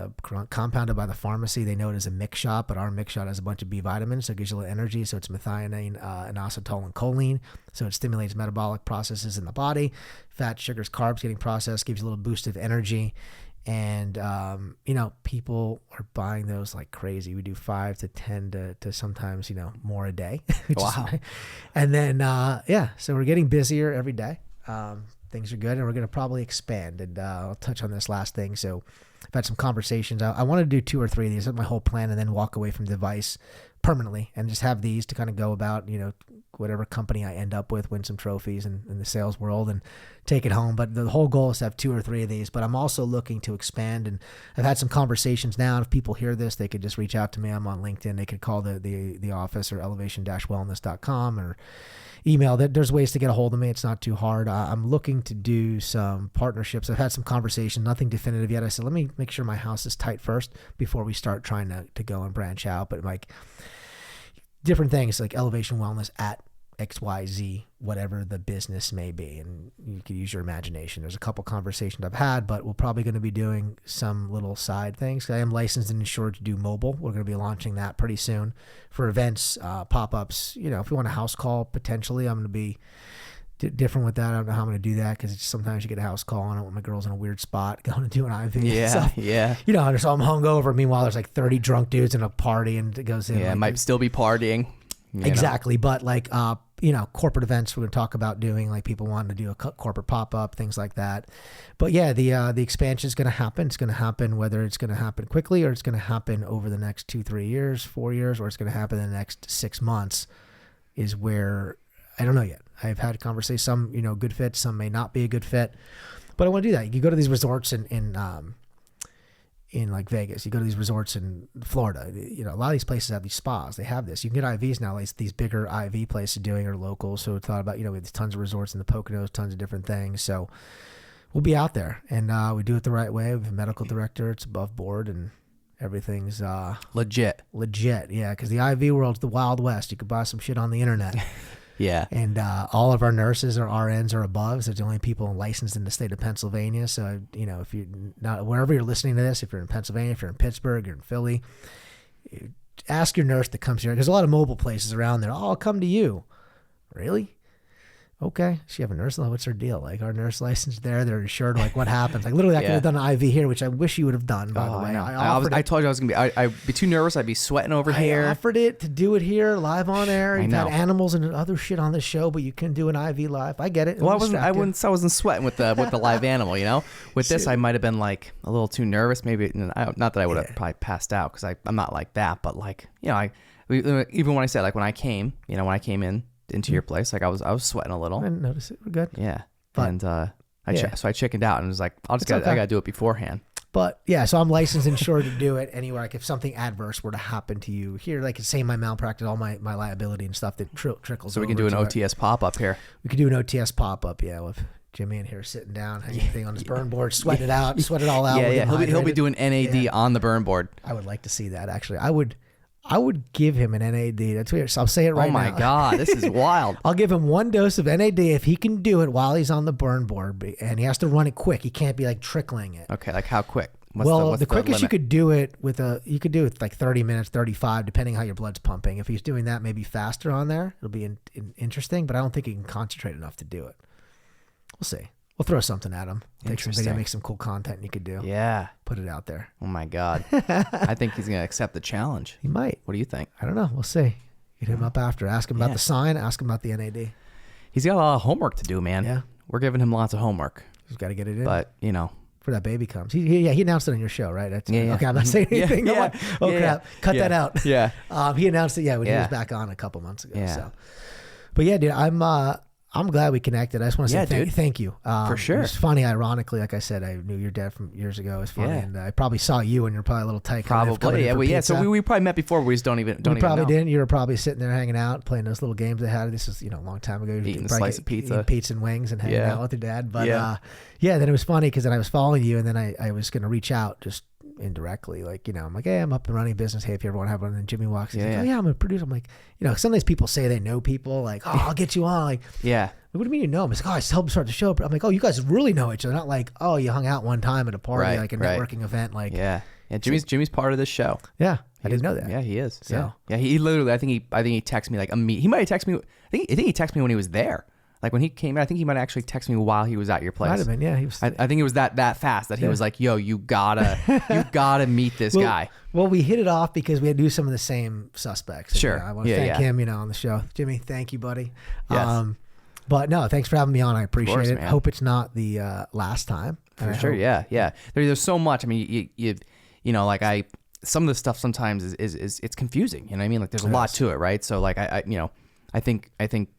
compounded by the pharmacy. They know it as a mix shot, but our mix shot has a bunch of B vitamins, so it gives you a little energy. So it's methionine, inositol, and choline. So it stimulates metabolic processes in the body. Fat, sugars, carbs getting processed, gives you a little boost of energy. And, people are buying those like crazy. We do 5 to 10 to sometimes, more a day. Wow. And then, so we're getting busier every day. Things are good, and we're going to probably expand. And I'll touch on this last thing. So I've had some conversations. I want to do 2 or 3 of these. That's my whole plan, and then walk away from the device permanently and just have these to kind of go about, whatever company I end up with, win some trophies in the sales world and take it home. But the whole goal is to have 2 or 3 of these. But I'm also looking to expand, and I've had some conversations now. And if people hear this, they could just reach out to me. I'm on LinkedIn. They could call the office or elevation-wellness.com or email. There's ways to get a hold of me. It's not too hard. I'm looking to do some partnerships. I've had some conversations, nothing definitive yet. I said, let me make sure my house is tight first before we start trying to go and branch out. But like different things like Elevation Wellness at XYZ, whatever the business may be. And you can use your imagination. There's a couple conversations I've had, but we're probably going to be doing some little side things. I am licensed and insured to do mobile. We're going to be launching that pretty soon for events, pop-ups. If you want a house call, potentially, I'm going to be different with that. I don't know how I'm going to do that because sometimes you get a house call and I don't want my girls in a weird spot going to do an IV. Yeah, so, yeah. So I'm hungover. Meanwhile, there's like 30 drunk dudes in a party and it goes in. Yeah, it might still be partying. Exactly. But like, corporate events we're going to talk about doing, like people wanting to do a corporate pop-up, things like that. But yeah, the expansion is going to happen. It's going to happen whether it's going to happen quickly or it's going to happen over the next 2, 3 years, 4 years, or it's going to happen in the next 6 months is where I don't know yet. I've had conversations, some, good fits, some may not be a good fit, but I want to do that. You go to these resorts in like Vegas, you go to these resorts in Florida, a lot of these places have these spas. They have this. You can get IVs now. Like these bigger IV places doing are local. So it's thought about, we have tons of resorts in the Poconos, tons of different things. So we'll be out there and we do it the right way. We have a medical director. It's above board and everything's legit. Yeah, because the IV world's the Wild West. You could buy some shit on the internet. Yeah. And all of our nurses or RNs are above. So they're the only people licensed in the state of Pennsylvania. So, you know, if you're not, wherever you're listening to this, if you're in Pennsylvania, if you're in Pittsburgh, you're in Philly, ask your nurse to come to you. There's a lot of mobile places around there. Oh, I'll come to you. Really? Okay. She have a nurse. What's her deal? Like our nurse license there, they're insured. Like what happens? Like literally I could have done an IV here, which I wish you would have done, by the way. I told you I was going to be, I'd be too nervous. I'd be sweating over here. I offered it to do it here live on air. You've know. had animals and other shit on the show, but you can do an IV live. I get it. Well, I wasn't sweating with the live animal, you know. With this, I might have been like a little too nervous. Maybe not that I would have probably passed out because I'm not like that. But like, you know, even when I said like when I came in into your place, like I was sweating a little. I didn't notice it. We're good. Yeah, but, and so I chickened out and was like, I got to do it beforehand. But yeah, so I'm licensed and insured to do it anywhere. Like if something adverse were to happen to you here, like say my malpractice, all my liability and stuff that trickles. So we can do an OTS pop up here. We could do an OTS pop up, yeah, with Jimmy in here sitting down, hanging thing on his burn board, sweat it out, sweat it all out. Yeah. He'll be doing NAD on the burn board. I would like to see that actually. I would give him an NAD. That's weird. So I'll say it right now. Oh my God, this is wild. I'll give him 1 dose of NAD if he can do it while he's on the burn board, and he has to run it quick. He can't be like trickling it. Okay, like how quick? What's the quickest you could do it you could do it like 30 minutes, 35, depending how your blood's pumping. If he's doing that, maybe faster on there, it'll be interesting. But I don't think he can concentrate enough to do it. We'll see. We'll throw something at him. Take some video, make some cool content you could do. Yeah. Put it out there. Oh my God. I think he's going to accept the challenge. He might. What do you think? I don't know. We'll see. Hit him up after. Ask him about the sign. Ask him about the NAD. He's got a lot of homework to do, man. Yeah. We're giving him lots of homework. He's got to get it in. But, you know. Before that baby comes. He announced it on your show, right? That's, yeah. Okay, I'm not saying anything. Yeah. Crap. Cut that out. Yeah. He announced it, when he was back on a couple months ago. Yeah. So. But yeah, dude, I'm glad we connected. I just want to say thank you. For sure. It was funny, ironically, like I said, I knew your dad from years ago. It was funny. And I probably saw you when you're probably a little tight. Probably, yeah. So we probably met before. We just don't even know. Didn't. You were probably sitting there hanging out, playing those little games they had. This is, a long time ago. Eating a slice of pizza. Eating pizza and wings and hanging out with your dad. But then it was funny because then I was following you and then I was going to reach out just indirectly, like, I'm like, hey, I'm up and running business. Hey, if you ever want to have one. And then Jimmy walks in. He's like, oh yeah, I'm a producer. I'm like, some of these people say they know people, like, oh, I'll get you on. Like, yeah. What do you mean you know him? He's like, oh, I helped start the show. I'm like, oh, you guys really know each other. Not like, oh, you hung out one time at a party, like a networking event. Like, yeah. Jimmy's part of this show. Yeah, I didn't know that. Yeah, he is. So yeah, he literally, I think he texted me like he might have texted me. I think he texted me when he was there. Like when he came in, I think he might actually text me while he was at your place. Might have been, yeah. He was, I think it was that fast that he was like, "Yo, you gotta meet this guy." Well, we hit it off because we had to do some of the same suspects. Sure. I want to thank him, on the show. Jimmy, thank you, buddy. Yes. But no, thanks for having me on. I appreciate it. Man. Hope it's not the last time. For sure. Yeah. There's so much. I mean, like some of the stuff sometimes is it's confusing. You know what I mean? Like there's a lot to it, right? So like I think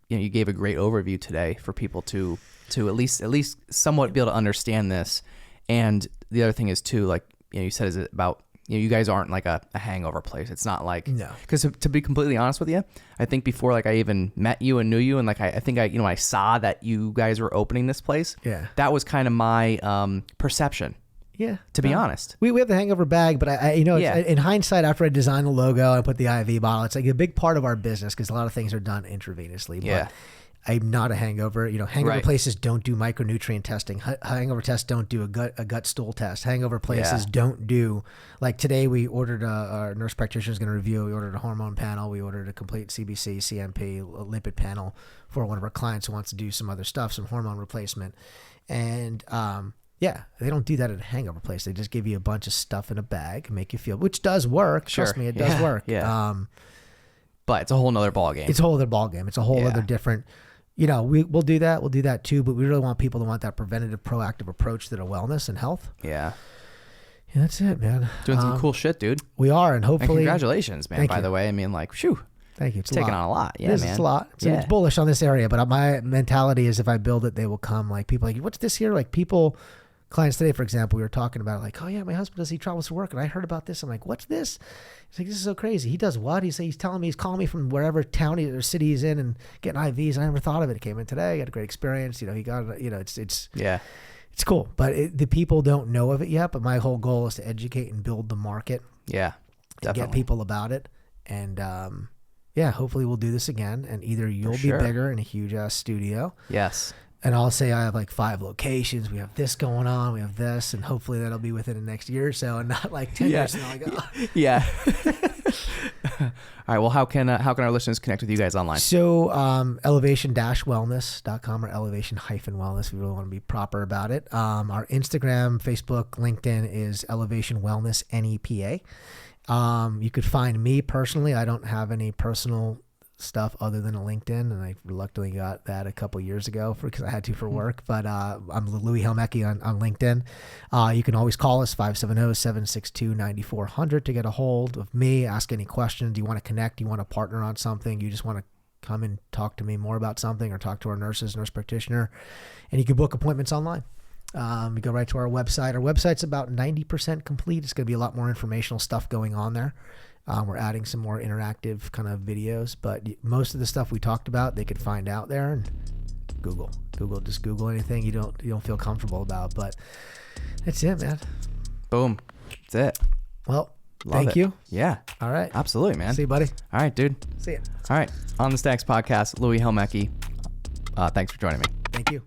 you gave a great overview today for people to at least somewhat be able to understand this. And the other thing is too, like you said, is about you guys aren't like a hangover place. It's not like because to be completely honest with you, I think before like I even met you and knew you, and like I think I saw that you guys were opening this place. Yeah, that was kind of my perception. Yeah, to be honest, we have the hangover bag, but in hindsight, after I designed the logo and put the IV bottle, it's like a big part of our business because a lot of things are done intravenously. But I'm not a hangover. Hangover places don't do micronutrient testing. Hangover tests don't do a gut stool test. Hangover places don't do, like today we ordered our nurse practitioner is going to review. We ordered a hormone panel. We ordered a complete CBC, CMP, a lipid panel for one of our clients who wants to do some other stuff, some hormone replacement, and they don't do that at a hangover place. They just give you a bunch of stuff in a bag and make you feel, which does work. Sure. Trust me, it does work. Yeah. But it's a whole nother ballgame. It's a whole other ballgame. It's a whole other different, we'll do that. We'll do that too. But we really want people to want that preventative, proactive approach to their wellness and health. Yeah. Yeah, that's it, man. Doing some cool shit, dude. We are, and hopefully. And congratulations, man, by the way. I mean, like, shoo. Thank you. It's taking on a lot. Yeah, man. It's a lot. It's bullish on this area, but my mentality is if I build it, they will come. Like people like, what's this here? Like clients today, for example, we were talking about it, like, oh yeah, my husband he travels to work and I heard about this. I'm like, what's this? He's like, this is so crazy. He does what? He's telling me he's calling me from wherever town or city he's in and getting IVs. I never thought of it. It came in today. Got a great experience. He got it's cool. But the people don't know of it yet. But my whole goal is to educate and build the market. Yeah, and get people about it. And yeah, hopefully we'll do this again, and either you'll sure. be bigger in a huge ass studio, Yes. and I'll say I have like 5 locations. We have this going on. We have this, and hopefully that'll be within the next year or so, and not like 10 years from now. Like, oh. Yeah. All right. Well, how can our listeners connect with you guys online? So elevation-wellness.com or elevation-wellness. We really want to be proper about it. Our Instagram, Facebook, LinkedIn is Elevation Wellness NEPA. You could find me personally. I don't have any personal stuff other than a LinkedIn, and I reluctantly got that a couple years ago because I had to for work. But I'm Louie Helmecki on LinkedIn. You can always call us 570-762-9400 to get a hold of me. Ask any questions. You want to connect? You want to partner on something? You just want to come and talk to me more about something, or talk to our nurse practitioner, and you can book appointments online. You go right to our website. Our website's about 90% complete. It's going to be a lot more informational stuff going on there. We're adding some more interactive kind of videos, but most of the stuff we talked about, they could find out there, and just Google anything you don't feel comfortable about. But that's it, man. Boom. That's it. Well, Love thank it. you. Yeah. All right. Absolutely, man. See you, buddy. All right, dude. See ya. All right. On the Stacks podcast, Louie Helmecki. Thanks for joining me. Thank you.